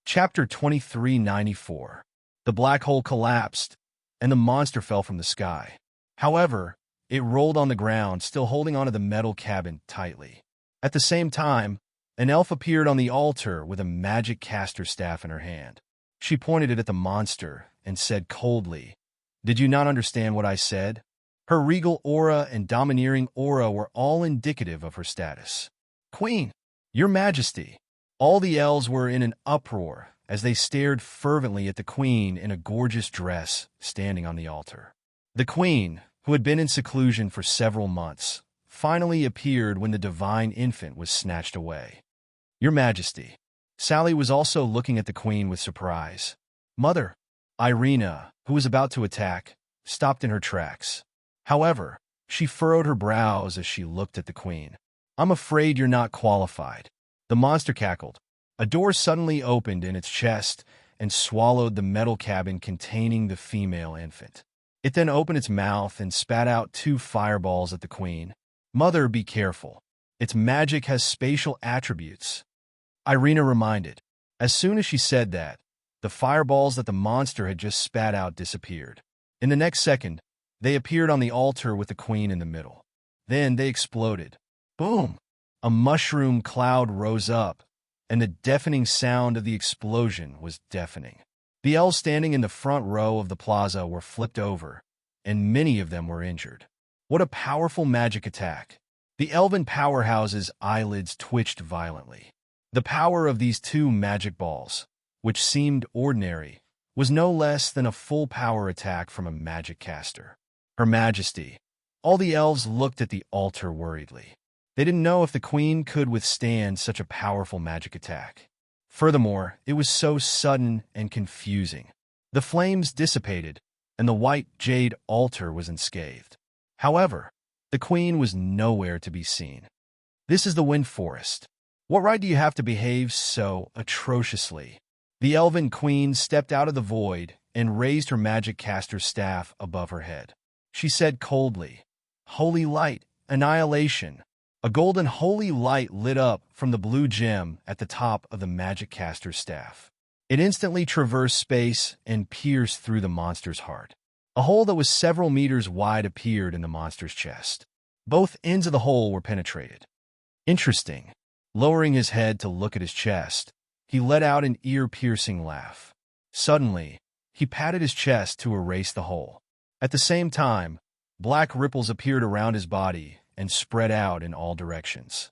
Chapter 2394. The black hole collapsed, and the monster fell from the sky. However, it rolled on the ground, still holding onto the metal cabin tightly. At the same time, an elf appeared on the altar with a magic caster staff in her hand. She pointed it at the monster and said coldly, "Did you not understand what I said?" Her regal aura and domineering aura were all indicative of her status. "Queen, your majesty." All the elves were in an uproar as they stared fervently at the queen in a gorgeous dress standing on the altar. The queen, who had been in seclusion for several months, finally appeared when the divine infant was snatched away. "Your majesty." Sally was also looking at the queen with surprise. "Mother." Irina, who was about to attack, stopped in her tracks. However, she furrowed her brows as she looked at the queen. "I'm afraid you're not qualified." The monster cackled. A door suddenly opened in its chest and swallowed the metal cabin containing the female infant. It then opened its mouth and spat out 2 fireballs at the queen. "Mother, be careful. Its magic has spatial attributes," Irina reminded. As soon as she said that, the fireballs that the monster had just spat out disappeared. In the next second, they appeared on the altar with the queen in the middle. Then they exploded. Boom! A mushroom cloud rose up, and the deafening sound of the explosion was deafening. The elves standing in the front row of the plaza were flipped over, and many of them were injured. What a powerful magic attack! The elven powerhouse's eyelids twitched violently. The power of these two magic balls, which seemed ordinary, was no less than a full power attack from a magic caster. Her Majesty. All the elves looked at the altar worriedly. They didn't know if the queen could withstand such a powerful magic attack. Furthermore, it was so sudden and confusing. The flames dissipated, and the white jade altar was unscathed. However, the queen was nowhere to be seen. This is the Wind Forest. What right do you have to behave so atrociously? The elven queen stepped out of the void and raised her magic caster's staff above her head. She said coldly, "Holy light, annihilation." A golden holy light lit up from the blue gem at the top of the magic caster's staff. It instantly traversed space and pierced through the monster's heart. A hole that was several meters wide appeared in the monster's chest. Both ends of the hole were penetrated. Interesting. Lowering his head to look at his chest, he let out an ear-piercing laugh. Suddenly, he patted his chest to erase the hole. At the same time, black ripples appeared around his body and spread out in all directions.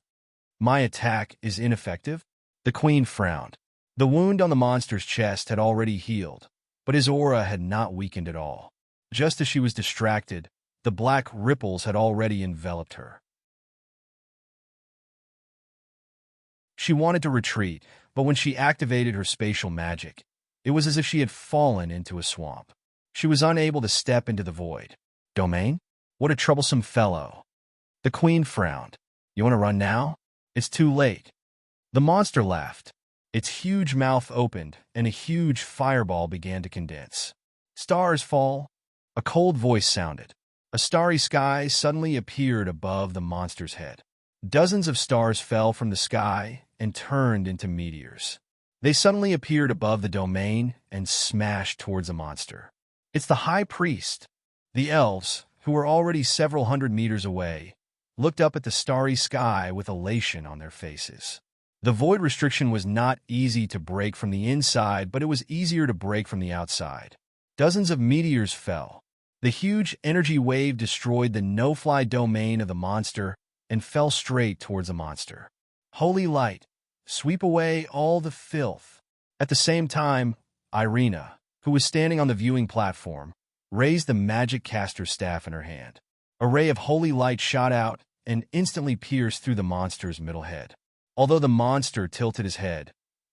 My attack is ineffective? The queen frowned. The wound on the monster's chest had already healed, but his aura had not weakened at all. Just as she was distracted, the black ripples had already enveloped her. She wanted to retreat, but when she activated her spatial magic, it was as if she had fallen into a swamp. She was unable to step into the void. Domain? What a troublesome fellow. The queen frowned. You want to run now? It's too late. The monster laughed. Its huge mouth opened, and a huge fireball began to condense. Stars fall. A cold voice sounded. A starry sky suddenly appeared above the monster's head. Dozens of stars fell from the sky and turned into meteors. They suddenly appeared above the domain and smashed towards the monster. It's the high priest. The elves, who were already several hundred meters away, looked up at the starry sky with elation on their faces. The void restriction was not easy to break from the inside, but it was easier to break from the outside. Dozens of meteors fell. The huge energy wave destroyed the no-fly domain of the monster and fell straight towards the monster. Holy light, sweep away all the filth. At the same time, Irina, who was standing on the viewing platform, raised the magic caster's staff in her hand. A ray of holy light shot out and instantly pierced through the monster's middle head. Although the monster tilted his head,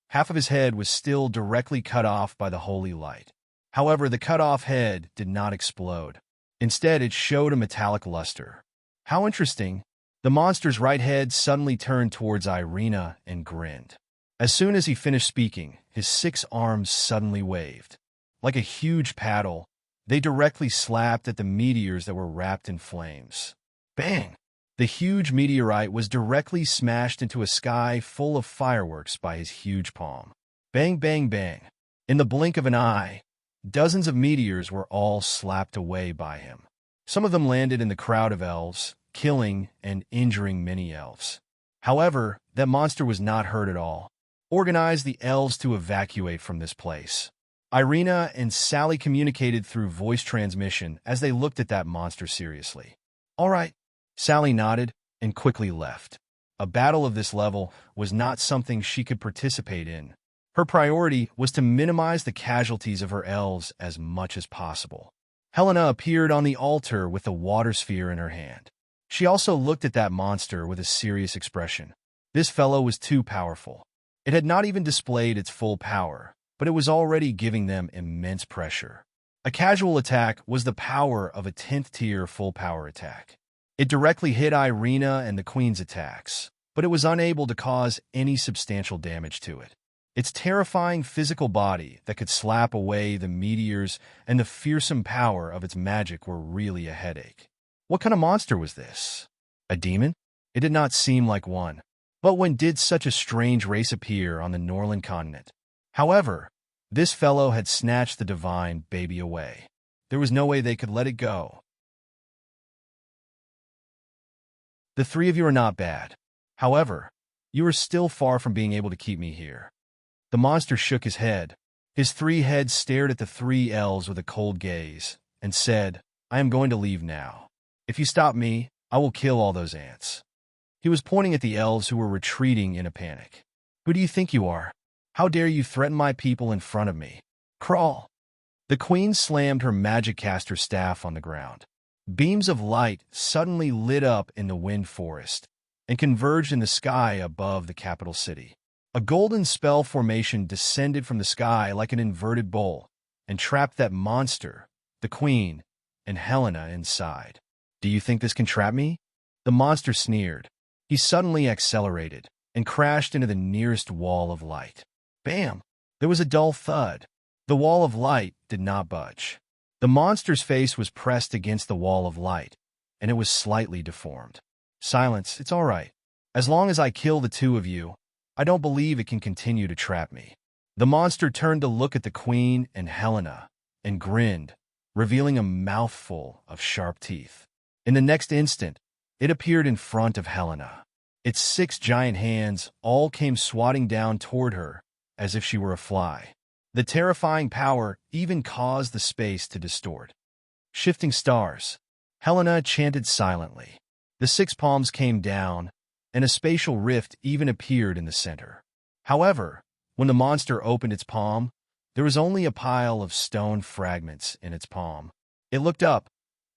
half of his head was still directly cut off by the holy light. However, the cut-off head did not explode. Instead, it showed a metallic luster. How interesting. The monster's right head suddenly turned towards Irina and grinned. As soon as he finished speaking, his 6 arms suddenly waved. Like a huge paddle, they directly slapped at the meteors that were wrapped in flames. Bang! The huge meteorite was directly smashed into a sky full of fireworks by his huge palm. Bang, bang, bang. In the blink of an eye, dozens of meteors were all slapped away by him. Some of them landed in the crowd of elves, killing and injuring many elves. However, that monster was not hurt at all. Organized the elves to evacuate from this place. Irina and Sally communicated through voice transmission as they looked at that monster seriously. All right. Sally nodded and quickly left. A battle of this level was not something she could participate in. Her priority was to minimize the casualties of her elves as much as possible. Helena appeared on the altar with the water sphere in her hand. She also looked at that monster with a serious expression. This fellow was too powerful. It had not even displayed its full power, but it was already giving them immense pressure. A casual attack was the power of a 10th tier full power attack. It directly hit Irina and the Queen's attacks, but it was unable to cause any substantial damage to it. Its terrifying physical body that could slap away the meteors and the fearsome power of its magic were really a headache. What kind of monster was this? A demon? It did not seem like one. But when did such a strange race appear on the Norland continent? However, this fellow had snatched the divine baby away. There was no way they could let it go. The 3 of you are not bad. However, You are still far from being able to keep me here." The monster shook his head. His 3 heads stared at the 3 elves with a cold gaze, and said, "I am going to leave now. If you stop me, I will kill all those ants." He was pointing at the elves who were retreating in a panic. "Who do you think you are? How dare you threaten my people in front of me? Crawl!" The queen slammed her magic caster staff on the ground. Beams of light suddenly lit up in the wind forest and converged in the sky above the capital city. A golden spell formation descended from the sky like an inverted bowl and trapped that monster, the queen, and Helena inside. "Do you think this can trap me?" The monster sneered. He suddenly accelerated and crashed into the nearest wall of light. Bam! There was a dull thud. The wall of light did not budge. The monster's face was pressed against the wall of light, and it was slightly deformed. "Silence, it's all right. As long as I kill the 2 of you, I don't believe it can continue to trap me." The monster turned to look at the queen and Helena and grinned, revealing a mouthful of sharp teeth. In the next instant, it appeared in front of Helena. Its 6 giant hands all came swatting down toward her as if she were a fly. The terrifying power even caused the space to distort. "Shifting stars," Helena chanted silently. The 6 palms came down, and a spatial rift even appeared in the center. However, when the monster opened its palm, there was only a pile of stone fragments in its palm. It looked up,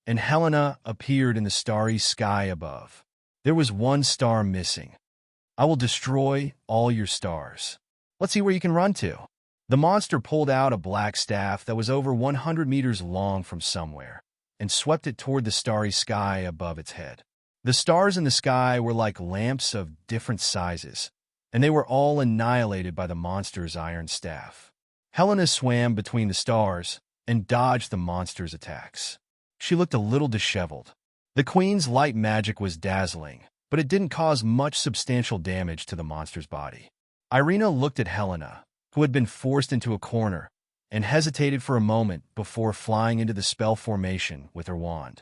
and Helena appeared in the starry sky above. There was 1 star missing. "I will destroy all your stars. Let's see where you can run to." The monster pulled out a black staff that was over 100 meters long from somewhere and swept it toward the starry sky above its head. The stars in the sky were like lamps of different sizes, and they were all annihilated by the monster's iron staff. Helena swam between the stars and dodged the monster's attacks. She looked a little disheveled. The queen's light magic was dazzling, but it didn't cause much substantial damage to the monster's body. Irina looked at Helena, who had been forced into a corner, and hesitated for a moment before flying into the spell formation with her wand.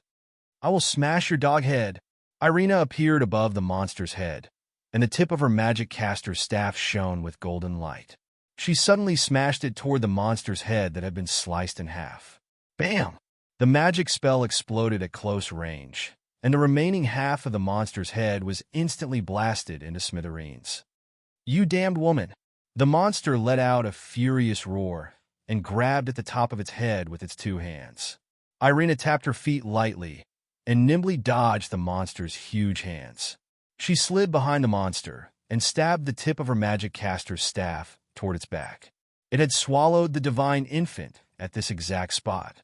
"I will smash your dog head." Irina appeared above the monster's head, and the tip of her magic caster's staff shone with golden light. She suddenly smashed it toward the monster's head that had been sliced in half. Bam! The magic spell exploded at close range, and the remaining half of the monster's head was instantly blasted into smithereens. "You damned woman!" The monster let out a furious roar and grabbed at the top of its head with its 2 hands. Irina tapped her feet lightly and nimbly dodged the monster's huge hands. She slid behind the monster and stabbed the tip of her magic caster's staff toward its back. It had swallowed the divine infant at this exact spot.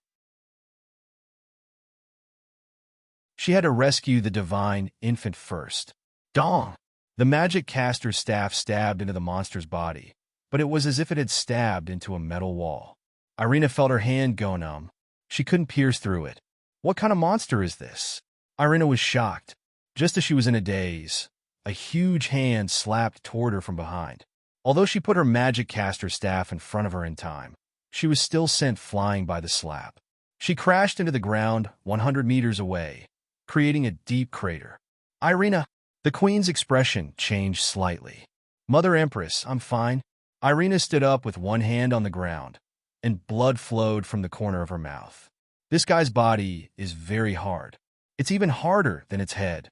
She had to rescue the divine infant first. Dong! The magic caster's staff stabbed into the monster's body, but it was as if it had stabbed into a metal wall. Irina felt her hand go numb. She couldn't pierce through it. What kind of monster is this? Irina was shocked. Just as she was in a daze, a huge hand slapped toward her from behind. Although she put her magic caster staff in front of her in time, she was still sent flying by the slap. She crashed into the ground 100 meters away, creating a deep crater. "Irina!" The queen's expression changed slightly. "Mother Empress, I'm fine." Irina stood up with one hand on the ground, and blood flowed from the corner of her mouth. "This guy's body is very hard. It's even harder than its head."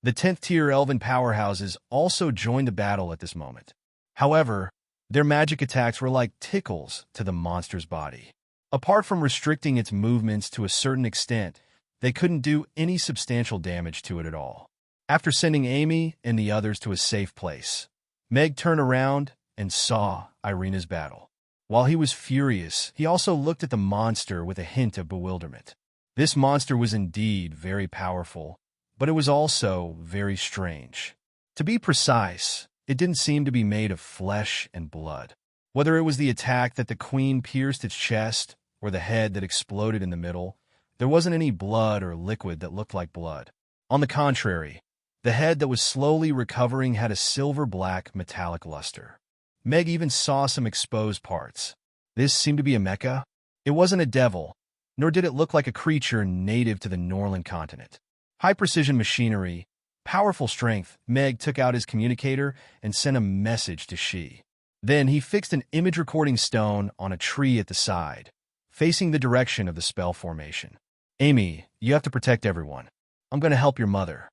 The 10th tier elven powerhouses also joined the battle at this moment. However, their magic attacks were like tickles to the monster's body. Apart from restricting its movements to a certain extent, they couldn't do any substantial damage to it at all. After sending Amy and the others to a safe place, Meg turned around and saw Irina's battle. While he was furious, he also looked at the monster with a hint of bewilderment. This monster was indeed very powerful, but it was also very strange. To be precise, it didn't seem to be made of flesh and blood. Whether it was the attack that the queen pierced its chest or the head that exploded in the middle, there wasn't any blood or liquid that looked like blood. On the contrary, the head that was slowly recovering had a silver-black metallic luster. Meg even saw some exposed parts. This seemed to be a mecha. It wasn't a devil, nor did it look like a creature native to the Norland continent. High-precision machinery, Powerful strength, Meg took out his communicator and sent a message to She. Then he fixed an image recording stone on a tree at the side, facing the direction of the spell formation. Amy, you have to protect everyone. I'm going to help your mother.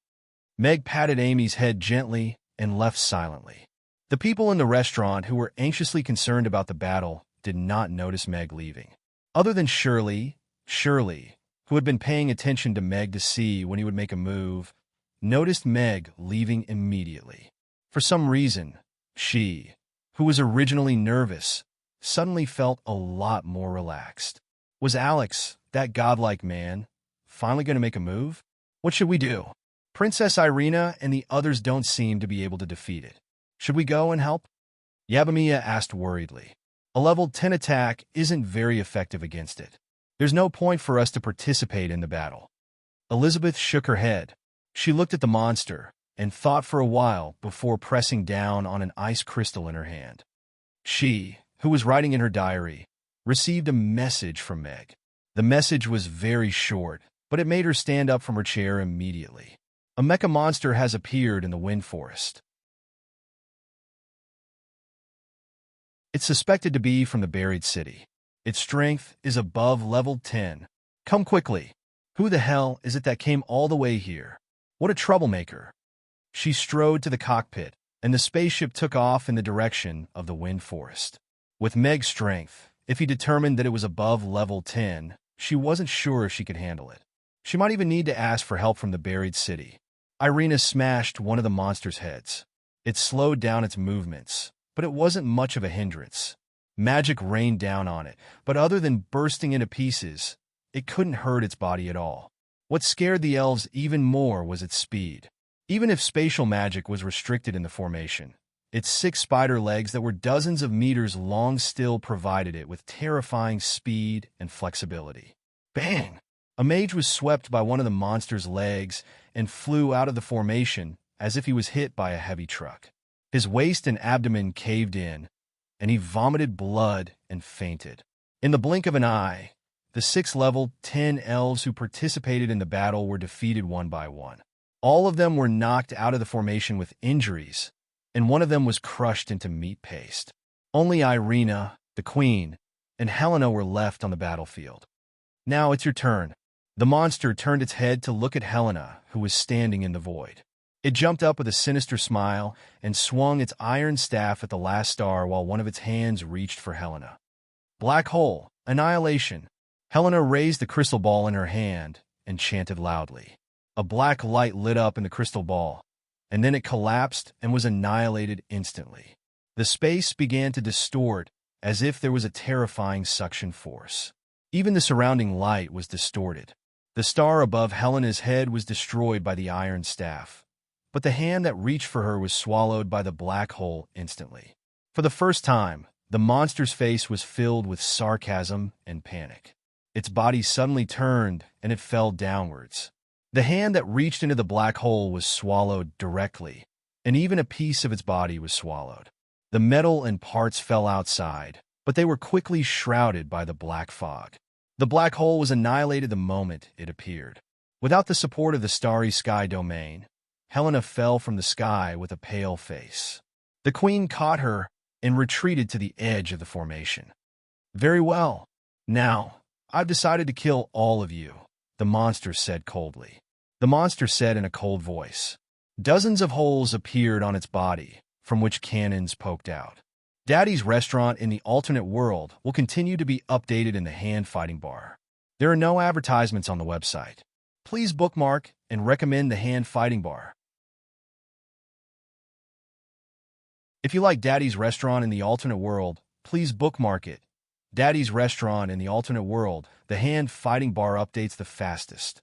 Meg patted Amy's head gently and left silently. The people in the restaurant who were anxiously concerned about the battle did not notice Meg leaving. Other than Shirley, who had been paying attention to Meg to see when he would make a move, noticed Meg leaving immediately. For some reason, she, who was originally nervous, suddenly felt a lot more relaxed. Was Alex, that godlike man, finally going to make a move? What should we do? Princess Irina and the others don't seem to be able to defeat it. Should we go and help? Yabamiya asked worriedly. A level 10 attack isn't very effective against it. There's no point for us to participate in the battle. Elizabeth shook her head. She looked at the monster and thought for a while before pressing down on an ice crystal in her hand. She, who was writing in her diary, received a message from Meg. The message was very short, but it made her stand up from her chair immediately. A mecha monster has appeared in the wind forest. It's suspected to be from the buried city. Its strength is above level 10. Come quickly. Who the hell is it that came all the way here? What a troublemaker. She strode to the cockpit, and the spaceship took off in the direction of the wind forest. With Meg's strength, if he determined that it was above level 10, she wasn't sure if she could handle it. She might even need to ask for help from the buried city. Irina smashed one of the monster's heads. It slowed down its movements, but it wasn't much of a hindrance. Magic rained down on it, but other than bursting into pieces, it couldn't hurt its body at all. What scared the elves even more was its speed. Even if spatial magic was restricted in the formation, its 6 spider legs that were dozens of meters long still provided it with terrifying speed and flexibility. Bang! A mage was swept by one of the monster's legs and flew out of the formation as if he was hit by a heavy truck. His waist and abdomen caved in, and he vomited blood and fainted. In the blink of an eye, the 6 level 10 elves who participated in the battle were defeated one by one. All of them were knocked out of the formation with injuries, and one of them was crushed into meat paste. Only Irina, the queen, and Helena were left on the battlefield. Now it's your turn. The monster turned its head to look at Helena, who was standing in the void. It jumped up with a sinister smile and swung its iron staff at the last star while one of its hands reached for Helena. Black hole, annihilation. Helena raised the crystal ball in her hand and chanted loudly. A black light lit up in the crystal ball, and then it collapsed and was annihilated instantly. The space began to distort as if there was a terrifying suction force. Even the surrounding light was distorted. The star above Helena's head was destroyed by the iron staff, but the hand that reached for her was swallowed by the black hole instantly. For the first time, the monster's face was filled with sarcasm and panic. Its body suddenly turned and it fell downwards. The hand that reached into the black hole was swallowed directly, and even a piece of its body was swallowed. The metal and parts fell outside, but they were quickly shrouded by the black fog. The black hole was annihilated the moment it appeared. Without the support of the starry sky domain, Helena fell from the sky with a pale face. The queen caught her and retreated to the edge of the formation. Very well. Now, I've decided to kill all of you, the monster said coldly. The monster said in a cold voice. Dozens of holes appeared on its body, from which cannons poked out. Daddy's restaurant in the alternate world will continue to be updated in the hand fighting bar. There are no advertisements on the website. Please bookmark and recommend the hand fighting bar. If you like Daddy's restaurant in the alternate world, please bookmark it. Daddy's restaurant in the alternate world, the hand fighting bar updates the fastest.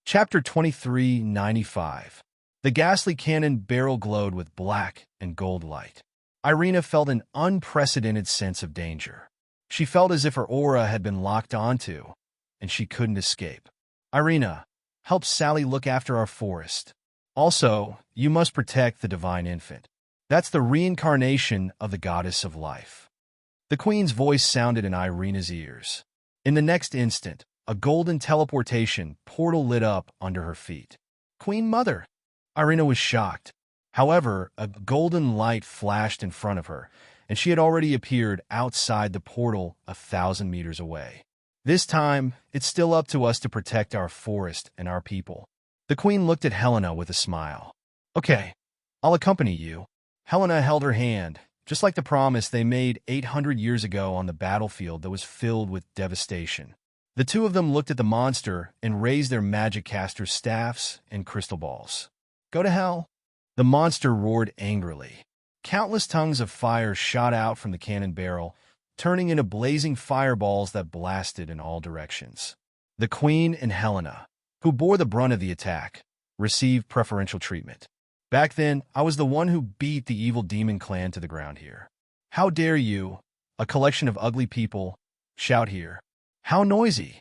Chapter 2395. The ghastly cannon barrel glowed with black and gold light. Irina felt an unprecedented sense of danger. She felt as if her aura had been locked onto, and she couldn't escape. Irina, help Sally look after our forest. Also, you must protect the divine infant. That's the reincarnation of the goddess of life. The queen's voice sounded in Irina's ears. In the next instant, a golden teleportation portal lit up under her feet. Queen Mother! Irina was shocked. However, a golden light flashed in front of her, and she had already appeared outside the portal 1,000 meters away. This time, it's still up to us to protect our forest and our people. The queen looked at Helena with a smile. Okay, I'll accompany you. Helena held her hand, just like the promise they made 800 years ago on the battlefield that was filled with devastation. The two of them looked at the monster and raised their magic caster staffs and crystal balls. Go to hell! The monster roared angrily. Countless tongues of fire shot out from the cannon barrel, turning into blazing fireballs that blasted in all directions. The queen and Helena, who bore the brunt of the attack, received preferential treatment. Back then, I was the one who beat the evil demon clan to the ground here. How dare you, a collection of ugly people, shout here? How noisy!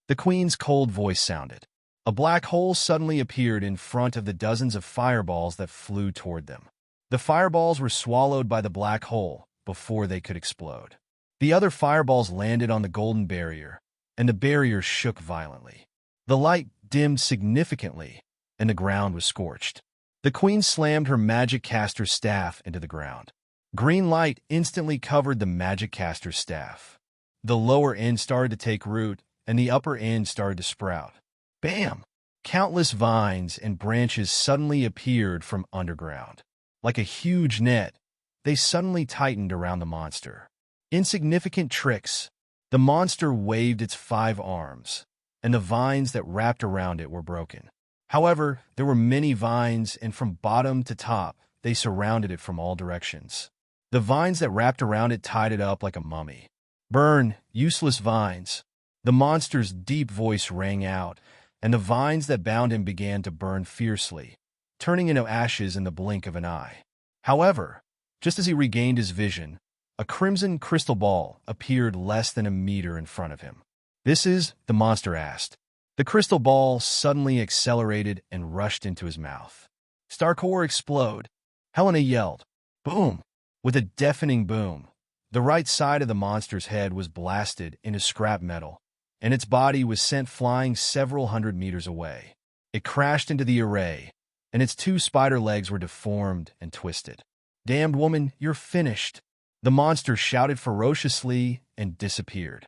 The queen's cold voice sounded. A black hole suddenly appeared in front of the dozens of fireballs that flew toward them. The fireballs were swallowed by the black hole before they could explode. The other fireballs landed on the golden barrier, and the barrier shook violently. The light dimmed significantly, and the ground was scorched. The queen slammed her magic caster staff into the ground. Green light instantly covered the magic caster's staff. The lower end started to take root, and the upper end started to sprout. Bam! Countless vines and branches suddenly appeared from underground. Like a huge net, they suddenly tightened around the monster. Insignificant tricks. The monster waved its 5 arms, and the vines that wrapped around it were broken. However, there were many vines, and from bottom to top, they surrounded it from all directions. The vines that wrapped around it tied it up like a mummy. Burn, useless vines! The monster's deep voice rang out, and the vines that bound him began to burn fiercely, turning into ashes in the blink of an eye. However, just as he regained his vision, a crimson crystal ball appeared less than a meter in front of him. This is, the monster asked. The crystal ball suddenly accelerated and rushed into his mouth. Starcore explode! Helena yelled. Boom! With a deafening boom, the right side of the monster's head was blasted into scrap metal, and its body was sent flying several hundred meters away. It crashed into the array, and its 2 spider legs were deformed and twisted. Damned woman, you're finished! The monster shouted ferociously and disappeared.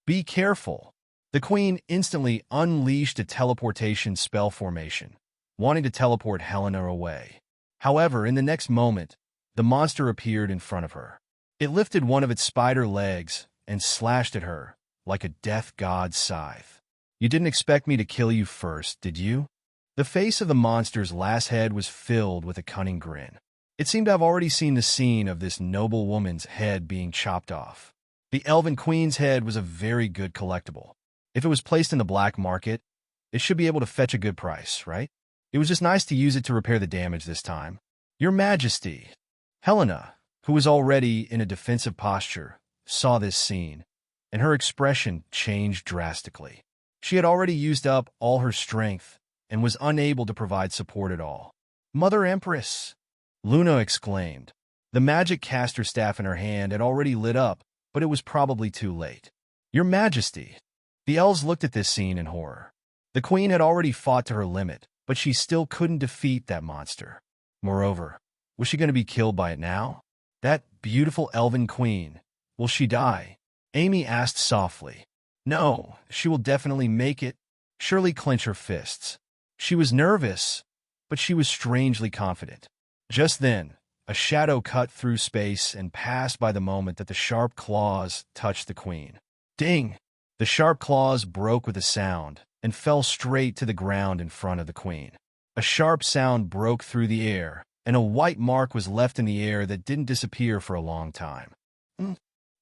Be careful! The queen instantly unleashed a teleportation spell formation, wanting to teleport Helena away. However, in the next moment, the monster appeared in front of her. It lifted one of its spider legs and slashed at her like a death god's scythe. You didn't expect me to kill you first, did you? The face of the monster's last head was filled with a cunning grin. It seemed to have already seen the scene of this noble woman's head being chopped off. The elven queen's head was a very good collectible. If it was placed in the black market, it should be able to fetch a good price, right? It was just nice to use it to repair the damage this time. Your Majesty! Helena, who was already in a defensive posture, saw this scene, and her expression changed drastically. She had already used up all her strength and was unable to provide support at all. Mother Empress! Luna exclaimed. The magic caster staff in her hand had already lit up, but it was probably too late. Your Majesty! The elves looked at this scene in horror. The queen had already fought to her limit, but she still couldn't defeat that monster. Moreover, was she going to be killed by it now? That beautiful elven queen, will she die? Amy asked softly. No, she will definitely make it. Shirley clenched her fists. She was nervous, but she was strangely confident. Just then, a shadow cut through space and passed by the moment that the sharp claws touched the queen. Ding! The sharp claws broke with a sound and fell straight to the ground in front of the queen. A sharp sound broke through the air, and a white mark was left in the air that didn't disappear for a long time.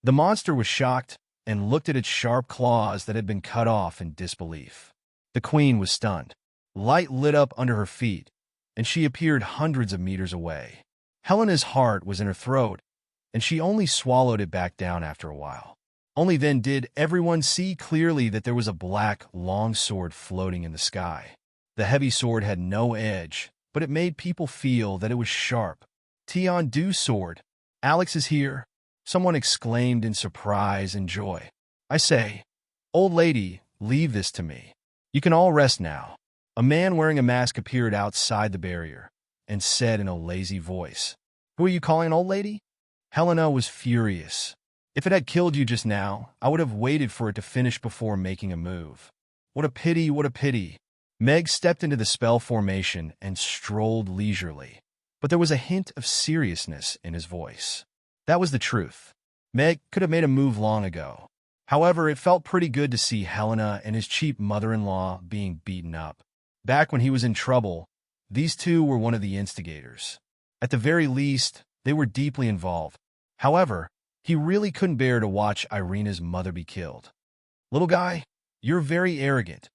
The monster was shocked and looked at its sharp claws that had been cut off in disbelief. The queen was stunned. Light lit up under her feet, and she appeared hundreds of meters away. Helena's heart was in her throat, and she only swallowed it back down after a while. Only then did everyone see clearly that there was a black, long sword floating in the sky. The heavy sword had no edge, but it made people feel that it was sharp, Tian-Du sword. Alex is here, someone exclaimed in surprise and joy. I say, old lady, leave this to me. You can all rest now. A man wearing a mask appeared outside the barrier and said in a lazy voice, Who are you calling an old lady? Helena was furious. If it had killed you just now, I would have waited for it to finish before making a move. What a pity, what a pity. Meg stepped into the spell formation and strolled leisurely, but there was a hint of seriousness in his voice. That was the truth. Meg could have made a move long ago. However, it felt pretty good to see Helena and his cheap mother-in-law being beaten up. Back when he was in trouble, these two were one of the instigators. At the very least, they were deeply involved. However, he really couldn't bear to watch Irina's mother be killed. Little guy, you're very arrogant.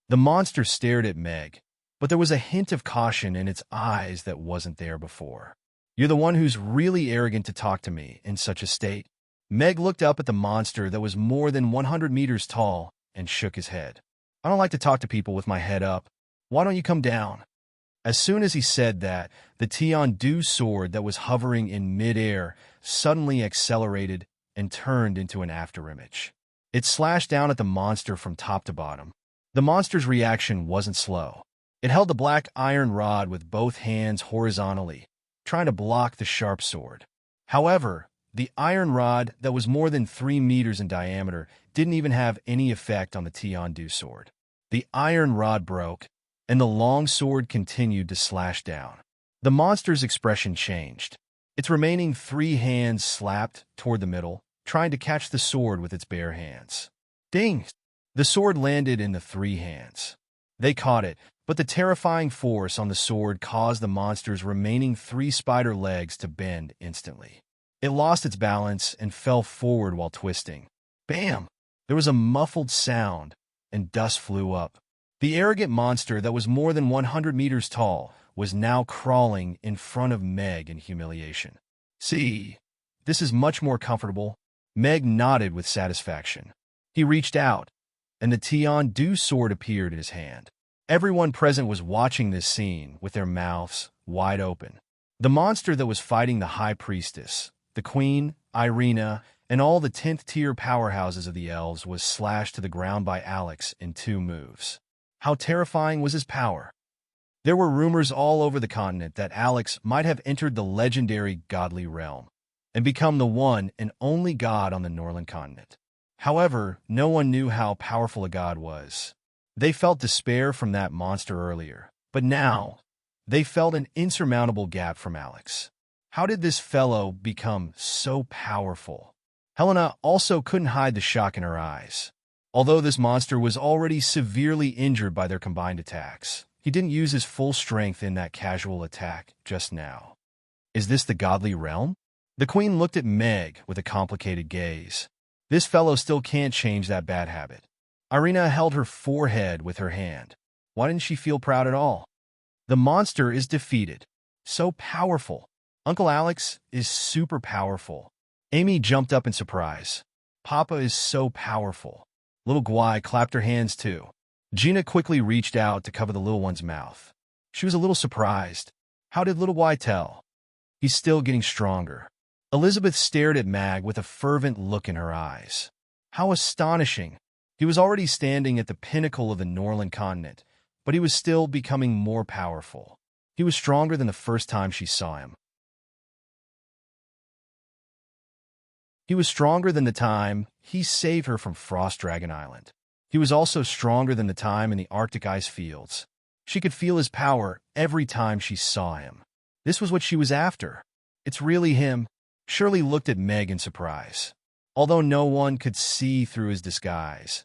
The monster stared at Meg, but there was a hint of caution in its eyes that wasn't there before. You're the one who's really arrogant to talk to me in such a state. Meg looked up at the monster that was more than 100 meters tall and shook his head. I don't like to talk to people with my head up. Why don't you come down? As soon as he said that, the Tian-Du sword that was hovering in midair suddenly accelerated and turned into an afterimage. It slashed down at the monster from top to bottom. The monster's reaction wasn't slow. It held the black iron rod with both hands horizontally, trying to block the sharp sword. However, the iron rod that was more than 3 meters in diameter didn't even have any effect on the Tian-Du sword. The iron rod broke, and the long sword continued to slash down. The monster's expression changed. Its remaining 3 hands slapped toward the middle, trying to catch the sword with its bare hands. Ding! The sword landed in the 3 hands. They caught it, but the terrifying force on the sword caused the monster's remaining 3 spider legs to bend instantly. It lost its balance and fell forward while twisting. Bam! There was a muffled sound, and dust flew up. The arrogant monster that was more than 100 meters tall was now crawling in front of Meg in humiliation. See, this is much more comfortable. Meg nodded with satisfaction. He reached out, and the Tian-Du sword appeared in his hand. Everyone present was watching this scene with their mouths wide open. The monster that was fighting the High Priestess, the Queen, Irina, and all the 10th-tier powerhouses of the elves was slashed to the ground by Alex in 2 moves. How terrifying was his power? There were rumors all over the continent that Alex might have entered the legendary godly realm and become the one and only god on the Norland continent. However, no one knew how powerful a god was. They felt despair from that monster earlier, but now they felt an insurmountable gap from Alex. How did this fellow become so powerful? Helena also couldn't hide the shock in her eyes. Although this monster was already severely injured by their combined attacks, he didn't use his full strength in that casual attack just now. Is this the godly realm? The queen looked at Meg with a complicated gaze. This fellow still can't change that bad habit. Irina held her forehead with her hand. Why didn't she feel proud at all? The monster is defeated. So powerful. Uncle Alex is super powerful. Amy jumped up in surprise. Papa is so powerful. Little Guai clapped her hands too. Gina quickly reached out to cover the little one's mouth. She was a little surprised. How did little Guai tell? He's still getting stronger. Elizabeth stared at Mag with a fervent look in her eyes. How astonishing! He was already standing at the pinnacle of the Norland continent, but he was still becoming more powerful. He was stronger than the first time she saw him. He was stronger than the time he saved her from Frost Dragon Island. He was also stronger than the time in the Arctic ice fields. She could feel his power every time she saw him. This was what she was after. It's really him. Shirley looked at Meg in surprise. Although no one could see through his disguise,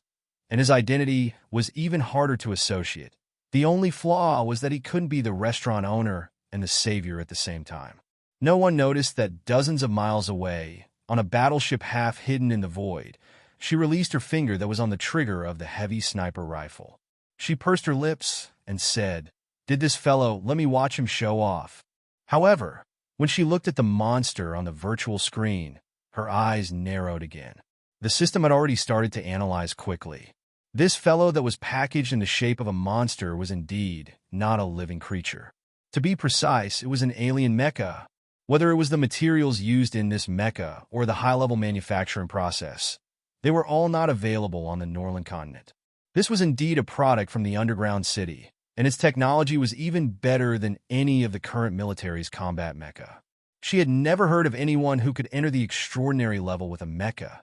and his identity was even harder to associate, the only flaw was that he couldn't be the restaurant owner and the savior at the same time. No one noticed that dozens of miles away, on a battleship half hidden in the void, she released her finger that was on the trigger of the heavy sniper rifle. She pursed her lips and said, "Did this fellow let me watch him show off?" However, when she looked at the monster on the virtual screen, her eyes narrowed again. The system had already started to analyze quickly. This fellow that was packaged in the shape of a monster was indeed not a living creature. To be precise, it was an alien mecha. Whether it was the materials used in this mecha or the high-level manufacturing process, they were all not available on the Norland continent. This was indeed a product from the underground city, and its technology was even better than any of the current military's combat mecha. She had never heard of anyone who could enter the extraordinary level with a mecha,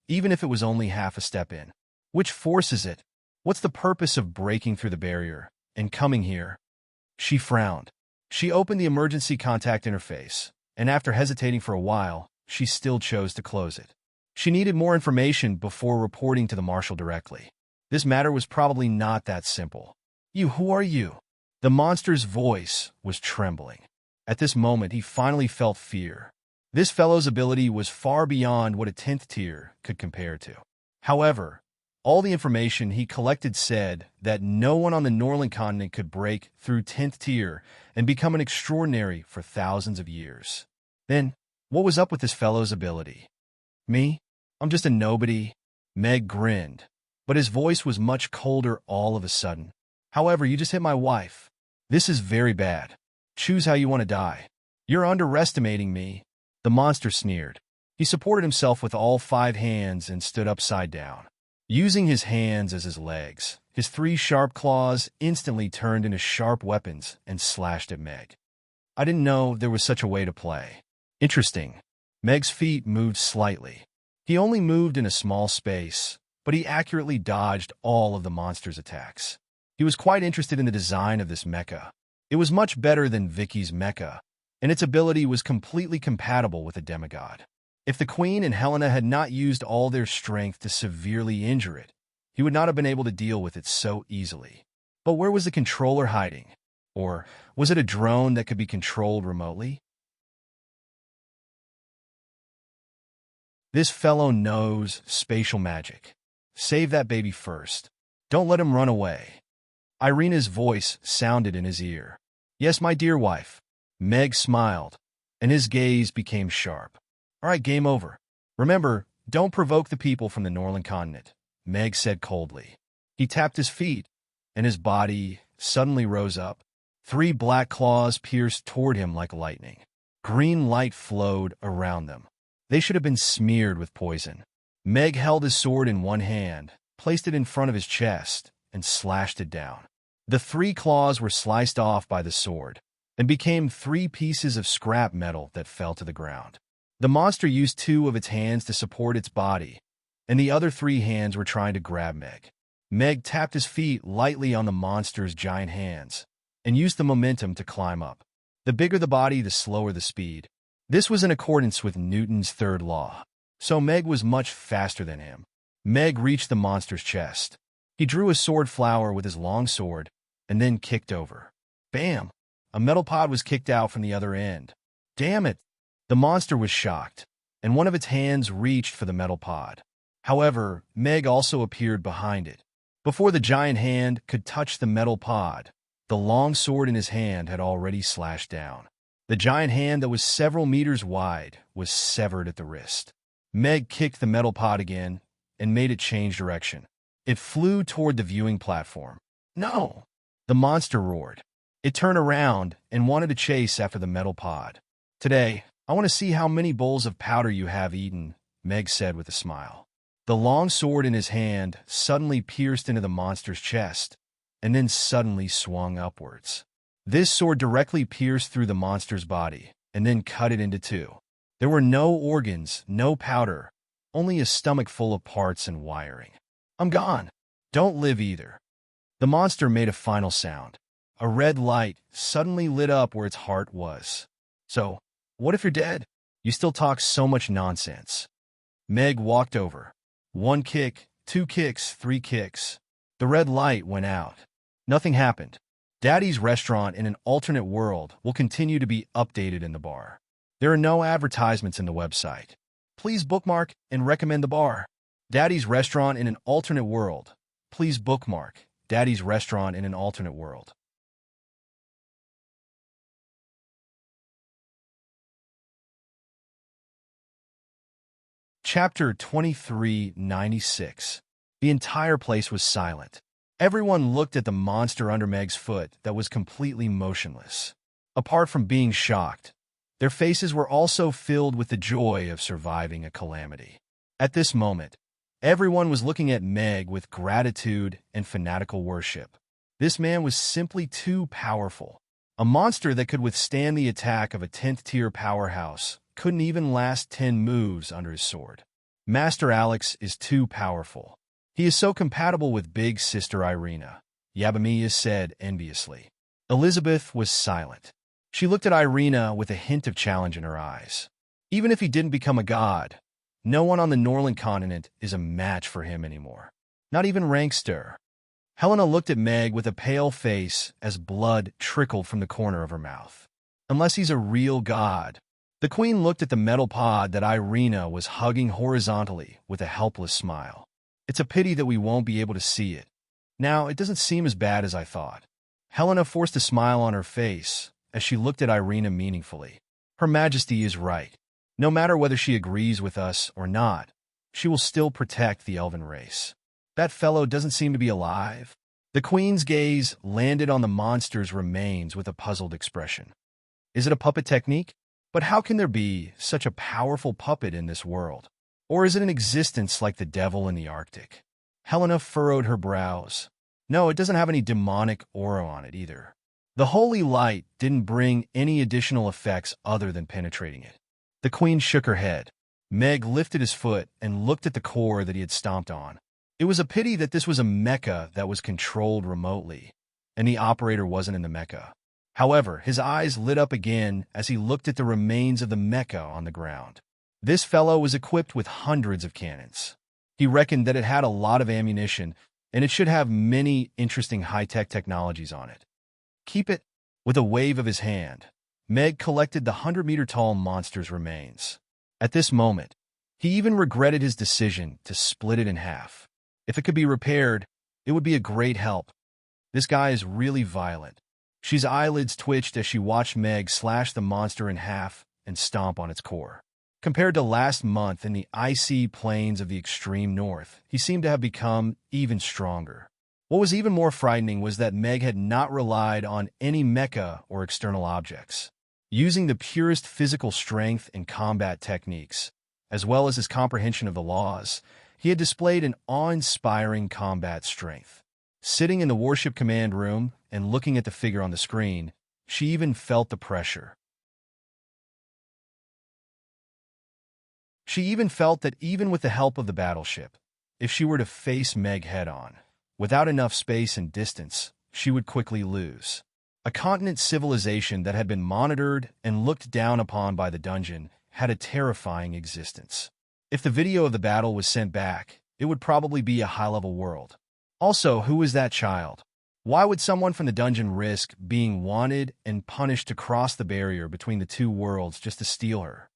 even if it was only half a step in. Which forces it? What's the purpose of breaking through the barrier and coming here? She frowned. She opened the emergency contact interface, and after hesitating for a while, she still chose to close it. She needed more information before reporting to the marshal directly. This matter was probably not that simple. Who are you? The monster's voice was trembling. At this moment, he finally felt fear. This fellow's ability was far beyond what a 10th tier could compare to. However, all the information he collected said that no one on the Norland continent could break through 10th tier and become an extraordinary for thousands of years. Then, what was up with this fellow's ability? Me? I'm just a nobody. Meg grinned, but his voice was much colder all of a sudden. However, you just hit my wife. This is very bad. Choose how you want to die. You're underestimating me. The monster sneered. He supported himself with all 5 hands and stood upside down. Using his hands as his legs, his 3 sharp claws instantly turned into sharp weapons and slashed at Meg. I didn't know there was such a way to play. Interesting. Meg's feet moved slightly. He only moved in a small space, but he accurately dodged all of the monster's attacks. He was quite interested in the design of this mecha. It was much better than Vicky's mecha, and its ability was completely compatible with a demigod. If the Queen and Helena had not used all their strength to severely injure it, he would not have been able to deal with it so easily. But where was the controller hiding? Or was it a drone that could be controlled remotely? This fellow knows spatial magic. Save that baby first. Don't let him run away. Irina's voice sounded in his ear. Yes, my dear wife. Meg smiled, and his gaze became sharp. All right, game over. Remember, don't provoke the people from the Norland continent, Meg said coldly. He tapped his feet, and his body suddenly rose up. 3 black claws pierced toward him like lightning. Green light flowed around them. They should have been smeared with poison. Meg held his sword in one hand, placed it in front of his chest, and slashed it down. The 3 claws were sliced off by the sword and became 3 pieces of scrap metal that fell to the ground. The monster used 2 of its hands to support its body, and the other 3 hands were trying to grab Meg. Meg tapped his feet lightly on the monster's giant hands and used the momentum to climb up. The bigger the body, the slower the speed. This was in accordance with Newton's 3rd law, so Meg was much faster than him. Meg reached the monster's chest. He drew a sword flower with his long sword and then kicked over. Bam! A metal pod was kicked out from the other end. Damn it! The monster was shocked, and one of its hands reached for the metal pod. However, Meg also appeared behind it. Before the giant hand could touch the metal pod, the long sword in his hand had already slashed down. The giant hand that was several meters wide was severed at the wrist. Meg kicked the metal pod again and made it change direction. It flew toward the viewing platform. No! The monster roared. It turned around and wanted to chase after the metal pod. Today, I want to see how many bowls of powder you have eaten, Meg said with a smile. The long sword in his hand suddenly pierced into the monster's chest and then suddenly swung upwards. This sword directly pierced through the monster's body and then cut it into 2. There were no organs, no powder, only a stomach full of parts and wiring. I'm gone. Don't live either. The monster made a final sound. A red light suddenly lit up where its heart was. So, what if you're dead? You still talk so much nonsense. Meg walked over. 1 kick, 2 kicks, 3 kicks. The red light went out. Nothing happened. Daddy's restaurant in an alternate world will continue to be updated in the bar. There are no advertisements in the website. Please bookmark and recommend the bar. Daddy's restaurant in an alternate world. Please bookmark Daddy's restaurant in an alternate world. Chapter 2396. The entire place was silent. Everyone looked at the monster under Meg's foot that was completely motionless. Apart from being shocked, their faces were also filled with the joy of surviving a calamity. At this moment, everyone was looking at Meg with gratitude and fanatical worship. This man was simply too powerful. A monster that could withstand the attack of a 10th-tier powerhouse couldn't even last 10 moves under his sword. Master Alex is too powerful. He is so compatible with big sister Irina, Yabamiya said enviously. Elizabeth was silent. She looked at Irina with a hint of challenge in her eyes. Even if he didn't become a god, no one on the Norland continent is a match for him anymore. Not even Rankster. Helena looked at Meg with a pale face as blood trickled from the corner of her mouth. Unless he's a real god. The queen looked at the metal pod that Irina was hugging horizontally with a helpless smile. It's a pity that we won't be able to see it. Now, it doesn't seem as bad as I thought. Helena forced a smile on her face as she looked at Irina meaningfully. Her Majesty is right. No matter whether she agrees with us or not, she will still protect the elven race. That fellow doesn't seem to be alive. The queen's gaze landed on the monster's remains with a puzzled expression. Is it a puppet technique? But how can there be such a powerful puppet in this world? Or is it an existence like the devil in the Arctic? Helena furrowed her brows. No, it doesn't have any demonic aura on it either. The holy light didn't bring any additional effects other than penetrating it. The queen shook her head. Meg lifted his foot and looked at the core that he had stomped on. It was a pity that this was a mecha that was controlled remotely, and the operator wasn't in the mecha. However, his eyes lit up again as he looked at the remains of the mecha on the ground. This fellow was equipped with hundreds of cannons. He reckoned that it had a lot of ammunition, and it should have many interesting high-tech technologies on it. Keep it. With a wave of his hand, Meg collected the 100-meter-tall monster's remains. At this moment, he even regretted his decision to split it in half. If it could be repaired, it would be a great help. This guy is really violent. She's eyelids twitched as she watched Meg slash the monster in half and stomp on its core. Compared to last month in the icy plains of the extreme north, he seemed to have become even stronger. What was even more frightening was that Meg had not relied on any mecha or external objects. Using the purest physical strength and combat techniques, as well as his comprehension of the laws, he had displayed an awe-inspiring combat strength. Sitting in the warship command room and looking at the figure on the screen, she even felt the pressure. She even felt that even with the help of the battleship, if she were to face Meg head-on, without enough space and distance, she would quickly lose. A continent civilization that had been monitored and looked down upon by the dungeon had a terrifying existence. If the video of the battle was sent back, it would probably be a high-level world. Also, who was that child? Why would someone from the dungeon risk being wanted and punished to cross the barrier between the two worlds just to steal her?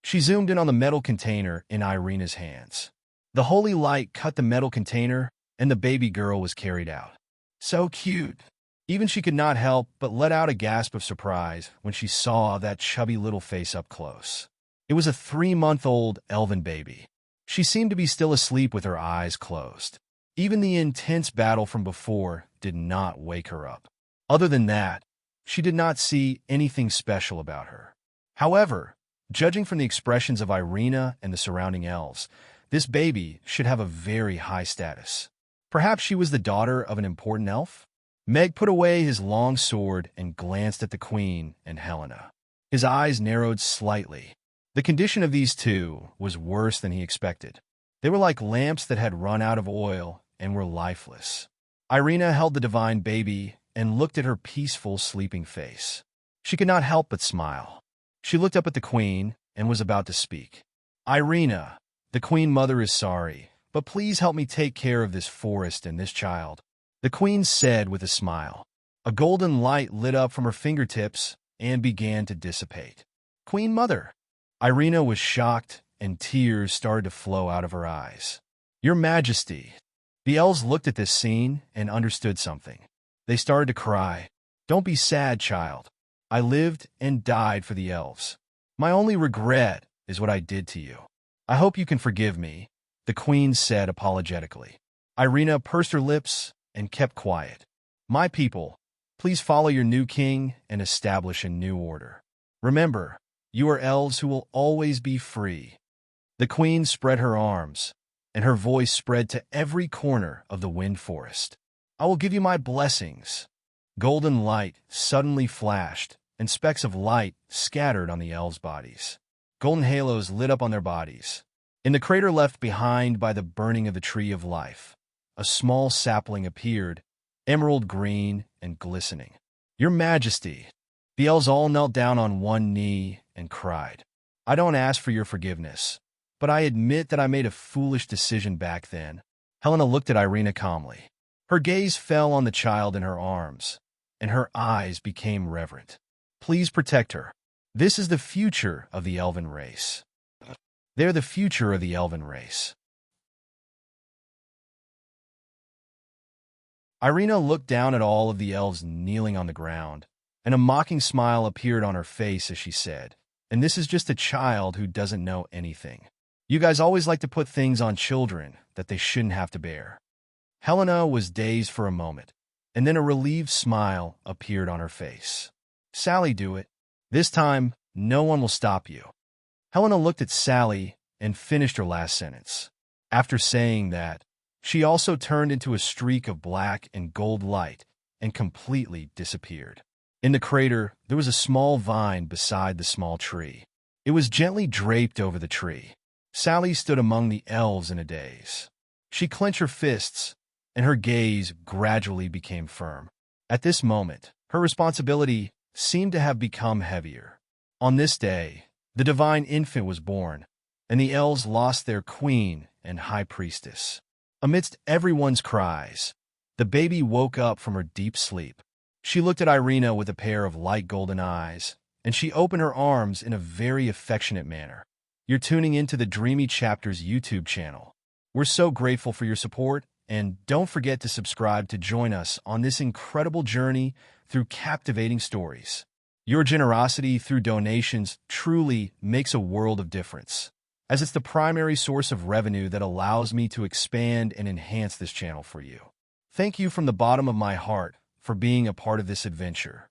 She zoomed in on the metal container in Irina's hands. The holy light cut the metal container, and the baby girl was carried out. So cute. Even she could not help but let out a gasp of surprise when she saw that chubby little face up close. It was a 3-month-old elven baby. She seemed to be still asleep with her eyes closed. Even the intense battle from before did not wake her up. Other than that, she did not see anything special about her. However, judging from the expressions of Irina and the surrounding elves, this baby should have a very high status. Perhaps she was the daughter of an important elf? Meg put away his long sword and glanced at the queen and Helena. His eyes narrowed slightly. The condition of these two was worse than he expected. They were like lamps that had run out of oil and were lifeless. Irina held the divine baby and looked at her peaceful, sleeping face. She could not help but smile. She looked up at the queen and was about to speak. Irina, the queen mother is sorry, but please help me take care of this forest and this child, the queen said with a smile. A golden light lit up from her fingertips and began to dissipate. Queen Mother. Irina was shocked, and tears started to flow out of her eyes. Your Majesty. The elves looked at this scene and understood something. They started to cry. Don't be sad, child. I lived and died for the elves. My only regret is what I did to you. I hope you can forgive me, the queen said apologetically. Irina pursed her lips and kept quiet. My people, please follow your new king and establish a new order. Remember, you are elves who will always be free. The queen spread her arms, and her voice spread to every corner of the wind forest. I will give you my blessings. Golden light suddenly flashed, and specks of light scattered on the elves' bodies. Golden halos lit up on their bodies. In the crater left behind by the burning of the tree of life, a small sapling appeared, emerald green and glistening. Your Majesty! The elves all knelt down on one knee and cried. I don't ask for your forgiveness, but I admit that I made a foolish decision back then. Helena looked at Irina calmly. Her gaze fell on the child in her arms, and her eyes became reverent. Please protect her. This is the future of the elven race. They're the future of the elven race. Irina looked down at all of the elves kneeling on the ground, and a mocking smile appeared on her face as she said, and this is just a child who doesn't know anything. You guys always like to put things on children that they shouldn't have to bear. Helena was dazed for a moment, and then a relieved smile appeared on her face. Sally, do it. This time, no one will stop you. Helena looked at Sally and finished her last sentence. After saying that, she also turned into a streak of black and gold light and completely disappeared. In the crater, there was a small vine beside the small tree. It was gently draped over the tree. Sally stood among the elves in a daze. She clenched her fists, and her gaze gradually became firm. At this moment, her responsibility seemed to have become heavier. On this day, the divine infant was born, and the elves lost their queen and high priestess. Amidst everyone's cries, the baby woke up from her deep sleep. She looked at Irina with a pair of light golden eyes, and she opened her arms in a very affectionate manner. You're tuning into the Dreamy Chapters YouTube channel. We're so grateful for your support, and don't forget to subscribe to join us on this incredible journey through captivating stories. Your generosity through donations truly makes a world of difference, as it's the primary source of revenue that allows me to expand and enhance this channel for you. Thank you from the bottom of my heart for being a part of this adventure.